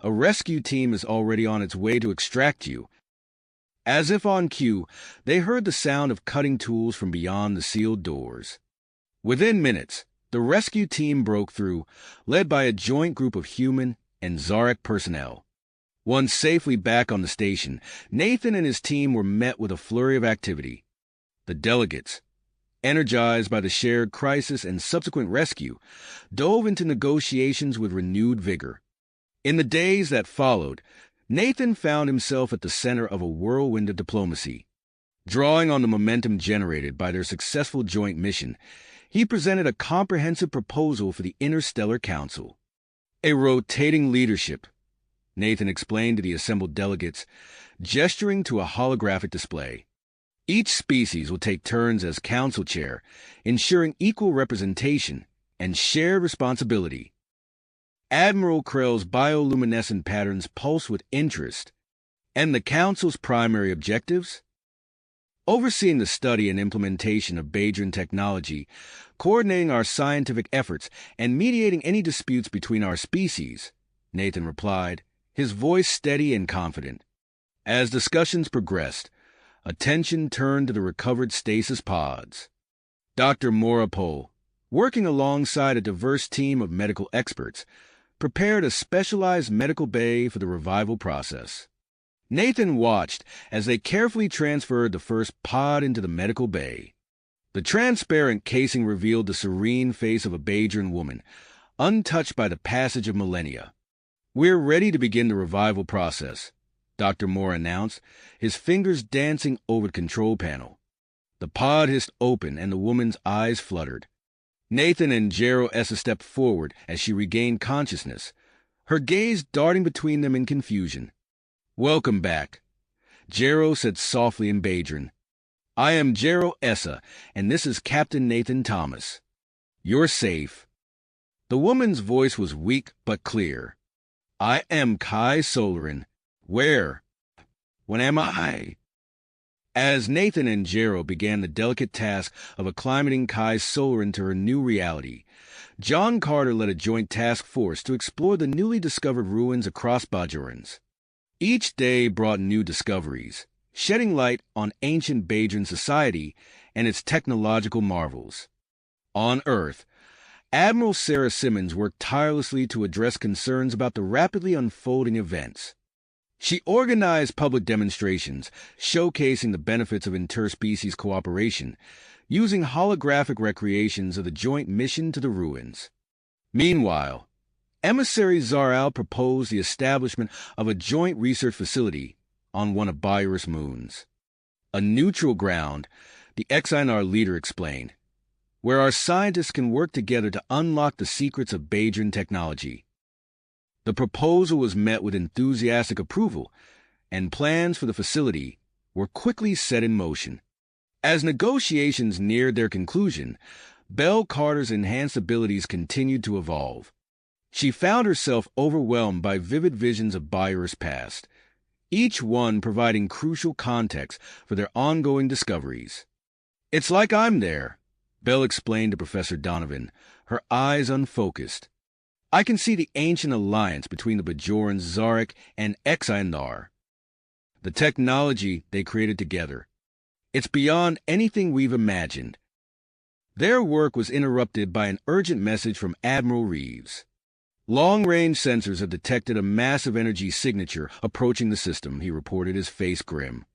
A rescue team is already on its way to extract you." As if on cue, they heard the sound of cutting tools from beyond the sealed doors. Within minutes, the rescue team broke through, led by a joint group of human and Zarek personnel. Once safely back on the station, Nathan and his team were met with a flurry of activity. The delegates, energized by the shared crisis and subsequent rescue, dove into negotiations with renewed vigor. In the days that followed, Nathan found himself at the center of a whirlwind of diplomacy. Drawing on the momentum generated by their successful joint mission, he presented a comprehensive proposal for the Interstellar Council. "A rotating leadership," Nathan explained to the assembled delegates, gesturing to a holographic display. "Each species will take turns as council chair, ensuring equal representation and shared responsibility." Admiral Krell's bioluminescent patterns pulsed with interest. "And the Council's primary objectives?" "Overseeing the study and implementation of Bajoran technology, coordinating our scientific efforts, and mediating any disputes between our species," Nathan replied, his voice steady and confident. As discussions progressed, attention turned to the recovered stasis pods. Dr. Morapol, working alongside a diverse team of medical experts, prepared a specialized medical bay for the revival process. Nathan watched as they carefully transferred the first pod into the medical bay. The transparent casing revealed the serene face of a Bajoran woman, untouched by the passage of millennia. "We're ready to begin the revival process," Dr. Moore announced, his fingers dancing over the control panel. The pod hissed open and the woman's eyes fluttered. Nathan and Jero Essa stepped forward as she regained consciousness, her gaze darting between them in confusion. "Welcome back," Jero said softly in Bajoran. "I am Jero Essa, and this is Captain Nathan Thomas. You're safe." The woman's voice was weak but clear. "I am Kai Solarin. Where? When am I?" As Nathan and Jero began the delicate task of acclimating Kai Solarin to her new reality, John Carter led a joint task force to explore the newly discovered ruins across Bajorans. Each day brought new discoveries, shedding light on ancient Bajoran society and its technological marvels. On Earth, Admiral Sarah Simmons worked tirelessly to address concerns about the rapidly unfolding events. She organized public demonstrations showcasing the benefits of interspecies cooperation, using holographic recreations of the joint mission to the ruins. Meanwhile, Emissary Zaral proposed the establishment of a joint research facility on one of Bayrus' moons. "A neutral ground," the Exinar leader explained, "where our scientists can work together to unlock the secrets of Bajoran technology." The proposal was met with enthusiastic approval, and plans for the facility were quickly set in motion. As negotiations neared their conclusion, Belle Carter's enhanced abilities continued to evolve. She found herself overwhelmed by vivid visions of Bayrus' past, each one providing crucial context for their ongoing discoveries. "It's like I'm there," Belle explained to Professor Donovan, her eyes unfocused. "I can see the ancient alliance between the Bajorans Zarek and Exinar. The technology they created together. It's beyond anything we've imagined." Their work was interrupted by an urgent message from Admiral Reeves. "Long-range sensors have detected a massive energy signature approaching the system," he reported, his face grim.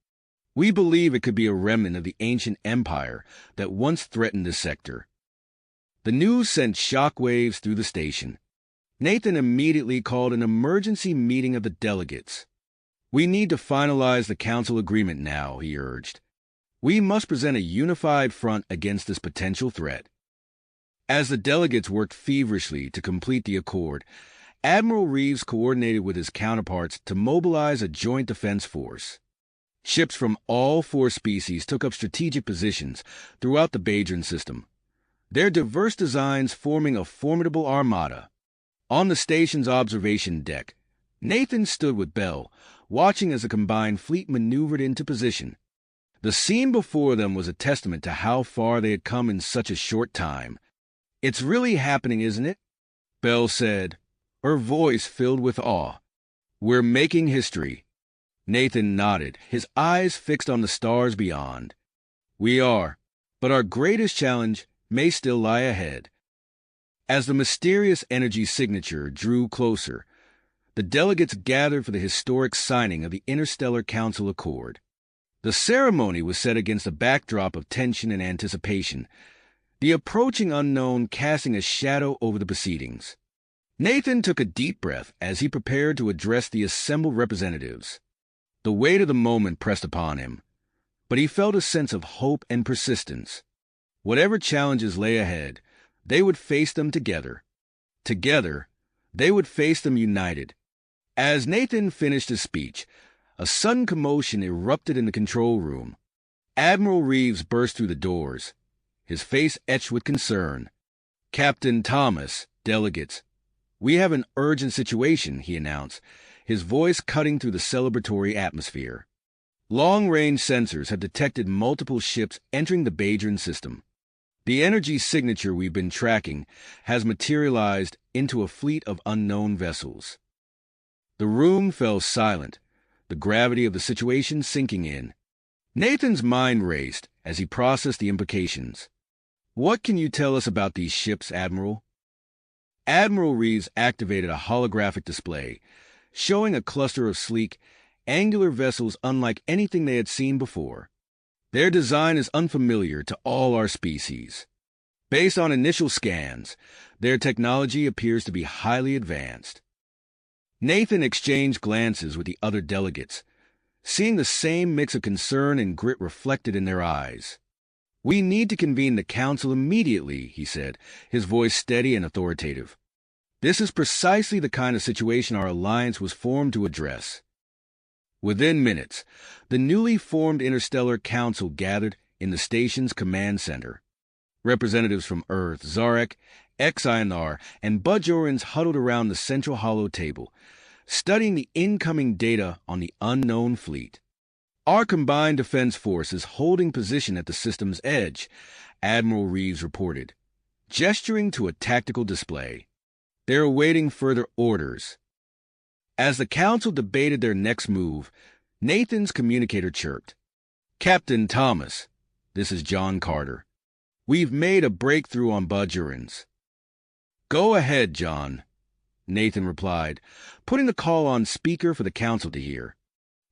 We believe it could be a remnant of the ancient empire that once threatened this sector. The news sent shockwaves through the station. Nathan immediately called an emergency meeting of the delegates. We need to finalize the council agreement now, he urged. We must present a unified front against this potential threat. As the delegates worked feverishly to complete the accord, Admiral Reeves coordinated with his counterparts to mobilize a joint defense force. Ships from all four species took up strategic positions throughout the Badron system, their diverse designs forming a formidable armada. On the station's observation deck, Nathan stood with Bell, watching as the combined fleet maneuvered into position. The scene before them was a testament to how far they had come in such a short time. "It's really happening, isn't it?" Bell said, her voice filled with awe. "We're making history." Nathan nodded, his eyes fixed on the stars beyond. "We are, but our greatest challenge may still lie ahead." As the mysterious energy signature drew closer, the delegates gathered for the historic signing of the Interstellar Council Accord. The ceremony was set against a backdrop of tension and anticipation, the approaching unknown casting a shadow over the proceedings. Nathan took a deep breath as he prepared to address the assembled representatives. The weight of the moment pressed upon him, but he felt a sense of hope and persistence. Whatever challenges lay ahead, they would face them together. Together, they would face them united. As Nathan finished his speech, a sudden commotion erupted in the control room. Admiral Reeves burst through the doors, his face etched with concern. "Captain Thomas, delegates, we have an urgent situation," he announced, his voice cutting through the celebratory atmosphere. "Long-range sensors have detected multiple ships entering the Badron system. The energy signature we've been tracking has materialized into a fleet of unknown vessels." The room fell silent, the gravity of the situation sinking in. Nathan's mind raced as he processed the implications. "What can you tell us about these ships, Admiral?" Admiral Reeves activated a holographic display, showing a cluster of sleek, angular vessels unlike anything they had seen before. "Their design is unfamiliar to all our species. Based on initial scans, their technology appears to be highly advanced." Nathan exchanged glances with the other delegates, seeing the same mix of concern and grit reflected in their eyes. "We need to convene the council immediately," he said, his voice steady and authoritative. "This is precisely the kind of situation our alliance was formed to address." Within minutes, the newly formed Interstellar Council gathered in the station's command center. Representatives from Earth, Zarek, Xinr, and Bajorans huddled around the central hollow table, studying the incoming data on the unknown fleet. "Our combined defense force is holding position at the system's edge," Admiral Reeves reported, gesturing to a tactical display. "They're awaiting further orders." As the council debated their next move, Nathan's communicator chirped. "Captain Thomas, this is John Carter. We've made a breakthrough on Bajorans." "Go ahead, John," Nathan replied, putting the call on speaker for the council to hear.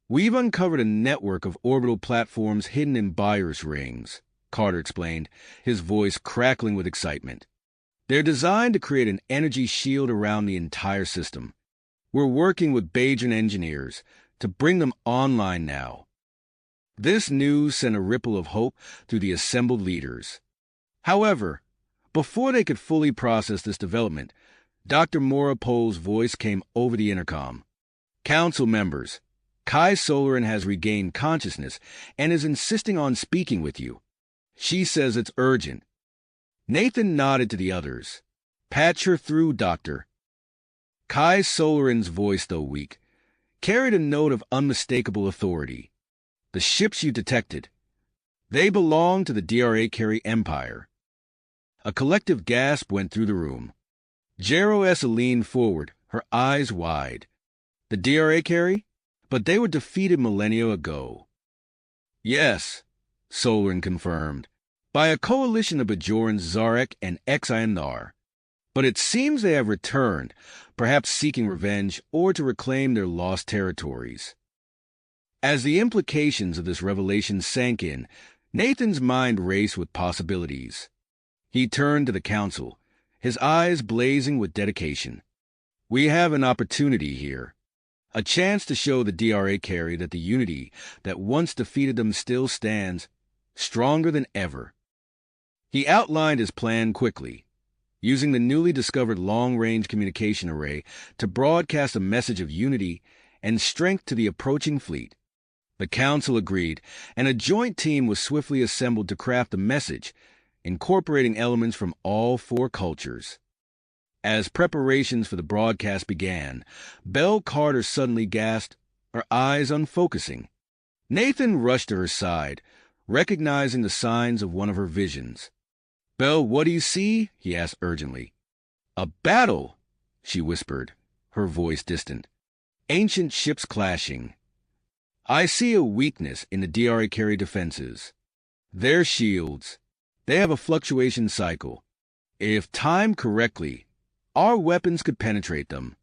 "We've uncovered a network of orbital platforms hidden in Buyer's rings," Carter explained, his voice crackling with excitement. "They're designed to create an energy shield around the entire system. We're working with Badron engineers to bring them online now." This news sent a ripple of hope through the assembled leaders. However, before they could fully process this development, Dr. Maura Pohl's voice came over the intercom. "Council members, Kai Solarin has regained consciousness and is insisting on speaking with you. She says it's urgent." Nathan nodded to the others. "Patch her through, Doctor." Kai Solarin's voice, though weak, carried a note of unmistakable authority. "The ships you detected, they belong to the DRA Carry Empire." A collective gasp went through the room. Jero Essa leaned forward, her eyes wide. "The DRA Carry? But they were defeated millennia ago." "Yes," Solarin confirmed, "by a coalition of Bajorans, Zarek, and Xinr. But it seems they have returned, perhaps seeking revenge or to reclaim their lost territories." As the implications of this revelation sank in, Nathan's mind raced with possibilities. He turned to the council, his eyes blazing with dedication. We have an opportunity here. A chance to show the DRA carry that the unity that once defeated them still stands, stronger than ever. He outlined his plan quickly, using the newly discovered long-range communication array to broadcast a message of unity and strength to the approaching fleet. The council agreed, and a joint team was swiftly assembled to craft a message, incorporating elements from all four cultures. As preparations for the broadcast began, Belle Carter suddenly gasped, her eyes unfocusing. Nathan rushed to her side, recognizing the signs of one of her visions. "Belle, what do you see?" he asked urgently. "A battle," she whispered, her voice distant. "Ancient ships clashing. I see a weakness in the DRA carry defenses. Their shields, they have a fluctuation cycle. If timed correctly, our weapons could penetrate them."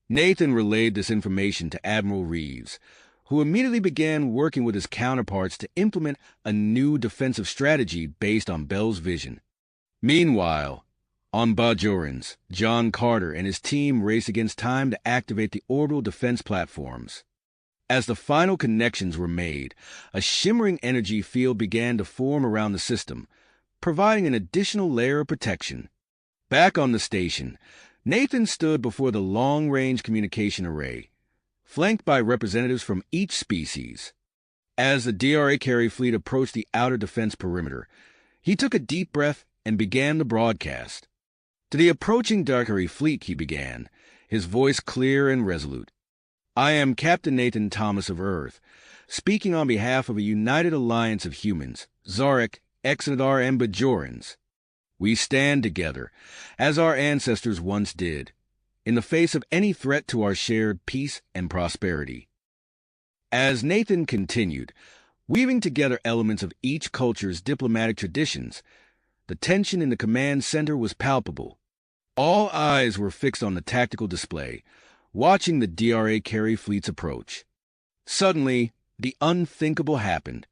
Nathan relayed this information to Admiral Reeves, who immediately began working with his counterparts to implement a new defensive strategy based on Belle's vision. Meanwhile, on Bajorans, John Carter and his team raced against time to activate the orbital defense platforms. As the final connections were made, a shimmering energy field began to form around the system, providing an additional layer of protection. Back on the station, Nathan stood before the long-range communication array, flanked by representatives from each species. As the DRA carry fleet approached the outer defense perimeter, he took a deep breath and began the broadcast. To the approaching DRA fleet, he began, his voice clear and resolute. "I am Captain Nathan Thomas of Earth, speaking on behalf of a united alliance of humans, Zarek, Exodar, and Bajorans. We stand together, as our ancestors once did, in the face of any threat to our shared peace and prosperity." As Nathan continued, weaving together elements of each culture's diplomatic traditions, the tension in the command center was palpable. All eyes were fixed on the tactical display, watching the DRA carry fleet's approach. Suddenly, the unthinkable happened.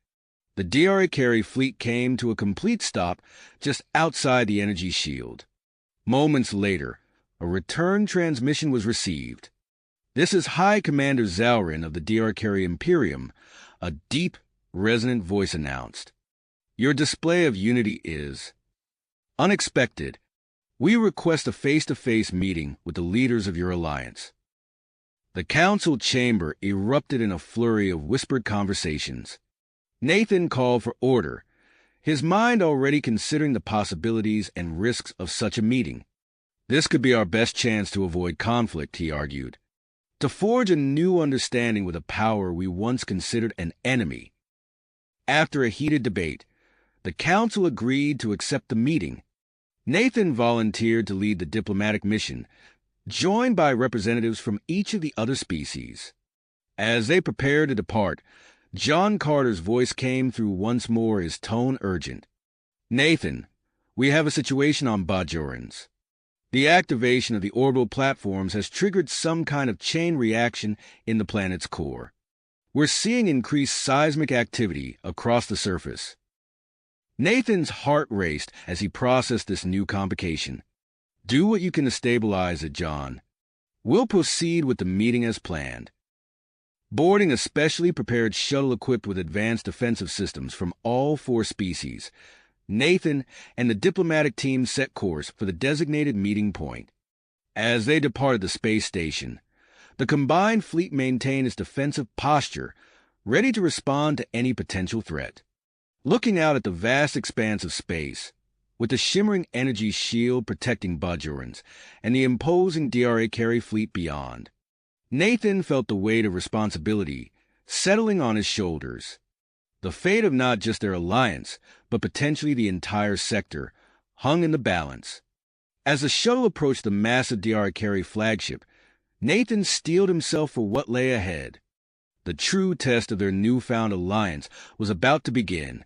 The DRA carry fleet came to a complete stop just outside the energy shield. Moments later, a return transmission was received. "This is High Commander Zalrin of the DRA carry Imperium," a deep, resonant voice announced. "Your display of unity is unexpected. We request a face-to-face meeting with the leaders of your alliance." The council chamber erupted in a flurry of whispered conversations. Nathan called for order, his mind already considering the possibilities and risks of such a meeting. "This could be our best chance to avoid conflict," he argued, "to forge a new understanding with a power we once considered an enemy." After a heated debate, the council agreed to accept the meeting. Nathan volunteered to lead the diplomatic mission, joined by representatives from each of the other species. As they prepared to depart, John Carter's voice came through once more, his tone urgent. "Nathan, we have a situation on Bajorans. The activation of the orbital platforms has triggered some kind of chain reaction in the planet's core. We're seeing increased seismic activity across the surface." Nathan's heart raced as he processed this new complication. "Do what you can to stabilize it, John. We'll proceed with the meeting as planned." Boarding a specially prepared shuttle equipped with advanced defensive systems from all four species, Nathan and the diplomatic team set course for the designated meeting point. As they departed the space station, the combined fleet maintained its defensive posture, ready to respond to any potential threat. Looking out at the vast expanse of space, with the shimmering energy shield protecting Bajorans and the imposing DRA carry fleet beyond, Nathan felt the weight of responsibility settling on his shoulders. The fate of not just their alliance, but potentially the entire sector, hung in the balance. As the shuttle approached the massive DRA carry flagship, Nathan steeled himself for what lay ahead. The true test of their newfound alliance was about to begin.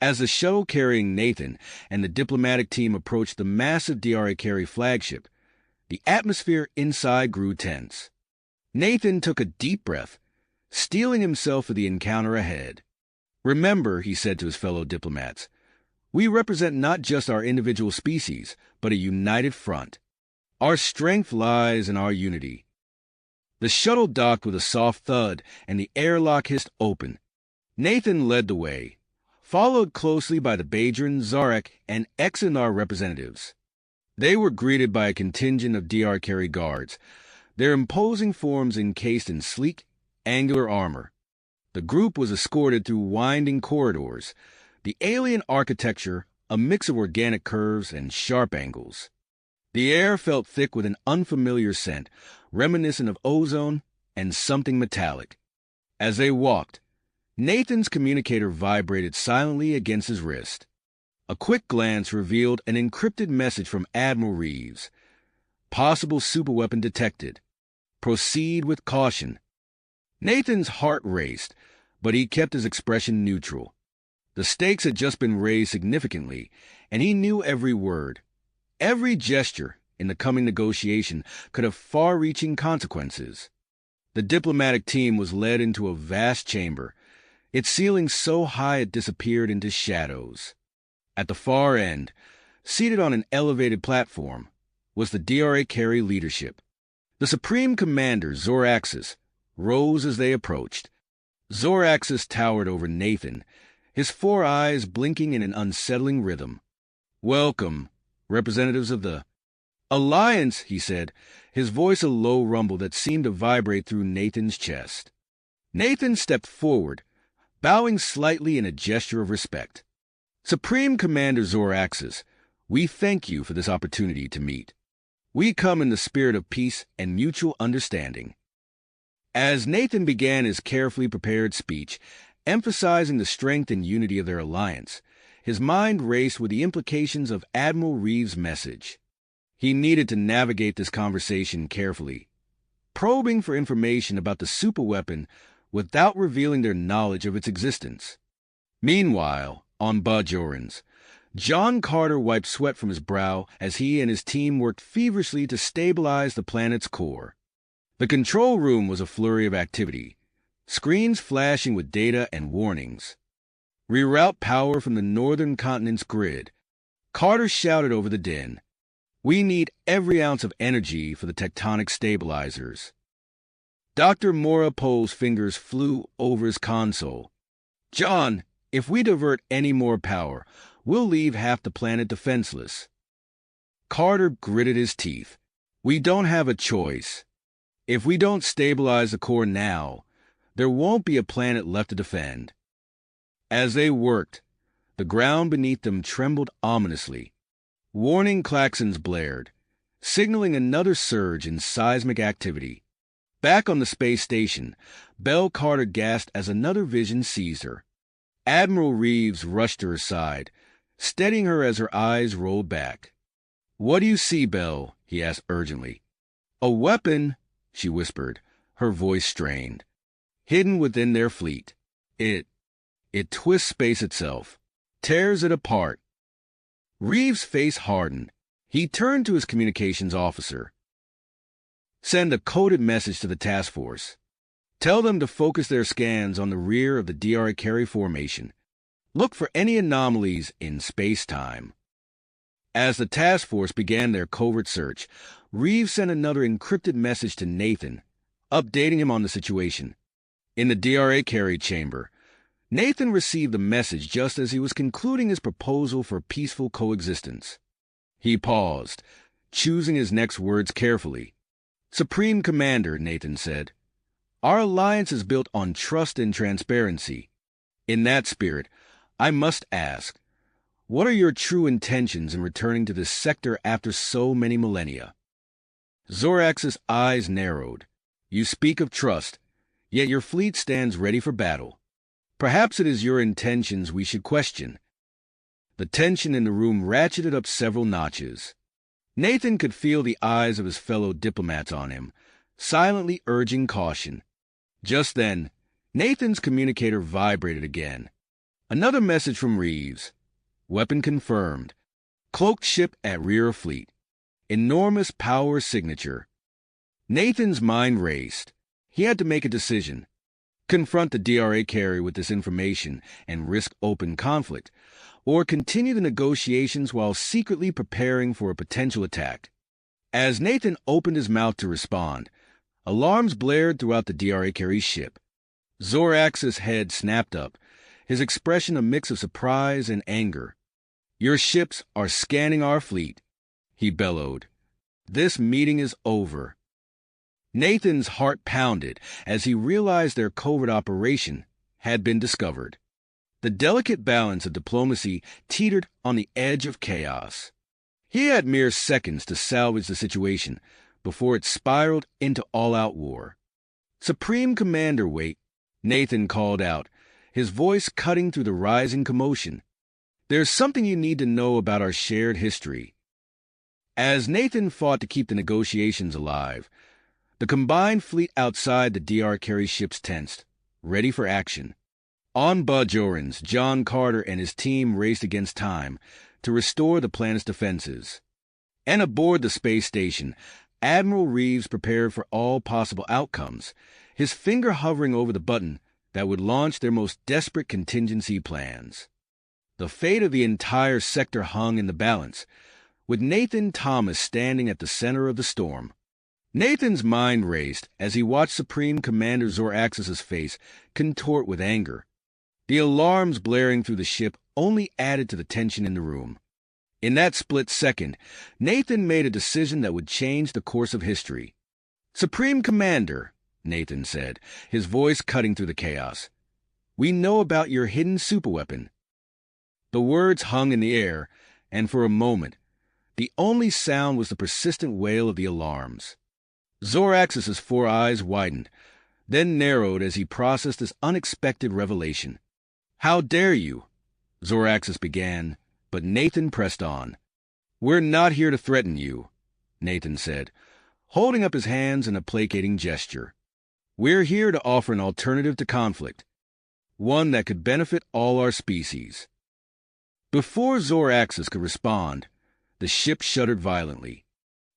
As the shuttle carrying Nathan and the diplomatic team approached the massive DRA carry flagship, the atmosphere inside grew tense. Nathan took a deep breath, steeling himself for the encounter ahead. "Remember," he said to his fellow diplomats, "we represent not just our individual species, but a united front. Our strength lies in our unity." The shuttle docked with a soft thud, and the airlock hissed open. Nathan led the way, followed closely by the Badran, Zarek, and Exenar representatives. They were greeted by a contingent of DR Carry guards, their imposing forms encased in sleek, angular armor. The group was escorted through winding corridors, the alien architecture a mix of organic curves and sharp angles. The air felt thick with an unfamiliar scent, reminiscent of ozone and something metallic. As they walked, Nathan's communicator vibrated silently against his wrist. A quick glance revealed an encrypted message from Admiral Reeves. "Possible superweapon detected. Proceed with caution." Nathan's heart raced, but he kept his expression neutral. The stakes had just been raised significantly, and he knew every word. Every gesture in the coming negotiation could have far-reaching consequences. The diplomatic team was led into a vast chamber, its ceiling so high it disappeared into shadows. At the far end, seated on an elevated platform, was the DRA Carry leadership. The Supreme Commander, Zoraxis, rose as they approached. Zoraxis towered over Nathan, his four eyes blinking in an unsettling rhythm. "Welcome, representatives of the Alliance," he said, his voice a low rumble that seemed to vibrate through Nathan's chest. Nathan stepped forward, bowing slightly in a gesture of respect. "Supreme Commander Zoraxis, we thank you for this opportunity to meet. We come in the spirit of peace and mutual understanding." As Nathan began his carefully prepared speech, emphasizing the strength and unity of their alliance, his mind raced with the implications of Admiral Reeves' message. He needed to navigate this conversation carefully, probing for information about the superweapon without revealing their knowledge of its existence. Meanwhile, on Bajorans, John Carter wiped sweat from his brow as he and his team worked feverishly to stabilize the planet's core. The control room was a flurry of activity, screens flashing with data and warnings. "Reroute power from the northern continent's grid." Carter shouted over the din. "We need every ounce of energy for the tectonic stabilizers." Dr. Morapole's fingers flew over his console. "John, if we divert any more power, we'll leave half the planet defenseless." Carter gritted his teeth. "We don't have a choice. If we don't stabilize the core now, there won't be a planet left to defend." As they worked, the ground beneath them trembled ominously. Warning klaxons blared, signaling another surge in seismic activity. Back on the space station, Belle Carter gasped as another vision seized her. Admiral Reeves rushed to her side, steadying her as her eyes rolled back. "What do you see, Belle?" he asked urgently. "A weapon," she whispered, her voice strained. "Hidden within their fleet. It twists space itself, tears it apart." Reeves' face hardened. He turned to his communications officer. "Send a coded message to the task force. Tell them to focus their scans on the rear of the DR Carry formation. Look for any anomalies in space-time." As the task force began their covert search, Reeves sent another encrypted message to Nathan, updating him on the situation. In the DRA Carry chamber, Nathan received the message just as he was concluding his proposal for peaceful coexistence. He paused, choosing his next words carefully. "Supreme Commander," Nathan said, "our alliance is built on trust and transparency. In that spirit, I must ask, what are your true intentions in returning to this sector after so many millennia?" Zorax's eyes narrowed. "You speak of trust, yet your fleet stands ready for battle. Perhaps it is your intentions we should question." The tension in the room ratcheted up several notches. Nathan could feel the eyes of his fellow diplomats on him, silently urging caution. Just then, Nathan's communicator vibrated again. Another message from Reeves. "Weapon confirmed. Cloaked ship at rear of fleet. Enormous power signature." Nathan's mind raced. He had to make a decision. Confront the DRA carrier with this information and risk open conflict, or continue the negotiations while secretly preparing for a potential attack. As Nathan opened his mouth to respond, alarms blared throughout the DRA carrier's ship. Zorax's head snapped up, his expression a mix of surprise and anger. "Your ships are scanning our fleet," he bellowed. "This meeting is over." Nathan's heart pounded as he realized their covert operation had been discovered. The delicate balance of diplomacy teetered on the edge of chaos. He had mere seconds to salvage the situation before it spiraled into all-out war. "Supreme Commander, wait," Nathan called out, his voice cutting through the rising commotion. "There's something you need to know about our shared history." As Nathan fought to keep the negotiations alive, the combined fleet outside the DR carry ships tensed, ready for action. On Bajorans, John Carter and his team raced against time to restore the planet's defenses. And aboard the space station, Admiral Reeves prepared for all possible outcomes, his finger hovering over the button that would launch their most desperate contingency plans. The fate of the entire sector hung in the balance, with Nathan Thomas standing at the center of the storm. Nathan's mind raced as he watched Supreme Commander Zorax's face contort with anger. The alarms blaring through the ship only added to the tension in the room. In that split second, Nathan made a decision that would change the course of history. "Supreme Commander," Nathan said, his voice cutting through the chaos, "we know about your hidden superweapon." The words hung in the air, and for a moment, the only sound was the persistent wail of the alarms. Zorax's four eyes widened, then narrowed as he processed this unexpected revelation. "How dare you?" Zoraxis began, but Nathan pressed on. "We're not here to threaten you," Nathan said, holding up his hands in a placating gesture. "We're here to offer an alternative to conflict, one that could benefit all our species." Before Zoraxis could respond, the ship shuddered violently.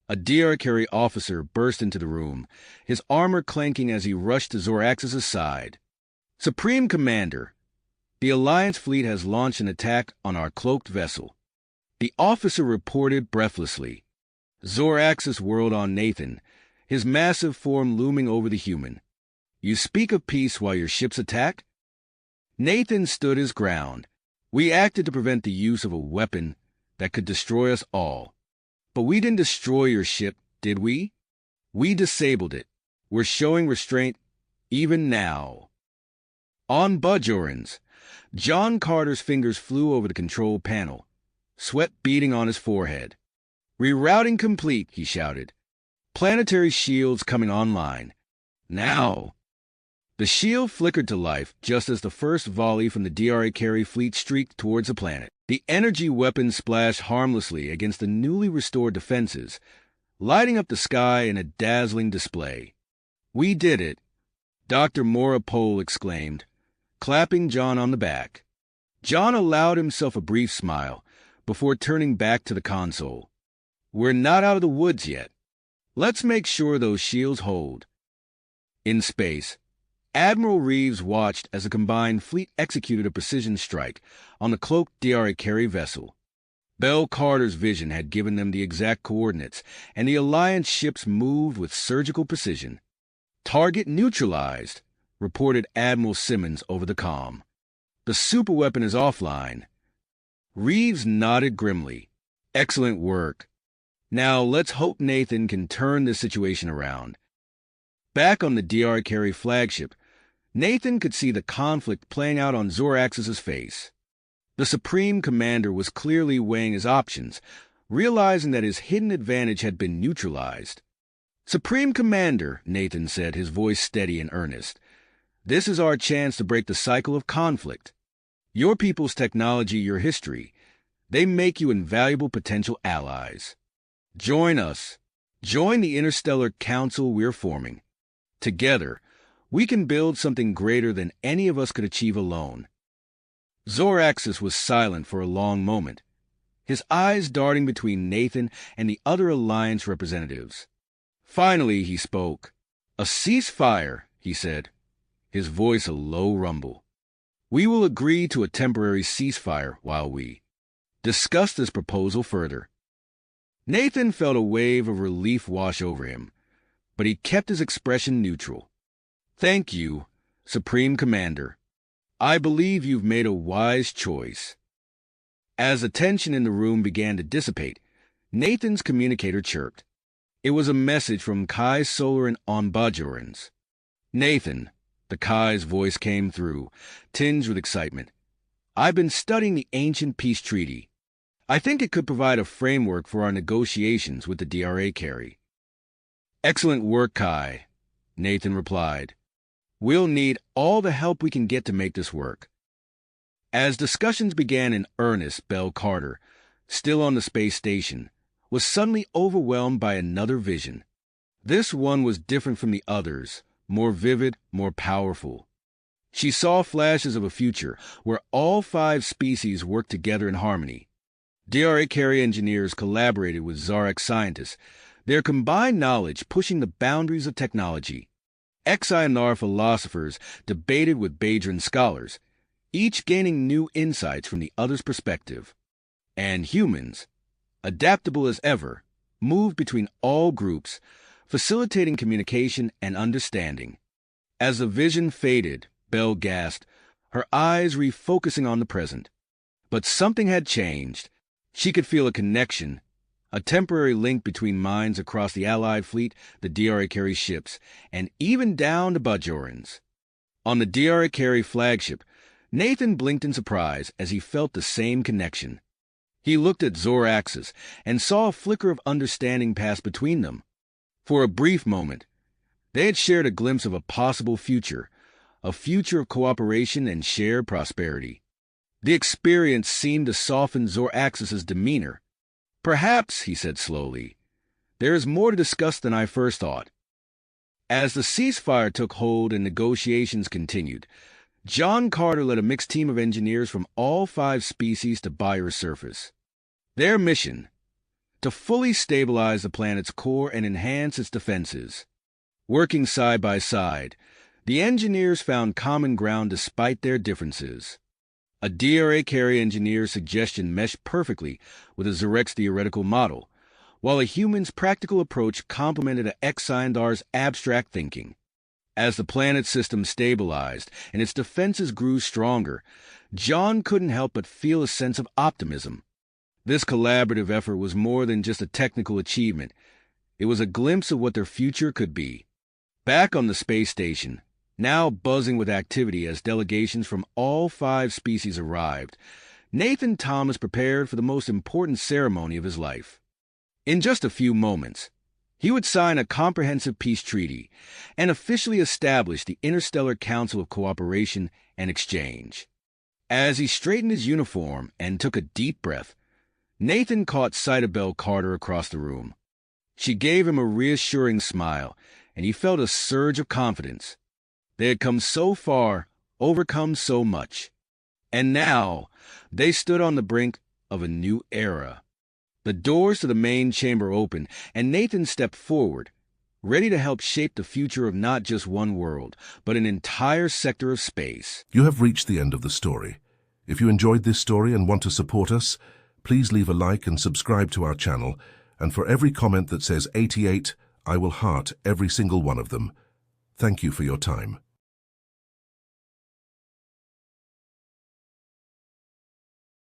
A DR carry officer burst into the room, his armor clanking as he rushed to Zoraxis' side. "Supreme Commander, the Alliance fleet has launched an attack on our cloaked vessel," the officer reported breathlessly. Zoraxis whirled on Nathan, his massive form looming over the human. "You speak of peace while your ships attack?" Nathan stood his ground. "We acted to prevent the use of a weapon that could destroy us all. But we didn't destroy your ship, did we? We disabled it. We're showing restraint even now." On Bajorans, John Carter's fingers flew over the control panel, sweat beading on his forehead. "Rerouting complete," he shouted. "Planetary shields coming online. Now!" The shield flickered to life just as the first volley from the DRA carry fleet streaked towards the planet. The energy weapon splashed harmlessly against the newly restored defenses, lighting up the sky in a dazzling display. "We did it," Dr. Maura Pohl exclaimed, clapping John on the back. John allowed himself a brief smile before turning back to the console. "We're not out of the woods yet. Let's make sure those shields hold." In space, Admiral Reeves watched as a combined fleet executed a precision strike on the cloaked DRA carry vessel. Bell Carter's vision had given them the exact coordinates, and the Alliance ships moved with surgical precision. "Target neutralized," reported Admiral Simmons over the comm. "The superweapon is offline." Reeves nodded grimly. "Excellent work. Now let's hope Nathan can turn this situation around." Back on the DR carry flagship, Nathan could see the conflict playing out on Zorax's face. The Supreme Commander was clearly weighing his options, realizing that his hidden advantage had been neutralized. "Supreme Commander," Nathan said, his voice steady and earnest, "this is our chance to break the cycle of conflict. Your people's technology, your history, they make you invaluable potential allies. Join us. Join the interstellar council we're forming. Together, we can build something greater than any of us could achieve alone." Zoraxis was silent for a long moment, his eyes darting between Nathan and the other Alliance representatives. Finally, he spoke. "A ceasefire," he said, his voice a low rumble. "We will agree to a temporary ceasefire while we discuss this proposal further." Nathan felt a wave of relief wash over him, but he kept his expression neutral. "Thank you, Supreme Commander. I believe you've made a wise choice." As the tension in the room began to dissipate, Nathan's communicator chirped. It was a message from Kai Solar on Bajorans. "Nathan," the Kai's voice came through, tinged with excitement. "I've been studying the ancient peace treaty. I think it could provide a framework for our negotiations with the DRA carry." "Excellent work, Kai," Nathan replied. "We'll need all the help we can get to make this work." As discussions began in earnest, Belle Carter, still on the space station, was suddenly overwhelmed by another vision. This one was different from the others, more vivid, more powerful. She saw flashes of a future where all 5 species worked together in harmony. DRA carry engineers collaborated with Zarek scientists, their combined knowledge pushing the boundaries of technology. XINR philosophers debated with Badran scholars, each gaining new insights from the other's perspective. And humans, adaptable as ever, moved between all groups, facilitating communication and understanding. As the vision faded, Belle gasped, her eyes refocusing on the present. But something had changed. She could feel a connection, a temporary link between minds across the Allied fleet, the DRA carry ships, and even down to Bajorans. On the DRA carry flagship, Nathan blinked in surprise as he felt the same connection. He looked at Zoraxis and saw a flicker of understanding pass between them. For a brief moment, they had shared a glimpse of a possible future, a future of cooperation and shared prosperity. The experience seemed to soften Zoraxis' demeanor. "Perhaps," he said slowly, "there is more to discuss than I first thought." As the ceasefire took hold and negotiations continued, John Carter led a mixed team of engineers from all 5 species to Bayer's surface. Their mission: to fully stabilize the planet's core and enhance its defenses. Working side by side, the engineers found common ground despite their differences. A DRA carry engineer's suggestion meshed perfectly with a Zarek's theoretical model, while a human's practical approach complemented Xindar's abstract thinking. As the planet's system stabilized and its defenses grew stronger, John couldn't help but feel a sense of optimism. This collaborative effort was more than just a technical achievement. It was a glimpse of what their future could be. Back on the space station, now buzzing with activity as delegations from all 5 species arrived, Nathan Thomas prepared for the most important ceremony of his life. In just a few moments, he would sign a comprehensive peace treaty and officially establish the Interstellar Council of Cooperation and Exchange. As he straightened his uniform and took a deep breath, Nathan caught sight of Belle Carter across the room. She gave him a reassuring smile, and he felt a surge of confidence. They had come so far, overcome so much. And now, they stood on the brink of a new era. The doors to the main chamber opened, and Nathan stepped forward, ready to help shape the future of not just one world, but an entire sector of space. You have reached the end of the story. If you enjoyed this story and want to support us, please leave a like and subscribe to our channel, and for every comment that says 88, I will heart every single one of them. Thank you for your time.